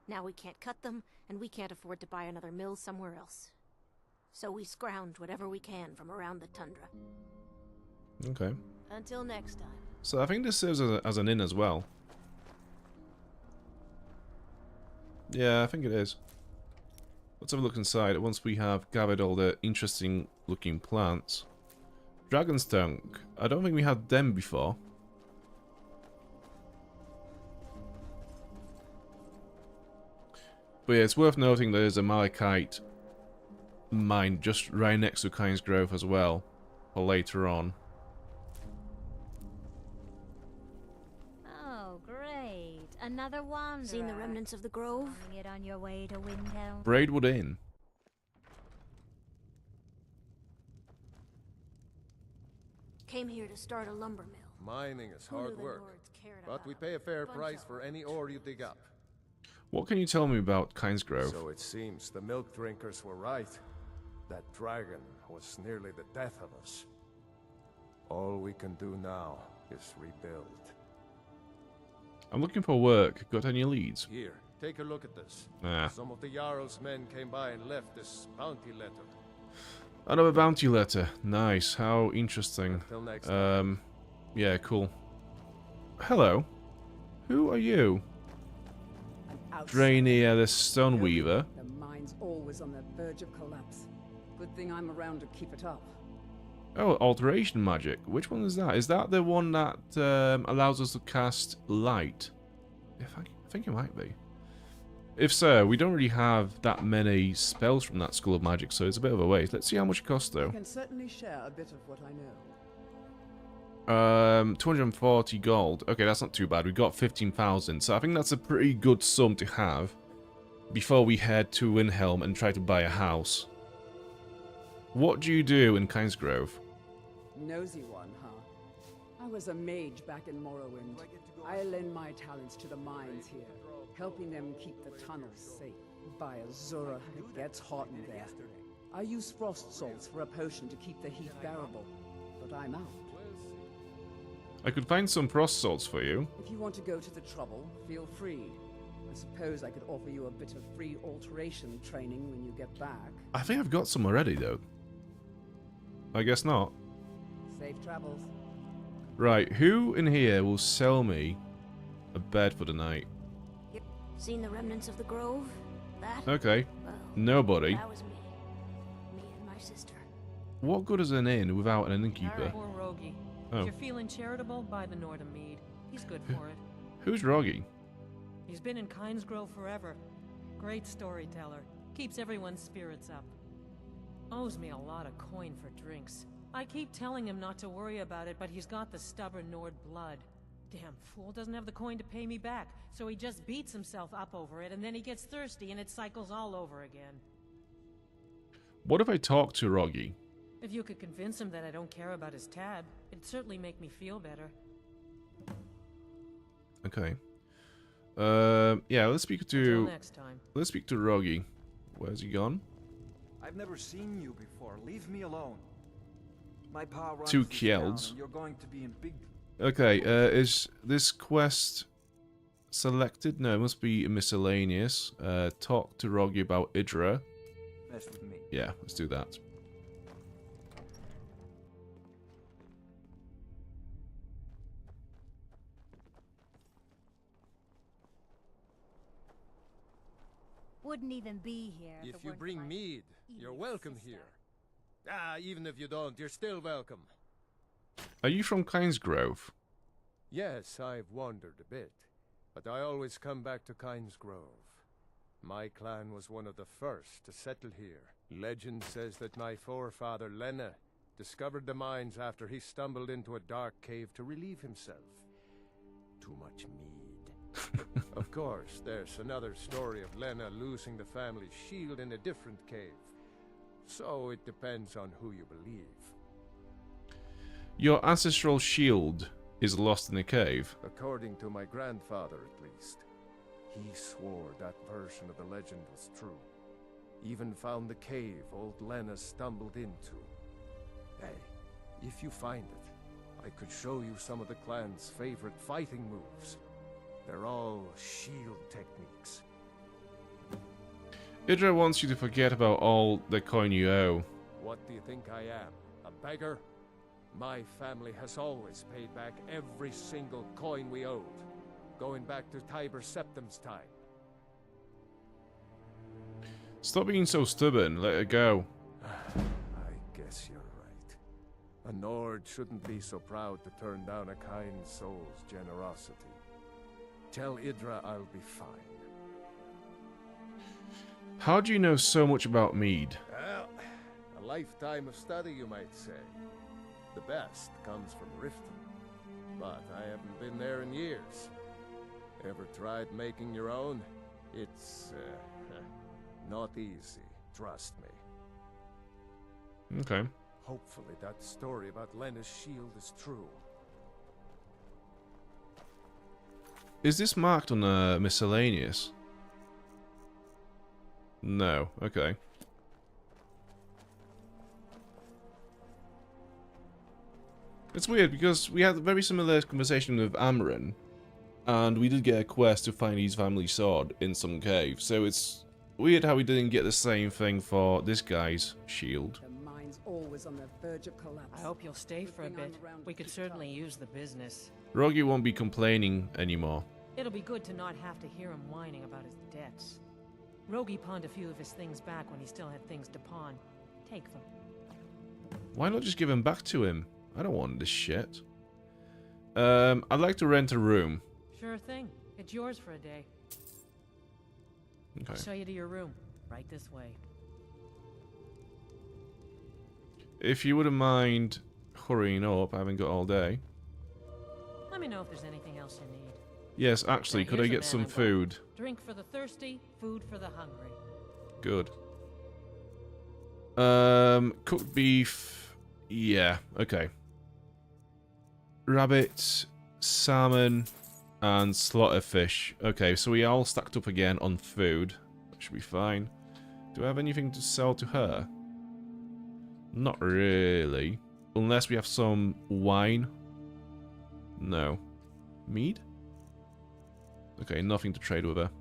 Now we can't cut them, and we can't afford to buy another mill somewhere else. So we scrounge whatever we can from around the tundra. Okay. Until next time. So I think this serves as an inn as well. Yeah, I think it is. Let's have a look inside once we have gathered all the interesting looking plants. Dragon's Tongue. I don't think we had them before. But yeah, it's worth noting there's a malachite mine just right next to Kynesgrove as well, for later on. Oh, great. Another wanderer. Seen the remnants of the grove? Finding it on your way to Windhelm? Braidwood Inn. Came here to start a lumber mill. Mining is hard work, but we pay a fair price for any ore you dig up. What can you tell me about Kynesgrove? So it seems the milk drinkers were right. That dragon was nearly the death of us. All we can do now is rebuild. I'm looking for work. Got any leads? Here, take a look at this. Ah. Some of the Jarl's men came by and left this bounty letter. Another bounty letter. Nice. How interesting. Until next time. Yeah, cool. Hello. Who are you? Draenir the Stoneweaver. The mine's always on the verge of collapse. Good thing I'm around to keep it up. Oh, alteration magic. Which one is that? Is that the one that allows us to cast light? I think it might be. If so, we don't really have that many spells from that School of Magic, so it's a bit of a waste. Let's see how much it costs, though. I can certainly share a bit of what I know. 240 gold. Okay, that's not too bad. We got 15,000, so I think that's a pretty good sum to have before we head to Windhelm and try to buy a house. What do you do in Kynesgrove? Nosy one, huh? I was a mage back in Morrowind. I lend my talents to the mines here, helping them keep the tunnels safe. By Azura, it gets hot in there. I use frost salts for a potion to keep the heat bearable, but I'm out. I could find some frost salts for you. If you want to go to the trouble, feel free. I suppose I could offer you a bit of free alteration training when you get back. I think I've got some already, though. I guess not. Safe travels. Right, who in here will sell me a bed for the night? Yep. Seen the remnants of the grove? That? Okay. Well, Nobody. that was me. Me and my sister. What good is an inn without an innkeeper? Poor Rogi. Oh. If you're feeling charitable, buy the Nordham mead. He's good for it. Who's Rogi? He's been in Kynesgrove forever. Great storyteller. Keeps everyone's spirits up. Owes me a lot of coin for drinks. I keep telling him not to worry about it, but he's got the stubborn Nord blood. Damn fool doesn't have the coin to pay me back, so he just beats himself up over it, and then he gets thirsty and it cycles all over again. What if I talk to Rogi? If you could convince him that I don't care about his tab, it'd certainly make me feel better. Okay. Yeah, let's speak to... Until next time. Let's speak to Rogi. Where's he gone? I've never seen you before. Leave me alone. My pa runs 2 this Kjelds. town, and you're going to be in big. Okay, is this quest selected? No, it must be miscellaneous. Talk to Rogi about Idra. Mess with me. Yeah, let's do that. Wouldn't even be here If it you weren't bring for my mead, you're evil welcome sister. here. Ah, even if you don't, you're still welcome. Are you from Kynesgrove? Yes, I've wandered a bit, but I always come back to Kynesgrove. My clan was one of the first to settle here. Legend says that my forefather Lena discovered the mines after he stumbled into a dark cave to relieve himself. Too much mead. Of course, there's another story of Lena losing the family shield in a different cave. So it depends on who you believe. Your ancestral shield is lost in a cave. According to my grandfather, at least. He swore that version of the legend was true. Even found the cave old Lena stumbled into. Hey, if you find it, I could show you some of the clan's favorite fighting moves. They're all shield techniques. Idra wants you to forget about all the coin you owe. What do you think I am? A beggar? My family has always paid back every single coin we owed, going back to Tiber Septim's time. Stop being so stubborn, let it go. I guess you're right. A Nord shouldn't be so proud to turn down a kind soul's generosity. Tell Idra I'll be fine. How do you know so much about mead? Well, a lifetime of study, you might say. The best comes from Riften, but I haven't been there in years. Ever tried making your own? It's, not easy, trust me. Okay. Hopefully that story about Lena's shield is true. Is this marked on miscellaneous? No. Okay. It's weird because we had a very similar conversation with Amarin, and we did get a quest to find his family sword in some cave. So it's weird how we didn't get the same thing for this guy's shield. The mine's always on the verge of collapse. I hope you'll stay for a bit. We could certainly use the business. Rogi won't be complaining anymore. It'll be good to not have to hear him whining about his debts. Rogi pawned a few of his things back when he still had things to pawn. Take them. Why not just give them back to him? I don't want this shit. I'd like to rent a room. Sure thing. It's yours for a day. Okay. I'll show you to your room. Right this way. If you wouldn't mind hurrying up, I haven't got all day. Let me know if there's anything else you need. Yes, actually, could I get some food? Drink for the thirsty, food for the hungry. Good. Cooked beef. Yeah, okay. Rabbit, salmon, and slaughter fish. Okay, so we are all stacked up again on food. That should be fine. Do I have anything to sell to her? Not really. Unless we have some wine. No. Mead? Okay, nothing to trade with her.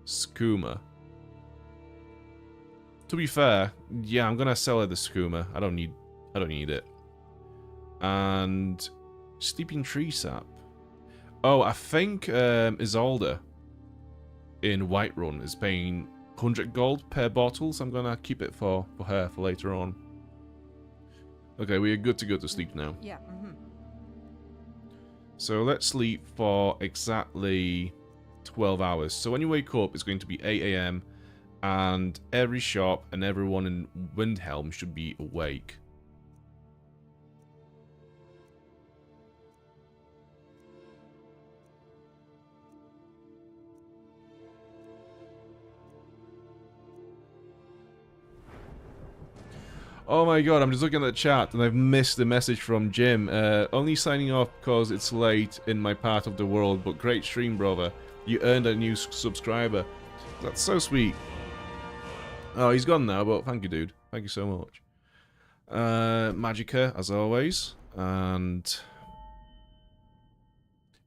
Skooma. To be fair, yeah, I'm gonna sell her the skooma. I don't need it. And sleeping tree sap. Oh, I think Isolde in Whiterun is paying 100 gold per bottle, so I'm gonna keep it for her for later on. Okay, we are good to go to sleep now. Yeah. So let's sleep for exactly 12 hours. So when you wake up, it's going to be 8 AM, and every shop and everyone in Windhelm should be awake. Oh my god, I'm just looking at the chat and I've missed the message from Jim. Only signing off because it's late in my part of the world, but great stream, brother. You earned a new subscriber. That's so sweet. Oh, he's gone now, but thank you, dude. Thank you so much. Magicka, as always. And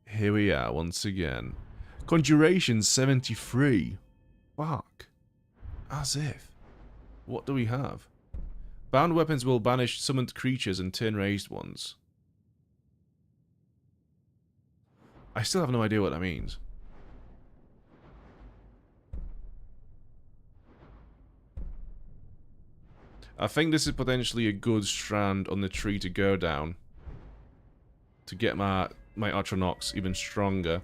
here we are once again. Conjuration 73. Fuck. As if. What do we have? Bound weapons will banish summoned creatures and turn raised ones. I still have no idea what that means. I think this is potentially a good strand on the tree to go down. To get my Archronox even stronger.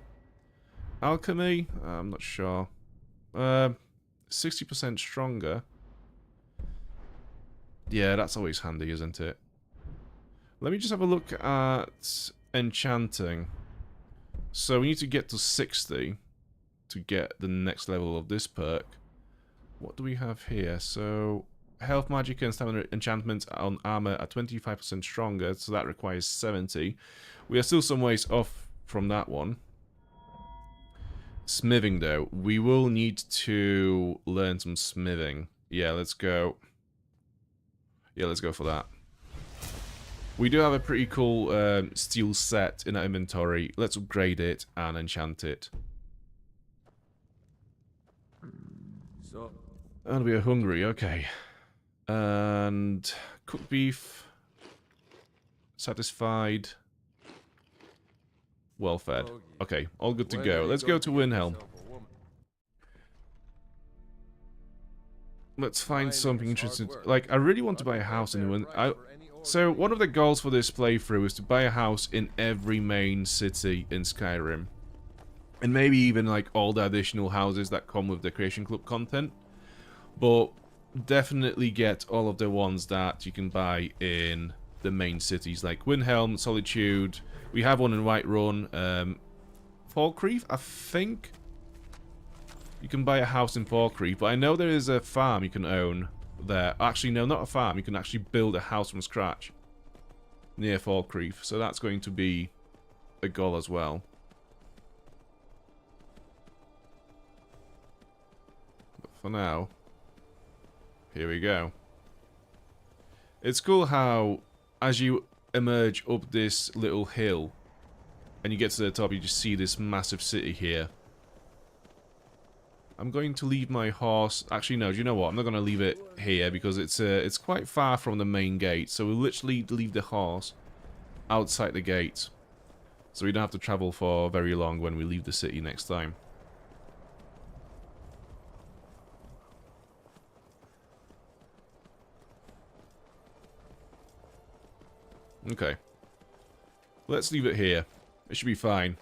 Alchemy? I'm not sure. 60% stronger. Yeah, that's always handy, isn't it? Let me just have a look at enchanting. So we need to get to 60 to get the next level of this perk. What do we have here? So health, magic, and stamina enchantments on armor are 25% stronger, so that requires 70. We are still some ways off from that one. Smithing, though. We will need to learn some smithing. Yeah, let's go. Yeah, let's go for that. We do have a pretty cool steel set in our inventory. Let's upgrade it and enchant it. So, And we are hungry, okay. And cooked beef. Satisfied. Well fed. Okay, all good to go. Let's go to Windhelm. Let's find something interesting. Like, I really want to buy a house in Windhelm. So, one of the goals for this playthrough is to buy a house in every main city in Skyrim. And maybe even, like, all the additional houses that come with the Creation Club content. But definitely get all of the ones that you can buy in the main cities, like Windhelm, Solitude. We have one in Whiterun. Falkreath, I think you can buy a house in Falkreath, but I know there is a farm you can own there. Actually, no, not a farm. You can actually build a house from scratch near Falkreath, so that's going to be a goal as well. But for now, here we go. It's cool how, as you emerge up this little hill, and you get to the top, you just see this massive city here. I'm going to leave my horse... Actually, no, do you know what? I'm not going to leave it here, because it's quite far from the main gate. So we'll literally leave the horse outside the gate. So we don't have to travel for very long when we leave the city next time. Okay. Let's leave it here. It should be fine.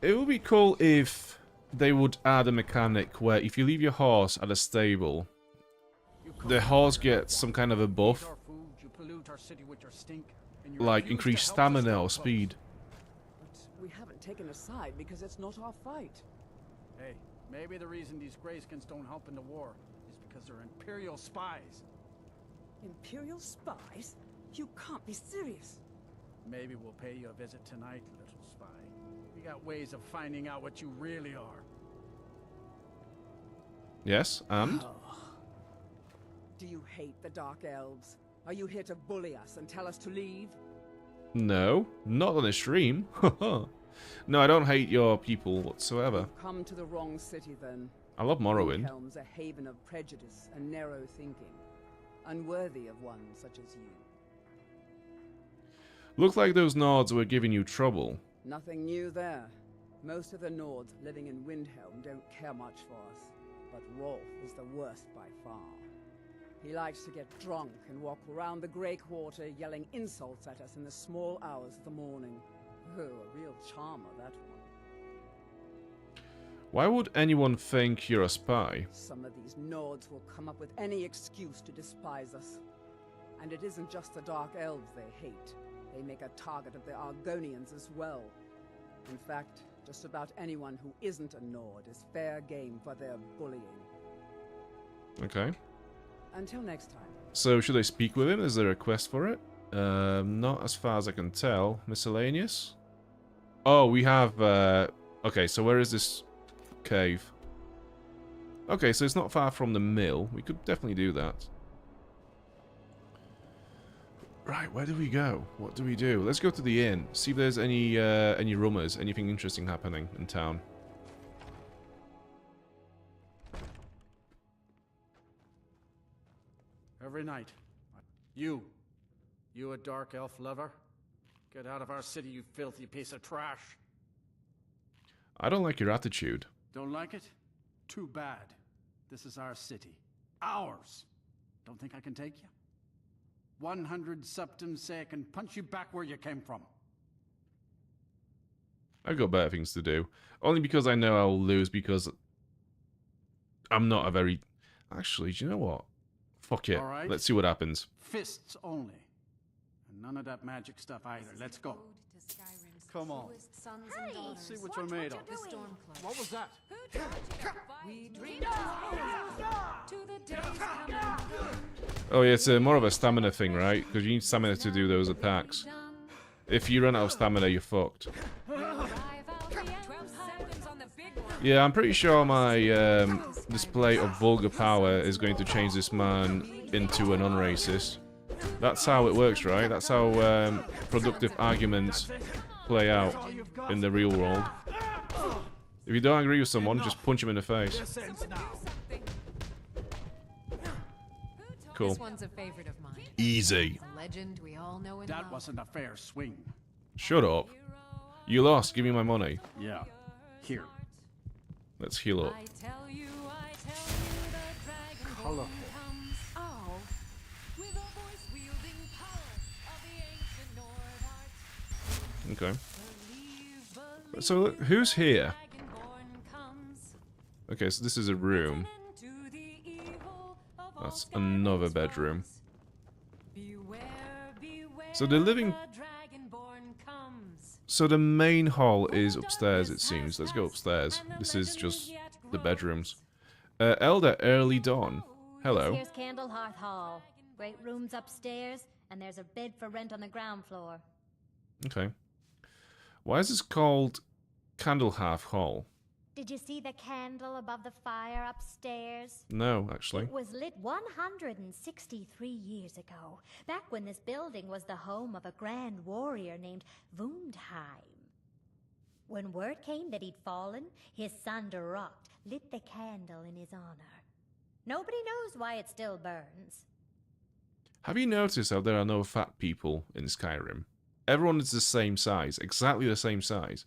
It would be cool if they would add a mechanic where if you leave your horse at a stable, the horse gets some kind of a buff. Like increased stamina or speed. But we haven't taken a side because it's not our fight. Hey, maybe the reason these Greyskins don't help in the war is because they're Imperial spies. Imperial spies? You can't be serious. Maybe we'll pay you a visit tonight, little spy. We got ways of finding out what you really are. Yes, and? Do you hate the Dark Elves? Are you here to bully us and tell us to leave? No, not on a stream. No, I don't hate your people whatsoever. You've come to the wrong city then. I love Morrowind. Windhelm's a haven of prejudice and narrow thinking, unworthy of one such as you. Looked like those Nords were giving you trouble. Nothing new there. Most of the Nords living in Windhelm don't care much for us, but Rolf is the worst by far. He likes to get drunk and walk around the Grey Quarter yelling insults at us in the small hours of the morning. Oh, a real charmer, that one. Why would anyone think you're a spy? Some of these Nords will come up with any excuse to despise us. And it isn't just the Dark Elves they hate. They make a target of the Argonians as well. In fact, just about anyone who isn't a Nord is fair game for their bullying. Okay. Until next time. So, should I speak with him? Is there a quest for it? Not as far as I can tell. Miscellaneous? Oh, we have... Okay, so where is this cave? Okay, so it's not far from the mill. We could definitely do that. Right, where do we go? What do we do? Let's go to the inn. See if there's any rumors, anything interesting happening in town. Every night. You a dark elf lover? Get out of our city, you filthy piece of trash. I don't like your attitude. Don't like it? Too bad. This is our city. Ours. Don't think I can take you? 100 septums say I can punch you back where you came from. I've got better things to do. Only because I know I'll lose because I'm not a very... Actually, do you know what? Fuck it. All right. Let's see what happens. Fists only. And none of that magic stuff either. Let's go. Come on. Let's see what you're made of. What was that? Oh yeah, it's more of a stamina thing, right? Because you need stamina to do those attacks. If you run out of stamina, you're fucked. Yeah, I'm pretty sure my display of vulgar power is going to change this man into an unracist. That's how it works, right? That's how productive arguments play out in the real world. If you don't agree with someone, just punch him in the face. Cool. This one's a favorite of mine. Easy. A legend we all know and That love. wasn't a fair swing. Shut up. You lost. Give me my money. Yeah. Here. Let's heal up. Colorful. Okay. So, who's here? Okay, so this is a room. That's another bedroom. So the living... So the main hall is upstairs, it seems. Let's go upstairs. This is just the bedrooms. Elder Early Dawn. Hello. Here's Candlehearth Hall. Great rooms upstairs, and there's a bed for rent on the ground floor. Okay. Why is this called Candlehearth Hall? Did you see the candle above the fire upstairs? No, actually. It was lit 163 years ago, back when this building was the home of a grand warrior named Wundheim. When word came that he'd fallen, his son Durocht lit the candle in his honor. Nobody knows why it still burns. Have you noticed how there are no fat people in Skyrim? Everyone is the same size, exactly the same size.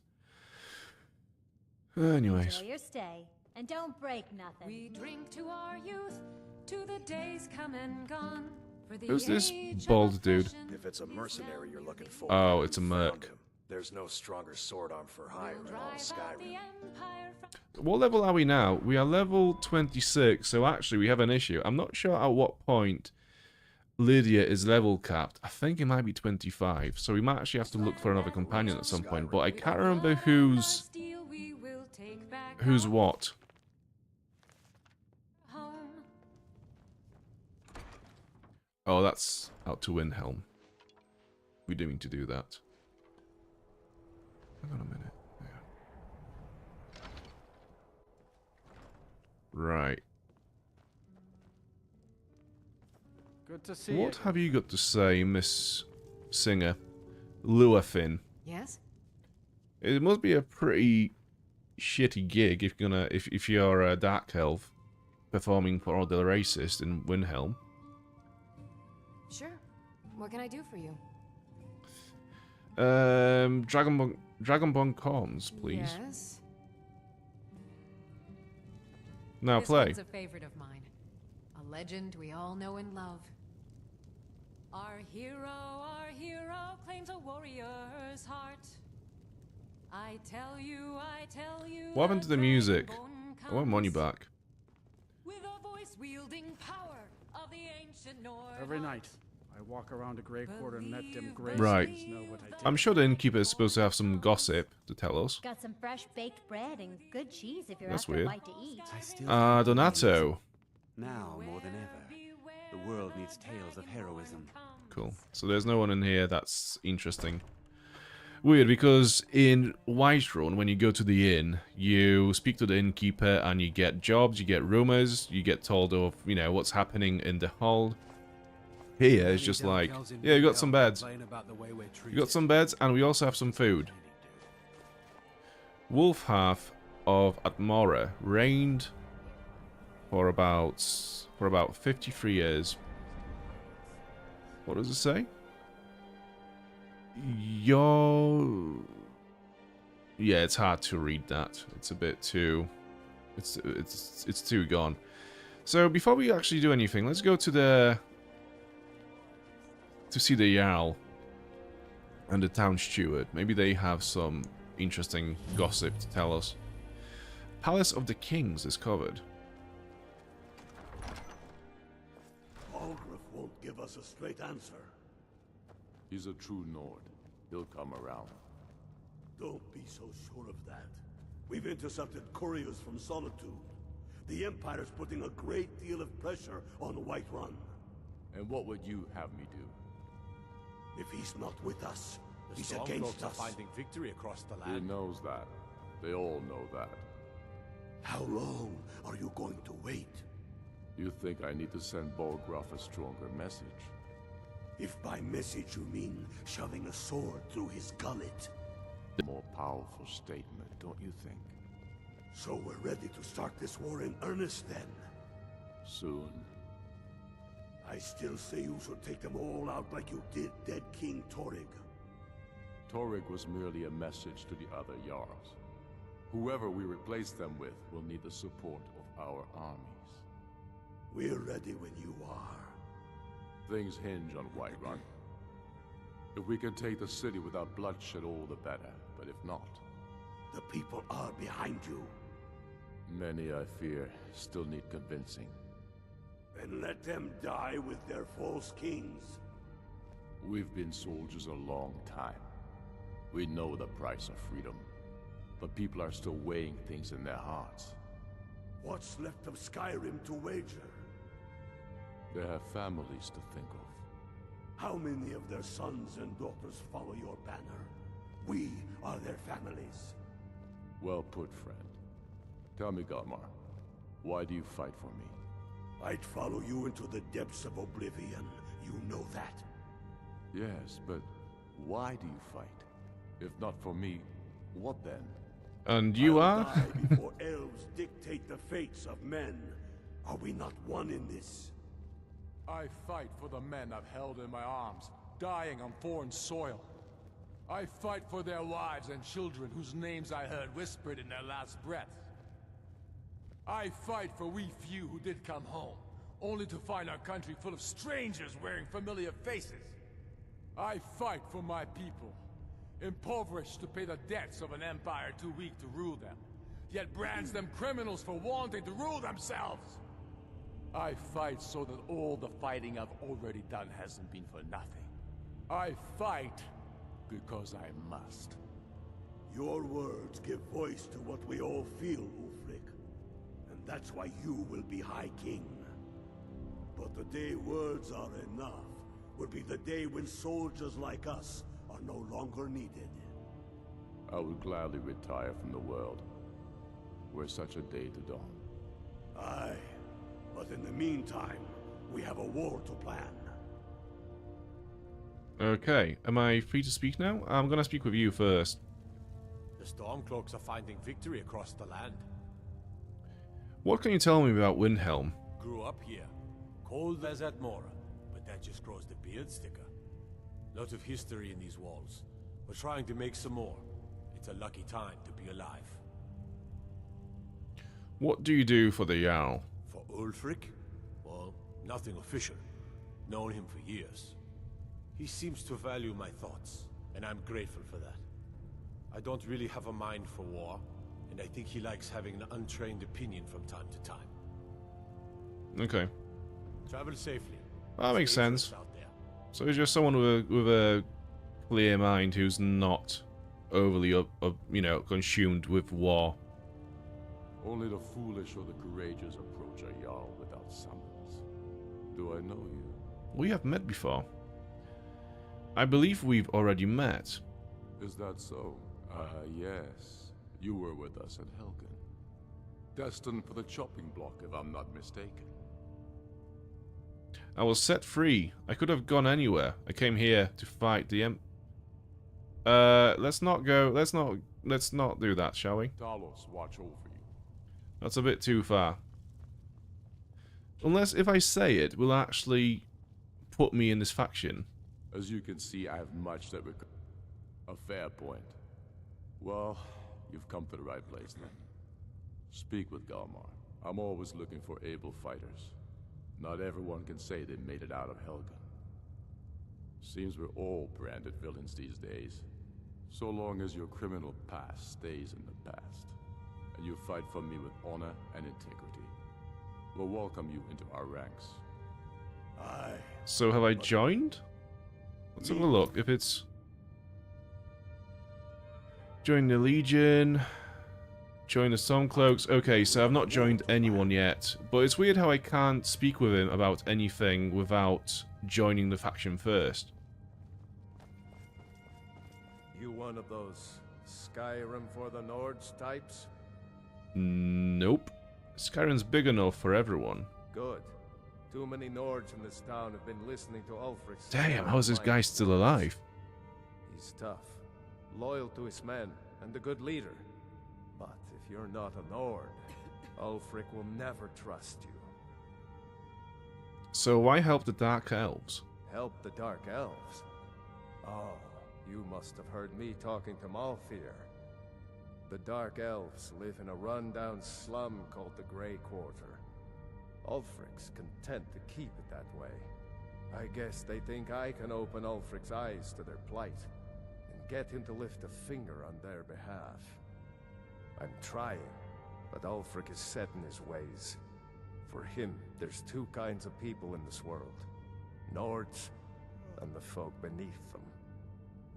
Anyways. Enjoy your stay, and don't break nothing. We drink to our youth, to the days come and gone. For the Who's this age bald of dude? oppression, If it's a mercenary you're looking for, Oh, it's a you merc. found him. There's no stronger sword arm for hire in all of Skyrim. What level are we now? We are level 26, so actually we have an issue. I'm not sure at what point Lydia is level capped. I think it might be 25, so we might actually have to look for another companion at some point, but I can't remember who's what. Oh, that's out to Windhelm. We didn't mean to do that. Hang on a minute. Yeah. Right. Good to see What you. have you got to say, Miss Singer? Luafin? Yes? It must be a pretty shitty gig if you're gonna if you're a dark elf performing for the racist in Windhelm. Sure. What can I do for you? Dragonborn comms, please. Yes. Now This play. one's a favorite of mine. A legend we all know and love. Our hero claims a warrior's heart. I tell you. What happened to the music? I want money back. With a voice wielding power of the ancient North. Every night, I walk around the Grey Court and let them Grey Right. Skins know what I did. I'm sure the innkeeper is supposed to have some gossip to tell us. Got some fresh baked bread and good cheese if you're That's after weird. a bite to eat. Donato. Now more than ever, the world needs tales of heroism. Cool. So there's no one in here that's interesting. Weird, because in Whiterun, when you go to the inn, you speak to the innkeeper and you get jobs, you get rumors, you get told of, you know, what's happening in the hall. here is just like, yeah, you got some beds. You got some beds, and we also have some food. Wolfhalf of Atmora reigned for about 53 years. What does it say? Yeah, it's hard to read that. It's a bit too... It's too gone. So before we actually do anything, let's go to the... to see the Jarl and the town steward. Maybe they have some interesting gossip to tell us. Palace of the Kings is covered. Algraf won't give us a straight answer. He's a true Nord. He'll come around. Don't be so sure of that. We've intercepted couriers from Solitude. The Empire's putting a great deal of pressure on Whiterun. And what would you have me do? If he's not with us, The he's Stormcloaks against are us. finding victory across the land. He knows that. They all know that. How long are you going to wait? You think I need to send Bolgraf a stronger message? If by message you mean shoving a sword through his gullet. A more powerful statement, don't you think? So we're ready to start this war in earnest then? Soon. I still say you should take them all out like you did dead King Torrig. Torrig was merely a message to the other Jarls. Whoever we replace them with will need the support of our armies. We're ready when you are. Things hinge on Whiterun. If we can take the city without bloodshed, all the better. But if not... The people are behind you. Many, I fear, still need convincing. Then let them die with their false kings. We've been soldiers a long time. We know the price of freedom. But people are still weighing things in their hearts. What's left of Skyrim to wager? They have families to think of. How many of their sons and daughters follow your banner? We are their families. Well put, friend. Tell me, Galmar, why do you fight for me? I'd follow you into the depths of oblivion. You know that. Yes, but why do you fight? If not for me, what then? And you I'll are? die before elves dictate the fates of men. Are we not one in this? I fight for the men I've held in my arms, dying on foreign soil. I fight for their wives and children whose names I heard whispered in their last breaths. I fight for we few who did come home, only to find our country full of strangers wearing familiar faces. I fight for my people, impoverished to pay the debts of an empire too weak to rule them, yet brands them criminals for wanting to rule themselves. I fight so that all the fighting I've already done hasn't been for nothing. I fight because I must. Your words give voice to what we all feel, Ulfric. And that's why you will be High King. But the day words are enough will be the day when soldiers like us are no longer needed. I would gladly retire from the world, were such a day to dawn. Aye, but in the meantime, we have a war to plan. Okay, am I free to speak now? I'm gonna speak with you first. The Stormcloaks are finding victory across the land. What can you tell me about Windhelm? Grew up here, cold as Atmora, but that just grows the beard sticker. Lot of history in these walls. We're trying to make some more. It's a lucky time to be alive. What do you do for the Jarl? For Ulfric? Well, nothing official. Known him for years. He seems to value my thoughts, and I'm grateful for that. I don't really have a mind for war, and I think he likes having an untrained opinion from time to time. Okay. Travel safely. That makes Stay sense. safe out there. So he's just someone with a clear mind who's not overly, consumed with war. Only the foolish or the courageous approach a Jarl without summons. Do I know you? We have met before. I believe we've already met. Is that so? Yes. You were with us at Helgen. Destined for the chopping block, if I'm not mistaken. I was set free. I could have gone anywhere. I came here to fight the let's not go. Let's not do that, shall we? Talos watch over you. That's a bit too far. Unless if I say it will actually put me in this faction. As you can see, I have much that would... A fair point. Well, you've come to the right place then. Speak with Galmar. I'm always looking for able fighters. Not everyone can say they made it out of Helgen. Seems we're all branded villains these days. So long as your criminal past stays in the past, and you fight for me with honor and integrity, we'll welcome you into our ranks. Aye. So have I joined? Let's have a look. If it's... Join the Legion... Join the Stormcloaks. Okay, so I've not joined anyone yet. But it's weird how I can't speak with him about anything without joining the faction first. You one of those Skyrim for the Nords types? Nope. Skyrim's big enough for everyone. Good. Too many Nords in this town have been listening to Ulfric's... Damn, how's this guy still alive? He's tough, loyal to his men, and a good leader. But if you're not a Nord, Ulfric will never trust you. So why help the Dark Elves? Help the Dark Elves? Oh, you must have heard me talking to Malfir. The Dark Elves live in a run-down slum called the Grey Quarter. Ulfric's content to keep it that way. I guess they think I can open Ulfric's eyes to their plight, and get him to lift a finger on their behalf. I'm trying, but Ulfric is set in his ways. For him, there's two kinds of people in this world. Nords, and the folk beneath them.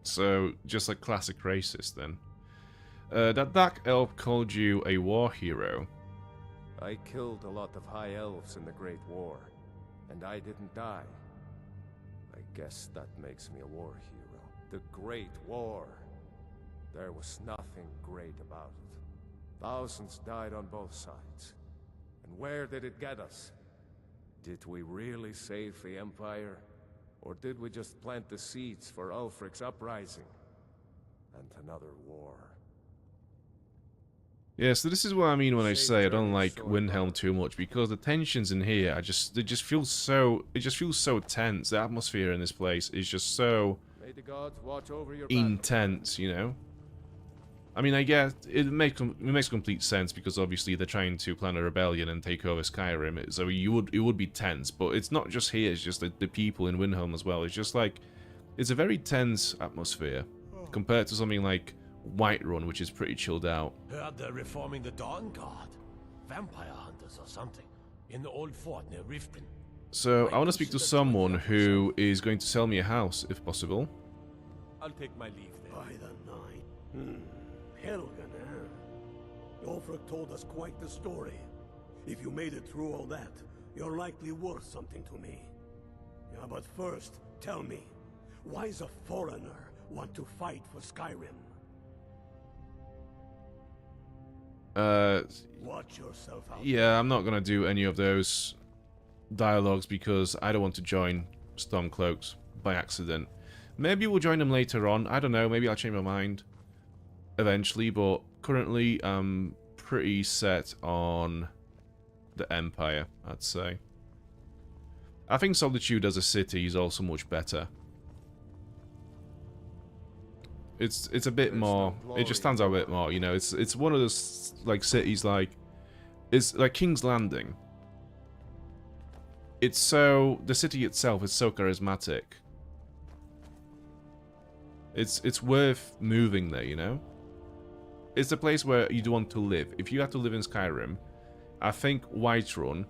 So, just like classic racist then. That Dark Elf called you a war hero. I killed a lot of High Elves in the Great War, and I didn't die. I guess that makes me a war hero. The Great War. There was nothing great about it. Thousands died on both sides. And where did it get us? Did we really save the Empire? Or did we just plant the seeds for Ulfric's uprising? And another war. Yeah, so this is what I mean when I say I don't like Windhelm too much, because the tensions in here it just feels so tense. The atmosphere in this place is just so intense, you know? I mean, I guess it makes complete sense because obviously they're trying to plan a rebellion and take over Skyrim, so it would be tense. But it's not just here; it's just the people in Windhelm as well. It's just like it's a very tense atmosphere compared to something like Whiterun, which is pretty chilled out. Heard they're reforming the Dawn Guard. Vampire hunters or something. In the old fort near Riften. So I want to speak to someone who is going to sell me a house, if possible. I'll take my leave then. By the night. Helgen, eh? Ulfric told us quite the story. If you made it through all that, you're likely worth something to me. Yeah, but first, tell me, why does a foreigner want to fight for Skyrim? Watch yourself out. Yeah, I'm not gonna do any of those dialogues because I don't want to join Stormcloaks by accident. Maybe we'll join them later on. I don't know. Maybe I'll change my mind eventually, but currently I'm pretty set on the Empire, I'd say. I think Solitude as a city is also much better. It's a bit more, it just stands out a bit more, you know. It's one of those like cities it's like King's Landing. The city itself is so charismatic. It's worth moving there, you know. It's a place where you'd want to live. If you had to live in Skyrim, I think Whiterun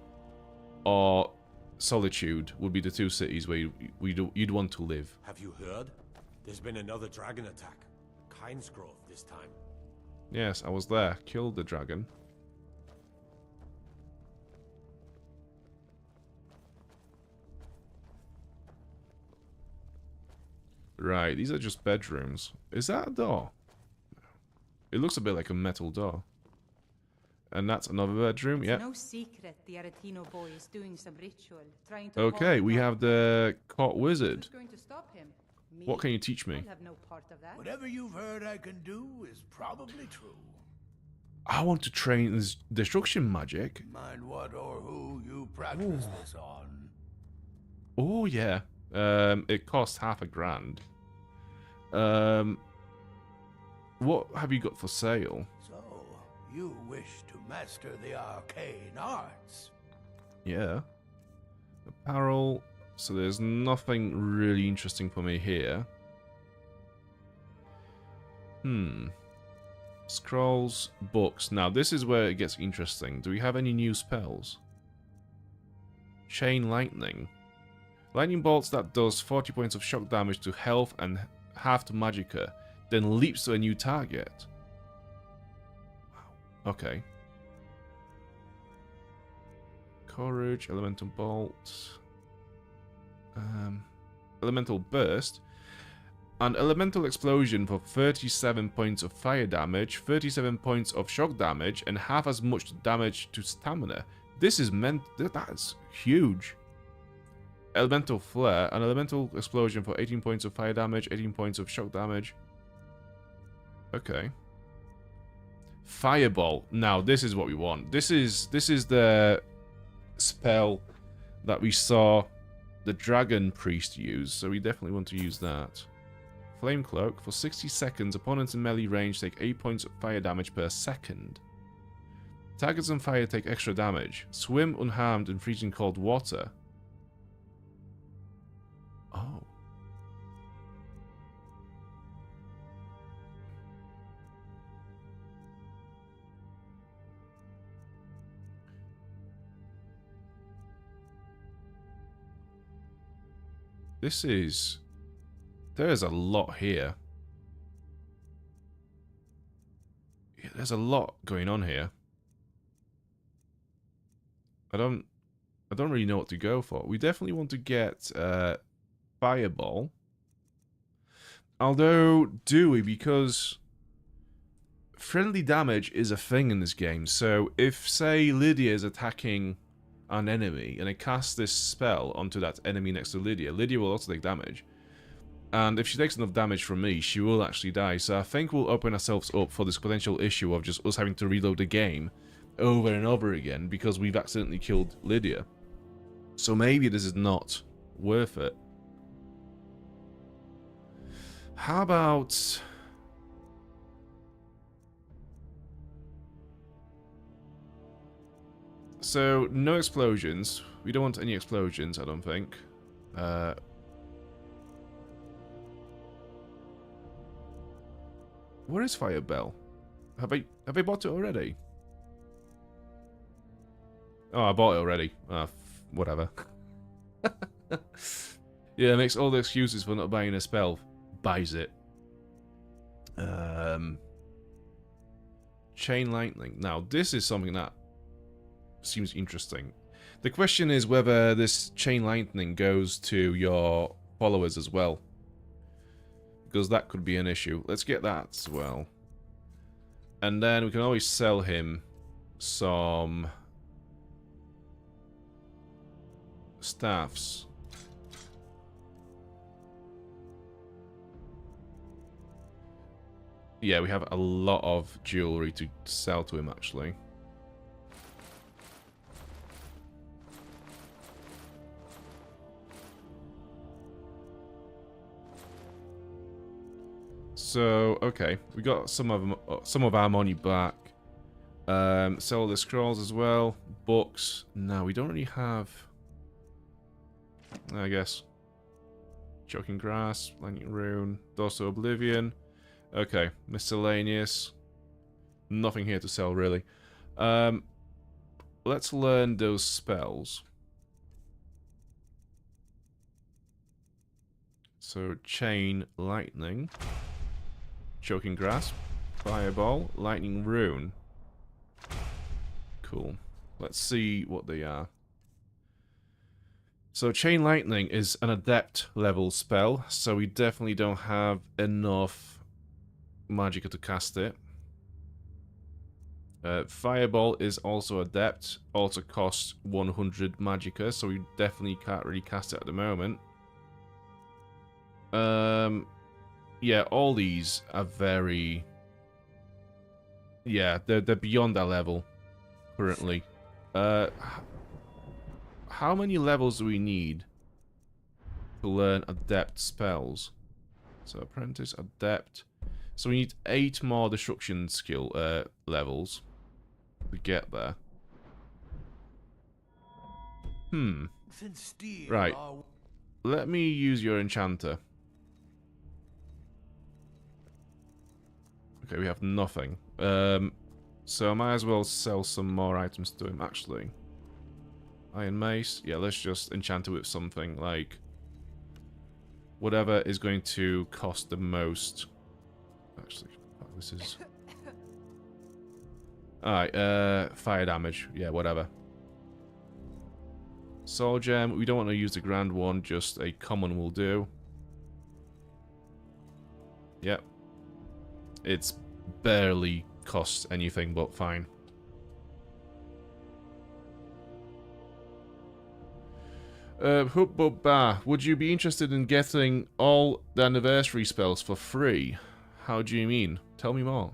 or Solitude would be the two cities where you'd want to live. Have you heard? There's been another dragon attack. Kynesgrove this time. Yes, I was there. Killed the dragon. Right, these are just bedrooms. Is that a door? It looks a bit like a metal door. And that's another bedroom, It's yeah. no secret the Aretino boy is doing some ritual, trying to Okay, hold we him have up. the court wizard. Who's going to stop him? Me? What can you teach me? I'll have no part of that. Whatever you've heard I can do is probably true. I want to train this destruction magic. Mind what or who you practice this on. Oh, yeah. It costs $500. What have you got for sale? So, you wish to master the arcane arts? Yeah. Apparel. So there's nothing really interesting for me here. Scrolls, books. Now, this is where it gets interesting. Do we have any new spells? Chain Lightning. Lightning bolts that does 40 points of shock damage to health and half to magicka, then leaps to a new target. Wow. Okay. Courage, Elemental Bolt. Elemental Burst. An Elemental Explosion for 37 points of fire damage, 37 points of shock damage, and half as much damage to stamina. This is meant... That's huge. Elemental Flare. An Elemental Explosion for 18 points of fire damage, 18 points of shock damage. Okay. Fireball. Now, this is what we want. This is the spell that we saw the Dragon Priest use, so we definitely want to use that. Flame Cloak. For 60 seconds, opponents in melee range take 8 points of fire damage per second. Targets on fire take extra damage. Swim unharmed in freezing cold water. Oh. This is... There's a lot here. Yeah, there's a lot going on here. I don't really know what to go for. We definitely want to get Fireball. Although, do we? Because friendly damage is a thing in this game. So if, say, Lydia is attacking an enemy and I cast this spell onto that enemy next to Lydia, Lydia will also take damage. And if she takes enough damage from me, she will actually die. So I think we'll open ourselves up for this potential issue of just us having to reload the game over and over again because we've accidentally killed Lydia. So maybe this is not worth it. How about... So, no explosions. We don't want any explosions, I don't think. Where is Firebell? Have I bought it already? Oh, I bought it already. Whatever. Yeah, it makes all the excuses for not buying a spell. Buys it. Chain Lightning. Now, this is something that seems interesting. The question is whether this Chain Lightning goes to your followers as well. Because that could be an issue. Let's get that as well. And then we can always sell him some staffs. Yeah, we have a lot of jewelry to sell to him, actually. So, okay, we got some of our money back. Sell the scrolls as well. Books. No, we don't really have... I guess. Choking Grass, Lightning Rune, Doors to Oblivion. Okay, miscellaneous. Nothing here to sell, really. Let's learn those spells. So, Chain Lightning. Choking Grasp. Fireball. Lightning Rune. Cool. Let's see what they are. So, Chain Lightning is an Adept level spell, so we definitely don't have enough magicka to cast it. Fireball is also adept, also costs 100 magicka, so we definitely can't really cast it at the moment. Yeah, all these are very... Yeah, they're beyond our level currently. How many levels do we need to learn adept spells? So apprentice, adept. So we need 8 more destruction skill levels to get there. Right. Let me use your enchanter. Okay, we have nothing. So I might as well sell some more items to him, actually. Iron Mace. Yeah, let's just enchant it with something, like... whatever is going to cost the most. Actually, this is... Alright, fire damage. Yeah, whatever. Soul Gem. We don't want to use the grand one, just a common will do. Yep. It's barely costs anything, but fine. Would you be interested in getting all the anniversary spells for free? How do you mean? Tell me more.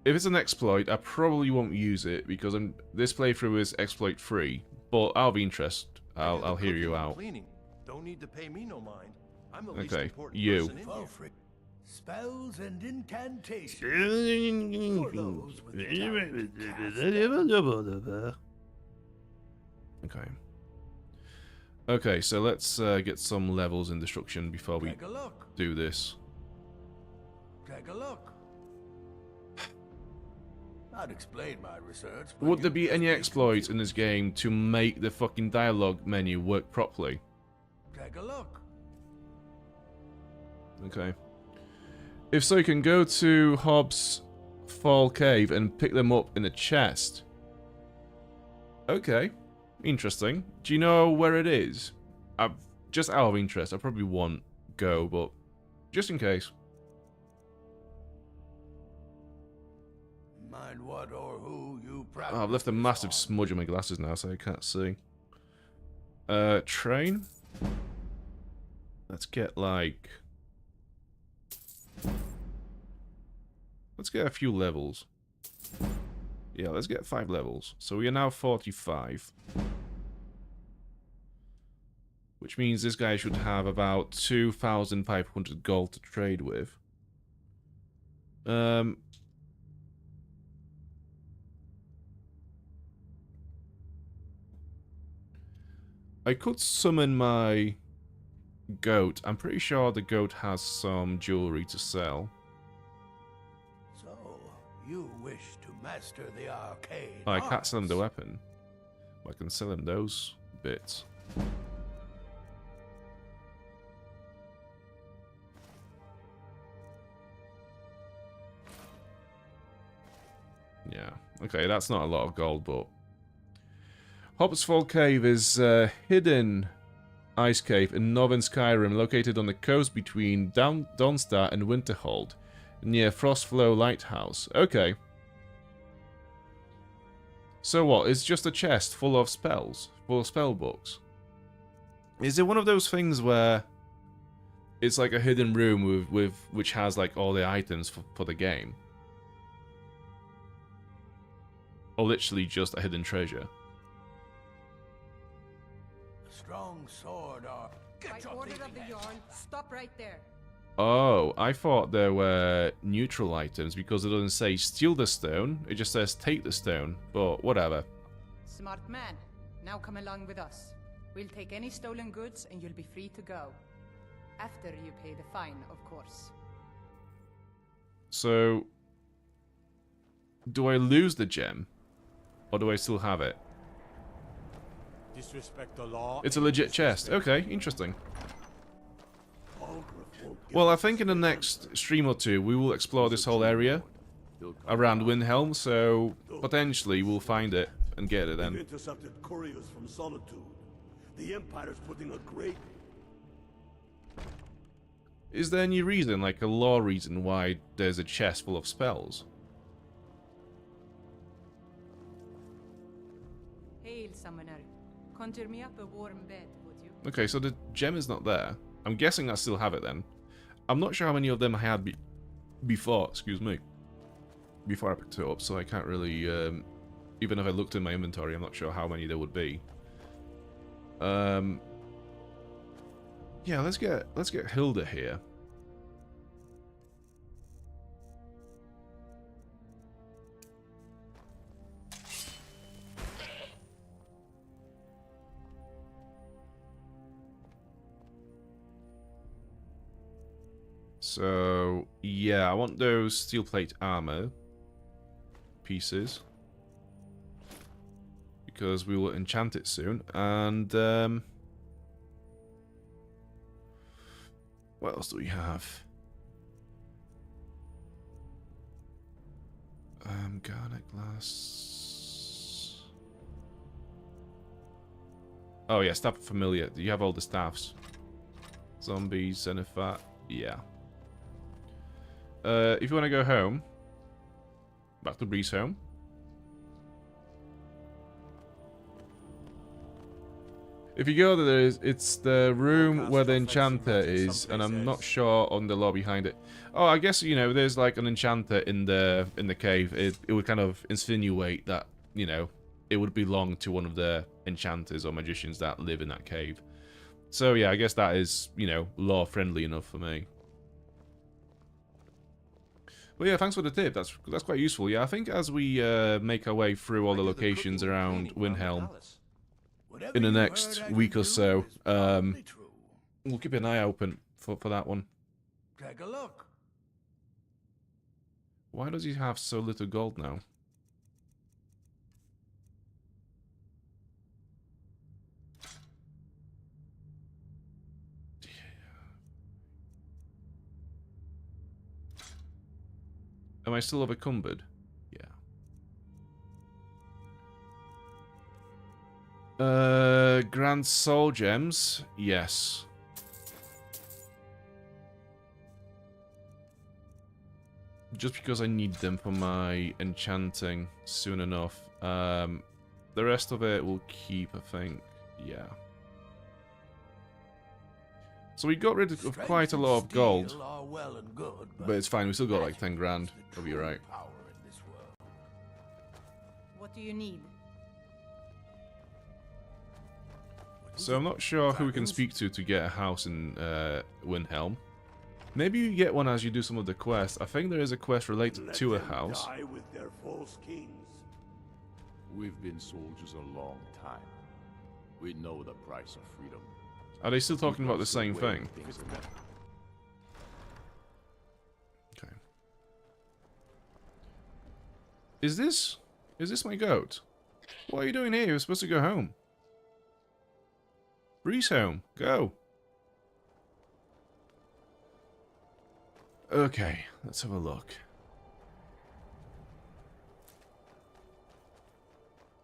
If it's an exploit, I probably won't use it because this playthrough is exploit free. But out of interest, I'll hear you out. Don't need to pay me no mind. I'm the Okay, least important you. person in here. Spells and incantations. Okay. Okay, so let's get some levels in destruction before we do this. Take a look. I'd explain my research. Would there be any exploits in this game to make the fucking dialogue menu work properly? Take a look. Okay. If so, you can go to Hobbs Fall Cave and pick them up in a chest. Okay. Interesting. Do you know where it is? Just out of interest, I probably won't go, but just in case. Mind what or who you Oh, I've left a massive smudge on my glasses now, so I can't see. Train. Let's get like... let's get a few levels. Yeah, let's get 5 levels. So we are now 45. Which means this guy should have about 2,500 gold to trade with. I could summon my goat. I'm pretty sure the goat has some jewelry to sell. So, you wish to master the arcane Oh, I can't sell him the weapon. But I can sell him those bits. Yeah. Okay, that's not a lot of gold, but... Hobbs Fall Cave is a hidden ice cave in northern Skyrim, located on the coast between Dawnstar and Winterhold, near Frostflow Lighthouse. Okay. So what? It's just a chest full of spells, full of spell books. Is it one of those things where it's like a hidden room with which has like all the items for the game? Or literally just a hidden treasure? Strong sword or By order of the Jarl, stop right there. Oh, I thought there were neutral items because it doesn't say steal the stone, it just says take the stone, but whatever. Smart man. Now come along with us. We'll take any stolen goods and you'll be free to go. After you pay the fine, of course. So, do I lose the gem? Or do I still have it? Disrespect the law. It's a legit chest. Okay, interesting. Well, I think in the next stream or two, we will explore this whole area around Windhelm, so potentially we'll find it and get it We've then. intercepted couriers from Solitude. The Empire's putting a great... Is there any reason, like a lore reason, why there's a chest full of spells? Hail, summoner. Conjure me up a warm bed, would you? Okay, so the gem is not there. I'm guessing I still have it then. I'm not sure how many of them I had before, excuse me. Before I picked it up, so I can't really, even if I looked in my inventory, I'm not sure how many there would be. Yeah, let's get Hilda here. So, yeah, I want those steel plate armor pieces because we will enchant it soon. And what else do we have? Garnet glass. Oh yeah, staff familiar. You have all the staffs. Zombies, Zenithat. Yeah. If you want to go home, back to Bree's home. If you go there, it's the room where the enchanter is, and I'm not sure on the lore behind it. Oh, I guess, you know, there's like an enchanter in the cave. It would kind of insinuate that, you know, it would belong to one of the enchanters or magicians that live in that cave. So yeah, I guess that is, you know, lore friendly enough for me. But yeah, thanks for the tip. That's quite useful. Yeah, I think as we make our way through all the locations around Windhelm in the next week or so, we'll keep an eye open for that one. Take a look. Why does he have so little gold now? Am I still overcumbered? Yeah. Grand Soul Gems? Yes. Just because I need them for my enchanting soon enough. The rest of it will keep, I think. Yeah. So we got rid of quite a lot of gold. Well and good, but it's fine, we still got like 10 grand. I'll be right. What do you need? So I'm not sure who we can speak to get a house in Windhelm. Maybe you get one as you do some of the quests. I think there is a quest related to a house. Die with their false kings. We've been soldiers a long time. We know the price of freedom. Are they still talking about the same thing? Okay. Is this my goat? What are you doing here? You're supposed to go home. Bree's home. Go. Okay, let's have a look.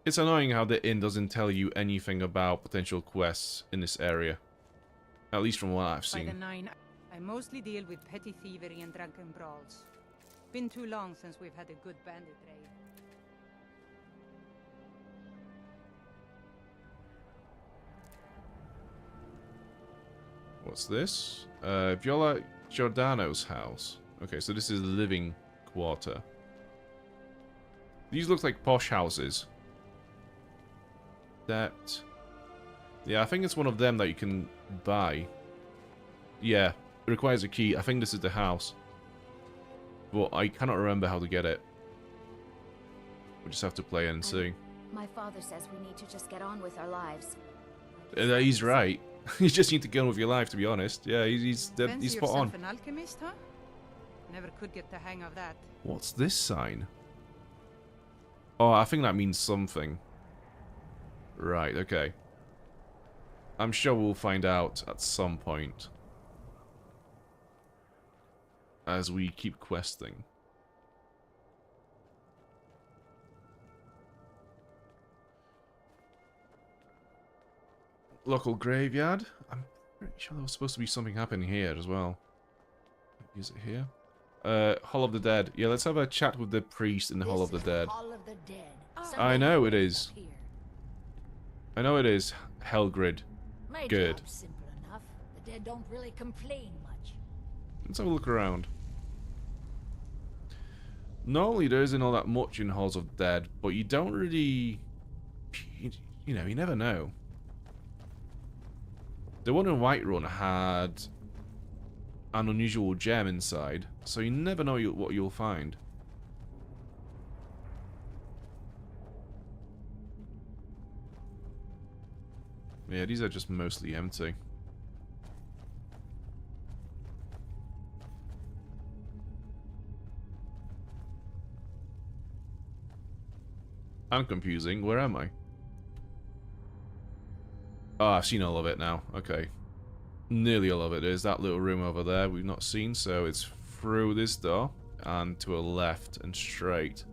It's annoying how the inn doesn't tell you anything about potential quests in this area. At least from what I've seen. By the 9, I mostly deal with petty thievery and drunken brawls. Been too long since we've had a good bandit raid. What's this? Viola Giordano's house. Okay, so this is the living quarter. These look like posh houses. That... Yeah, I think it's one of them that you can buy. Yeah, it requires a key. I think this is the house. But I cannot remember how to get it. We just have to play and see. My father says we need to just get on with our lives. He's right. You just need to get on with your life, to be honest. Yeah, he's spot on. An alchemist, huh? Never could get the hang of that. What's this sign? Oh, I think that means something. Right, okay. I'm sure we'll find out at some point. As we keep questing. Local graveyard? I'm pretty sure there was supposed to be something happening here as well. Is it here? Hall of the Dead. Yeah, let's have a chat with the priest in the Hall of the Dead. I know it is. I know it is. Hellgrid. My Good. job's simple enough. The dead don't really complain much. Let's have a look around. Normally there isn't all that much in Halls of the Dead, but you don't really... You know, you never know. The one in Whiterun had an unusual gem inside, so you never know what you'll find. Yeah, these are just mostly empty. I'm confusing. Where am I? Oh, I've seen all of it now. Okay. Nearly all of it. There's that little room over there we've not seen, so it's through this door and to a left and straight.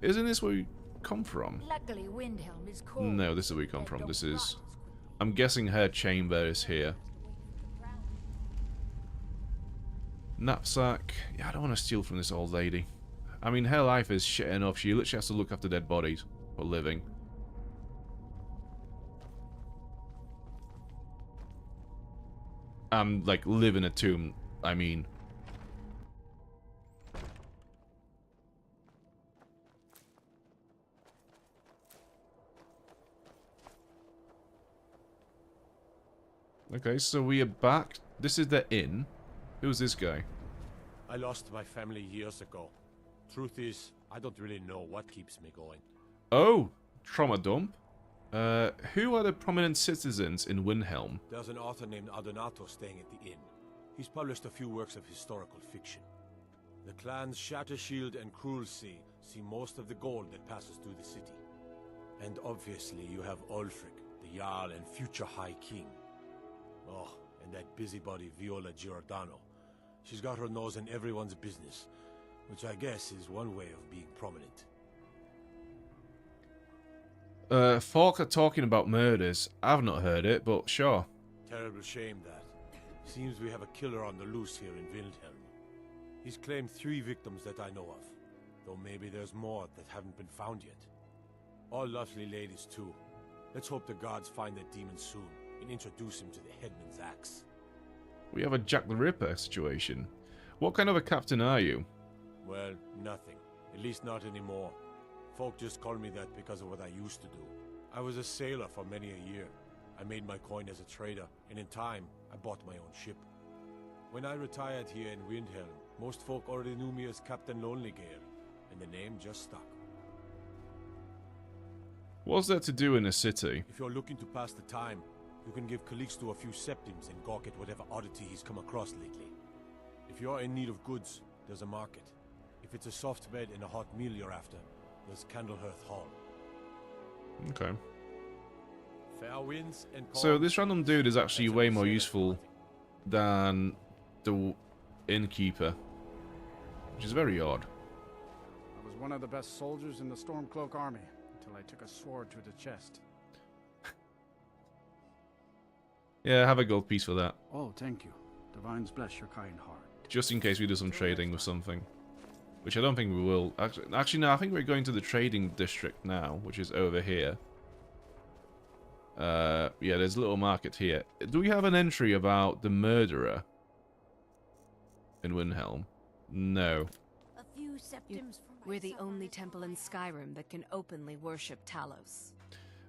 Isn't this where we come from? Luckily, Windhelm is cold. No, this is where we come from. This is... I'm guessing her chamber is here. Knapsack. Yeah, I don't want to steal from this old lady. I mean, her life is shit enough. She literally has to look after dead bodies for living. Like, live in a tomb, I mean. Okay, so we are back. This is the inn. Who's this guy? I lost my family years ago. Truth is, I don't really know what keeps me going. Oh, trauma dump. Who are the prominent citizens in Windhelm? There's an author named Adonato staying at the inn. He's published a few works of historical fiction. The clans Shattershield and Cruelsea see most of the gold that passes through the city. And obviously you have Ulfric, the Jarl and future High King. Oh, and that busybody Viola Giordano. She's got her nose in everyone's business, which I guess is one way of being prominent. Folk are talking about murders. I've not heard it, but sure. Terrible shame that. Seems we have a killer on the loose here in Windhelm. He's claimed 3 victims that I know of, though maybe there's more that haven't been found yet. All lovely ladies too. Let's hope the gods find that demon soon and introduce him to the headman's axe. We have a Jack the Ripper situation. What kind of a captain are you? Well, nothing. At least not anymore. Folk just call me that because of what I used to do. I was a sailor for many a year. I made my coin as a trader, and in time, I bought my own ship. When I retired here in Windhelm, most folk already knew me as Captain Lonelygale, and the name just stuck. What's there to do in a city? If you're looking to pass the time, you can give Calixto a few septims and gawk at whatever oddity he's come across lately. If you're in need of goods, there's a market. If it's a soft bed and a hot meal you're after, there's Candlehearth Hall. Okay. Fair winds and So this random dude is actually way more useful than the innkeeper, which is very odd. I was one of the best soldiers in the Stormcloak army until I took a sword to the chest. Yeah, have a gold piece for that. Oh, thank you. Divines bless your kind heart. Just in case we do some trading with something. Which I don't think we will. Actually, no, I think we're going to the trading district now, which is over here. Yeah, there's a little market here. Do we have an entry about the murderer in Windhelm? No. A few septims for We're the only temple in Skyrim that can openly worship Talos.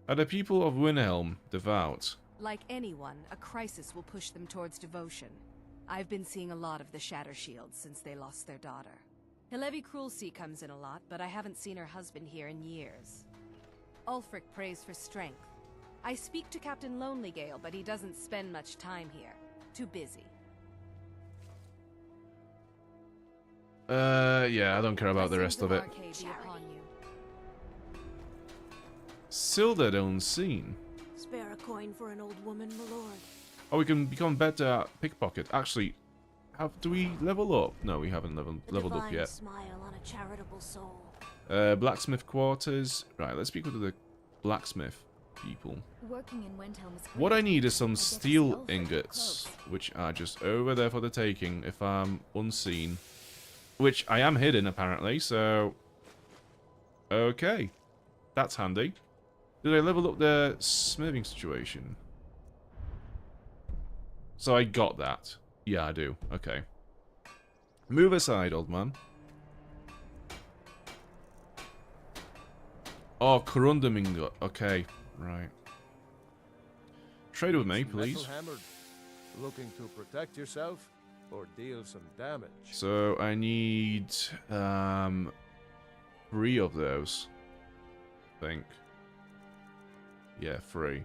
Are the people of Windhelm devout? Like anyone, a crisis will push them towards devotion. I've been seeing a lot of the Shattershields since they lost their daughter. Hilevi Cruelsea comes in a lot, but I haven't seen her husband here in years. Ulfric prays for strength. I speak to Captain Lonelygale, but he doesn't spend much time here. Too busy. Yeah, I don't care about the rest of it. Sildered Unseen. Spare a coin for an old woman, my lord. Oh, we can become better at pickpocket. Actually, do we level up? No, we haven't leveled up yet. Smile on a charitable soul. Blacksmith quarters. Right, let's speak with the blacksmith. people. Working in Windhelm is What I need is some I get to see steel Ulfric up ingots, close. which are just over there for the taking if I'm unseen. Which I am hidden, apparently, so... Okay. That's handy. Did I level up the smithing situation? So I got that. Yeah, I do. Okay. Move aside, old man. Oh, corundum ingot. Okay, right. Trade with me, please. Metal-hammered. Looking to protect yourself or deal some damage? So I need 3 of those. I think. Yeah, 3.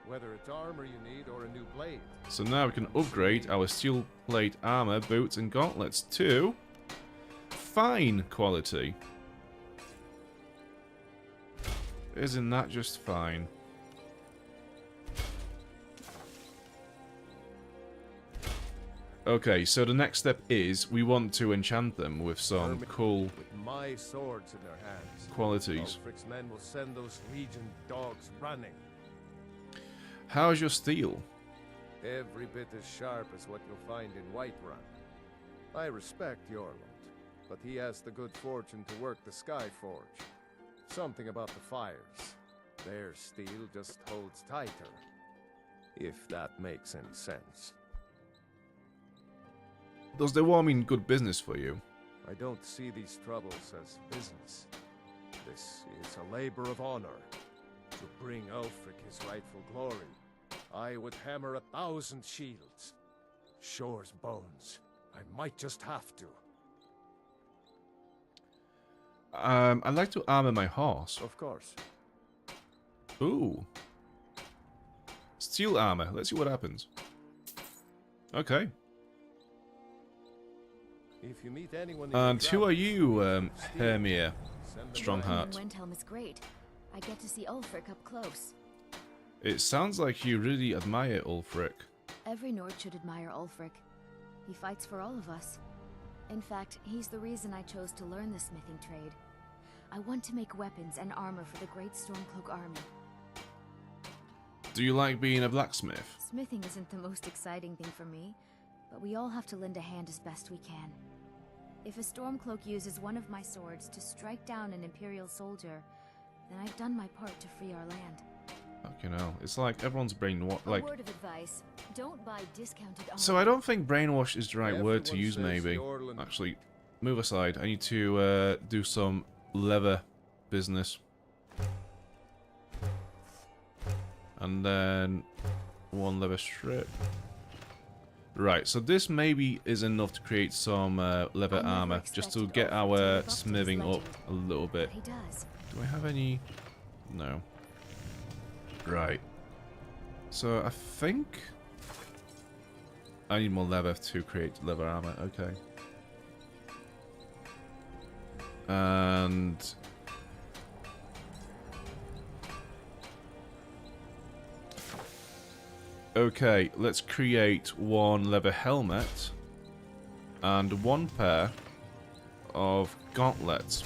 Whether it's armor you need or a new blade. So now we can upgrade our steel plate armor, boots, and gauntlets to fine quality. Isn't that just fine? Okay, so the next step is we want to enchant them with some cool With my swords in their hands. qualities. Ulfric's men will send those Legion dogs running. How's your steel? Every bit as sharp as what you'll find in Whiterun. I respect Jorland, but he has the good fortune to work the Skyforge. Something about the fires. Their steel just holds tighter. If that makes any sense. Does the war mean good business for you? I don't see these troubles as business. This is a labor of honor. To bring Ulfric his rightful glory, I would hammer 1,000 shields. Shore's bones. I might just have to. I'd like to armor my horse. Of course. Ooh. Steel armor. Let's see what happens. Okay. If you meet anyone in And your who are travels, you, Hermia send them Strongheart? Working in Windhelm is great. I get to see Ulfric up close. It sounds like you really admire Ulfric. Every Nord should admire Ulfric. He fights for all of us. In fact, he's the reason I chose to learn the smithing trade. I want to make weapons and armor for the great Stormcloak army. Do you like being a blacksmith? Smithing isn't the most exciting thing for me, but we all have to lend a hand as best we can. If a Stormcloak uses one of my swords to strike down an Imperial soldier, then I've done my part to free our land. Fucking hell. It's like everyone's brainwashed. A Like, word of advice: don't buy discounted armor. so I don't think brainwash is the right word to Everyone use, says maybe. Jorland- Actually, move aside. I need to do some leather business. And then 1 leather strip. Right, so this maybe is enough to create some leather armor, just to get our smithing up a little bit. He does. Do I have any? No. Right. So I think I need more leather to create leather armor. Okay. And okay, let's create 1 leather helmet and 1 pair of gauntlets.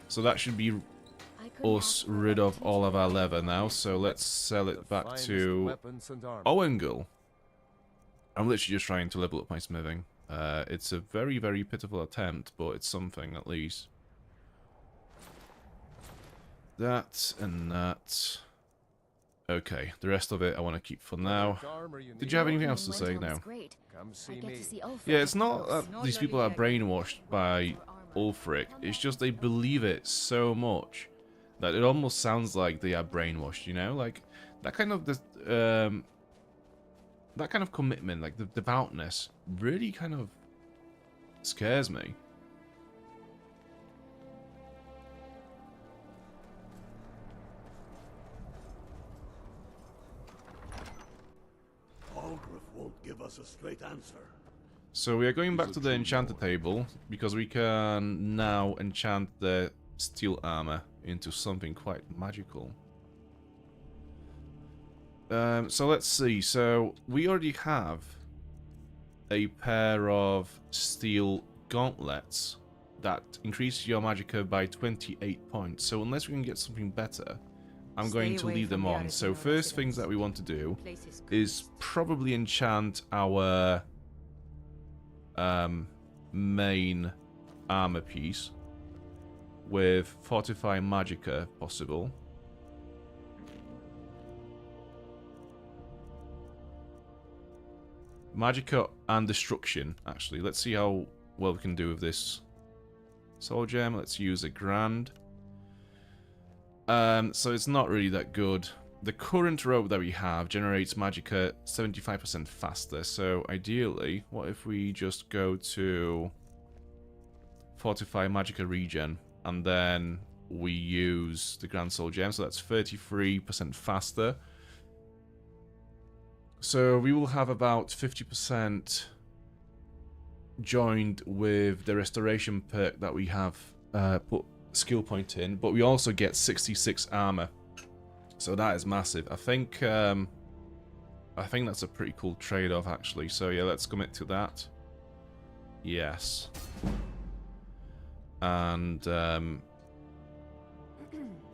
So that should be us rid of all of our leather now. So let's sell it back to Owengal. I'm literally just trying to level up my smithing. It's a very, very pitiful attempt, but it's something at least. That and that. Okay, the rest of it I want to keep for now. Did you have anything else to say now? Yeah, it's not that these people are brainwashed by Ulfric. It's just they believe it so much that it almost sounds like they are brainwashed. You know, like that kind of that kind of commitment, like the devoutness, really kind of scares me. Algrif won't give us a straight answer. So we are going back to the enchanted table because we can now enchant the steel armor into something quite magical. So let's see. So we already have a pair of steel gauntlets. that increases your magicka by 28 points. So unless we can get something better, I'm going to leave them on. So first things that we want to do is probably enchant our main armor piece with Fortify Magicka, if possible. Magicka and Destruction, actually. Let's see how well we can do with this Soul Gem. Let's use a Grand. So it's not really that good. The current rope that we have generates Magicka 75% faster. So ideally, what if we just go to Fortify Magicka Regen, and then we use the Grand Soul Gem, so that's 33% faster. So we will have about 50% joined with the Restoration perk that we have put skill point in, but we also get 66 armor. So that is massive. I think that's a pretty cool trade-off, actually. So yeah, let's commit to that. Yes. And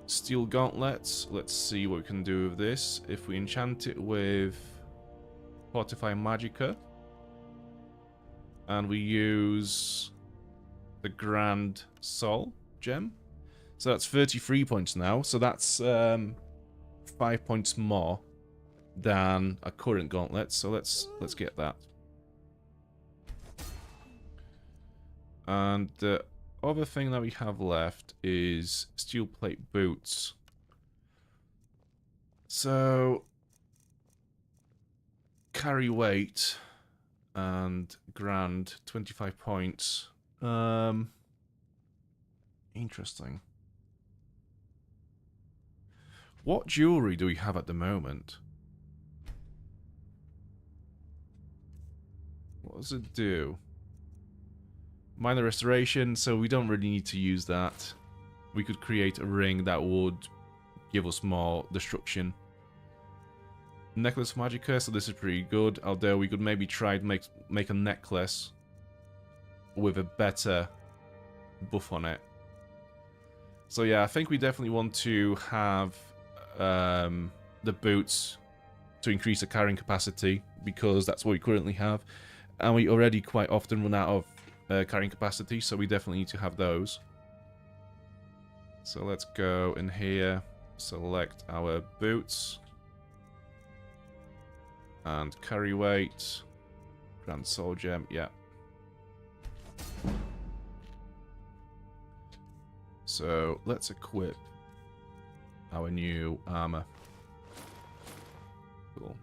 Steel Gauntlets. Let's see what we can do with this. If we enchant it with Fortify Magicka, and we use the Grand Soul Gem, so that's 33 points now. So that's 5 points more than a current gauntlet. So let's get that. And the other thing that we have left is Steel Plate Boots. So carry weight and Grand 25 points. Interesting. What jewelry do we have at the moment? What does it do? Minor restoration, so we don't really need to use that. We could create a ring that would give us more destruction. Necklace Magicka, so this is pretty good. Although we could maybe try to make a necklace with a better buff on it. So yeah, I think we definitely want to have the boots to increase the carrying capacity, because that's what we currently have. And we already quite often run out of carrying capacity, so we definitely need to have those. So let's go in here, select our boots, and carry weight, Grand Soul Gem, yeah. So let's equip our new armor. Cool.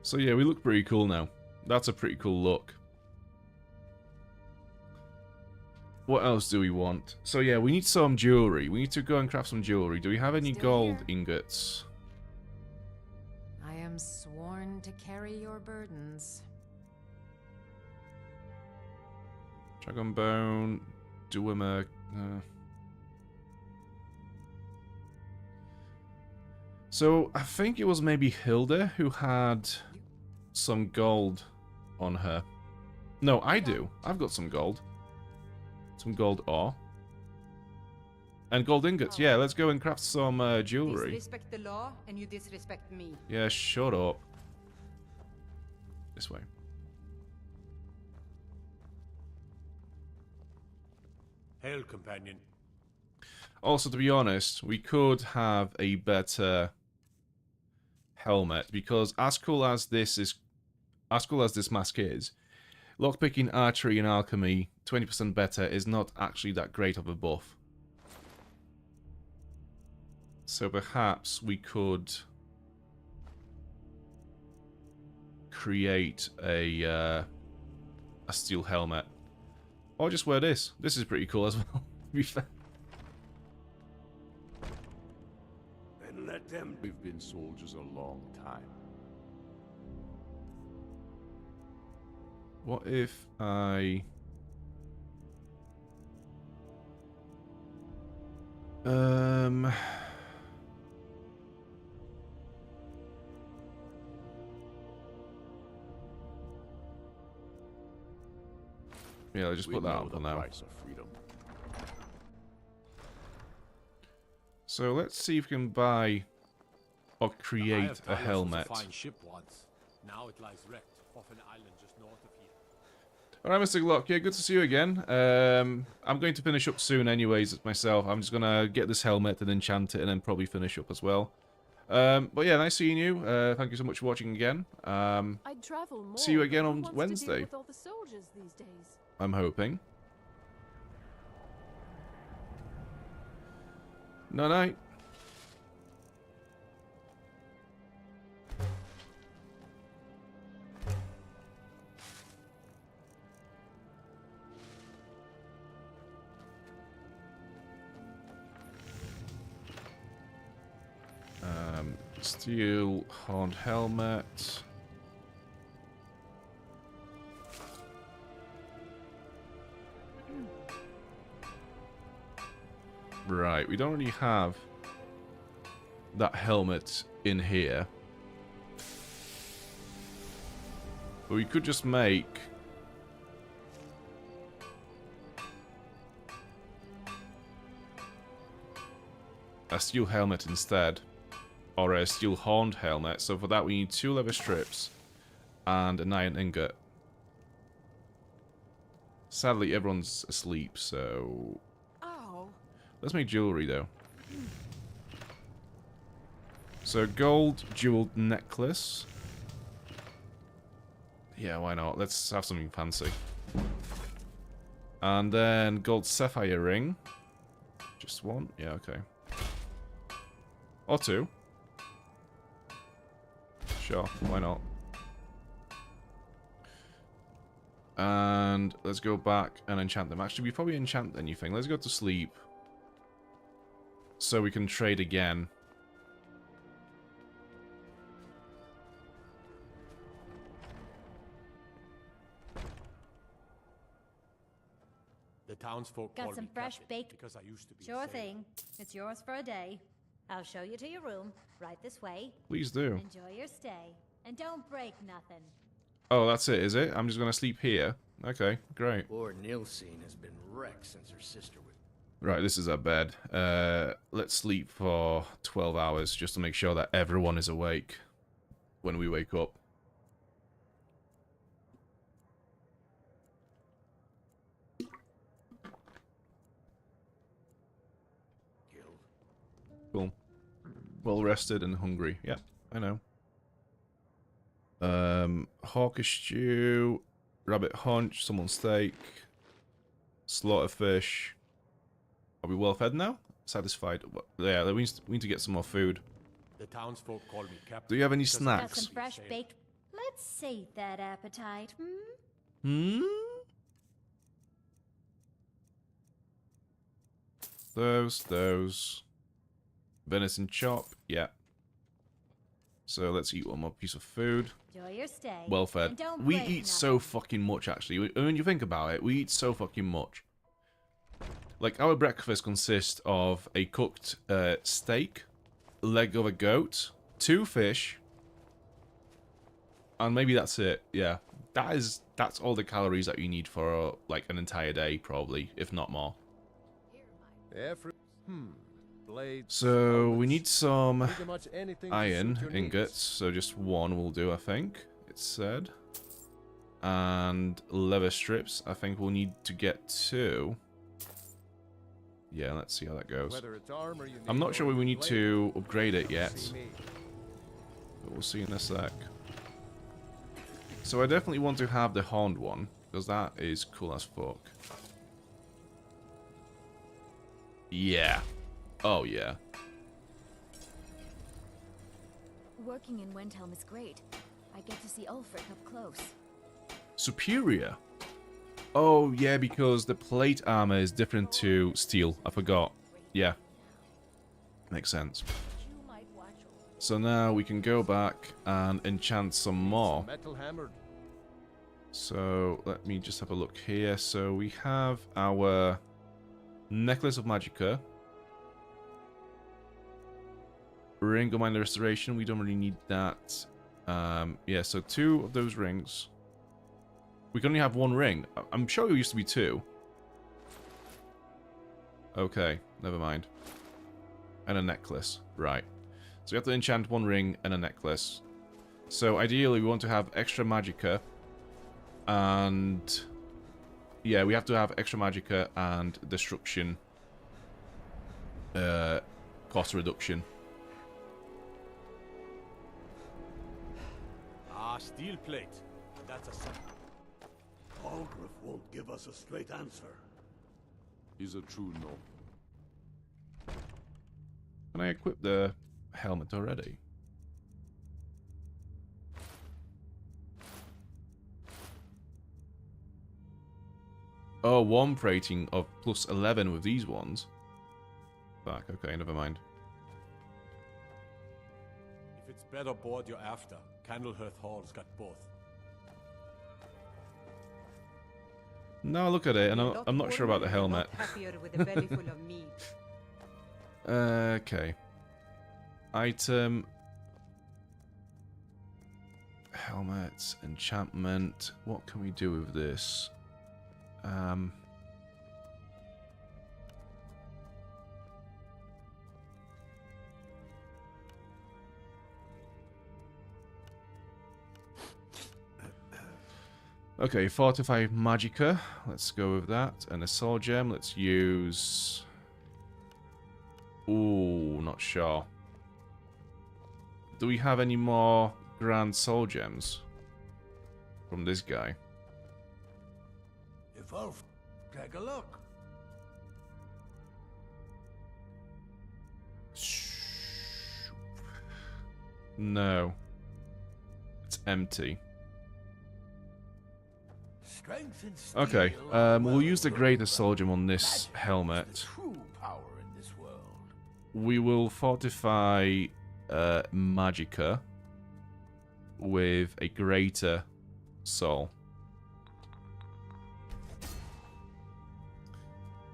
So yeah, we look pretty cool now. That's a pretty cool look. What else do we want? So yeah, we need some jewelry. We need to go and craft some jewelry. Do we have any gold ingots? I am sworn to carry your burdens. Dragonborn, Duimer. So I think it was maybe Hilda who had some gold on her. No, I do. I've got some gold. Some gold ore. And gold ingots. Yeah, let's go and craft some jewelry. Disrespect the law and you disrespect me. Yeah, shut up. This way. Hail, companion. Also, to be honest, we could have a better helmet, because as cool as this mask is, lockpicking, archery, and alchemy 20% better is not actually that great of a buff. So perhaps we could create a steel helmet, or just wear this. This is pretty cool as well, to be fair. And let them. We've been soldiers a long time. What if I... Yeah, I'll just put that on for now. So let's see if we can buy or create a helmet. Now it lies wrecked off an island just north of here. Alright, Mr. Glock, yeah, good to see you again. I'm going to finish up soon anyways myself. I'm just going to get this helmet and enchant it and then probably finish up as well. But yeah, nice seeing you. Thank you so much for watching again. I'd travel more, see you again but on who wants Wednesday. to deal with all the soldiers these days? I'm hoping. Night-night. Steel horned helmet. Right, we don't really have that helmet in here. But we could just make a steel helmet instead. Or a steel horned helmet. So for that we need 2 leather strips and an iron ingot. Sadly everyone's asleep, so let's make jewelry though. So gold jeweled necklace. Yeah, why not? Let's have something fancy. And then gold sapphire ring. Just 1? Yeah, okay. Or 2. Sure, why not? And let's go back and enchant them. Actually, we probably enchant anything. Let's go to sleep. So we can trade again. The townsfolk Got call some me fresh captain baked. because I used to be Sure a sailor. thing. It's yours for a day. I'll show you to your room. Right this way. Please do. Enjoy your stay. And don't break nothing. Oh, that's it, is it? I'm just gonna sleep here. Okay, great. Poor Nilsine has been wrecked since her sister was... Right, this is our bed. Let's sleep for 12 hours just to make sure that everyone is awake when we wake up. Cool. Well rested and hungry. Yeah, I know. Hawkish stew, rabbit haunch, salmon steak, slaughter fish. Are we well fed now? Satisfied? Yeah, we need to get some more food. The townsfolk call me captain. Do you have any Got snacks? some fresh baked. Let's sate that appetite, Those. Venison chop, yeah. So let's eat one more piece of food. Enjoy your stay. Well fed. And don't We break eat so fucking much, actually. When you think about it, we eat so fucking much. Like, our breakfast consists of a cooked steak, leg of a goat, 2 fish, and maybe that's it. Yeah, that's all the calories that you need for like an entire day, probably, if not more. Blades, So we need some pretty much anything to iron suit your ingots. needs. So just 1 will do, I think. It said. And leather strips. I think we'll need to get 2. Yeah, let's see how that goes. Whether it's armor you I'm need not sure or we need blade, to upgrade it yet. see me. But we'll see in a sec. So I definitely want to have the horned one, because that is cool as fuck. Yeah. Oh, yeah. Working in Windhelm is great. I get to see Ulfric up close. Superior. Oh, yeah, because the plate armor is different to steel. I forgot. Yeah. Makes sense. So now we can go back and enchant some more. Metal hammered. So let me just have a look here. So we have our Necklace of Magicka. Ring of Minor Restoration. We don't really need that. Yeah, so 2 of those rings. We can only have one ring. I'm sure it used to be 2. Okay, never mind. And a necklace. Right. So we have to enchant 1 ring and a necklace. So ideally we want to have extra magicka. And... yeah, we have to have extra magicka and destruction. Cost reduction. Ah, steel plate. That's a sign. Algriff won't give us a straight answer. He's a true no. Can I equip the helmet already? Oh, warmth rating of plus 11 with these ones. Fuck, okay, never mind. If it's better board you're after, Candlehearth Hall's got both. No, look at it, and I'm not sure about the helmet. Happier with a belly full of meat. Okay. Item. Helmet. Enchantment. What can we do with this? Okay, Fortify Magicka. Let's go with that. And a Soul Gem. Let's use... ooh, not sure. Do we have any more Grand Soul Gems from this guy? If I'll take a look. No. It's empty. Strength and steel. Okay, we'll use the Greater Soul Gem on this helmet. True power in this world. We will fortify Magicka with a Greater Soul.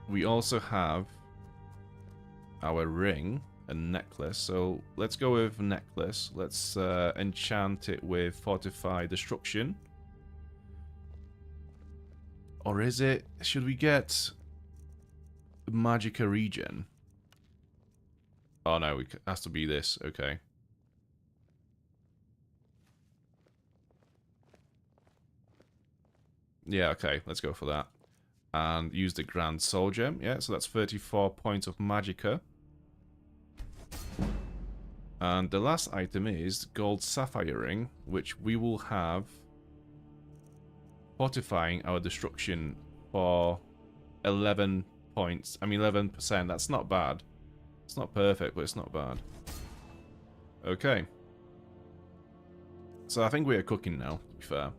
We also have our ring and necklace, so let's go with necklace. Let's enchant it with Fortify Destruction. Or is it... should we get Magicka Regen? Oh no, it has to be this. Okay. Yeah, okay. Let's go for that. And use the Grand Soul Gem. Yeah, so that's 34 points of Magicka. And the last item is Gold Sapphire Ring, which we will have fortifying our destruction for 11 points. I mean 11%. That's not bad. It's not perfect, but it's not bad. Okay. So I think we are cooking now, to be fair.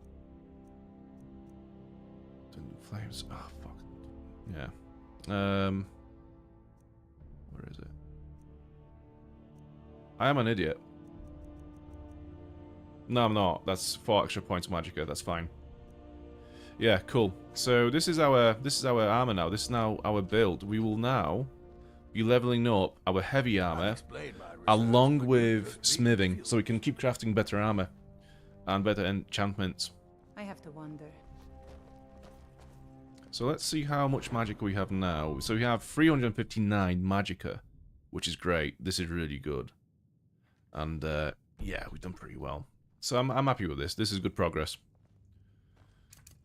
Flames. Oh, fuck. Yeah. Where is it? I am an idiot. No, I'm not. That's 4 extra points of Magicka. That's fine. Yeah, cool. So this is our armor now. This is now our build. We will now be leveling up our heavy armor along with smithing, so we can keep crafting better armor and better enchantments. I have to wonder. So let's see how much Magicka we have now. So we have 359 Magicka, which is great. This is really good. And yeah, we've done pretty well. So I'm happy with this. This is good progress.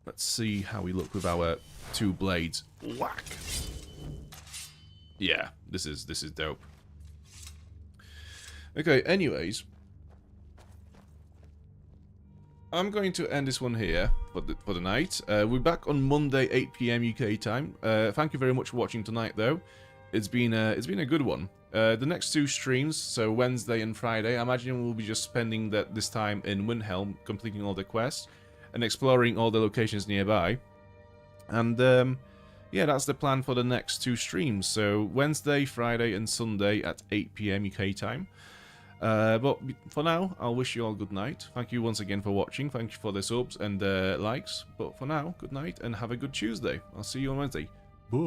Let's see how we look with our 2 blades. Whack! Yeah, this is dope. Okay, anyways, I'm going to end this one here for the night. We're back on Monday, 8 PM UK time. Thank you very much for watching tonight, though. It's been a good one. The next 2 streams, so Wednesday and Friday, I imagine we'll be just spending this time in Windhelm, completing all the quests and exploring all the locations nearby. And yeah, that's the plan for the next 2 streams. So Wednesday, Friday, and Sunday at 8 PM UK time. But for now, I'll wish you all good night. Thank you once again for watching. Thank you for the subs and likes. But for now, good night and have a good Tuesday. I'll see you on Wednesday. Bye.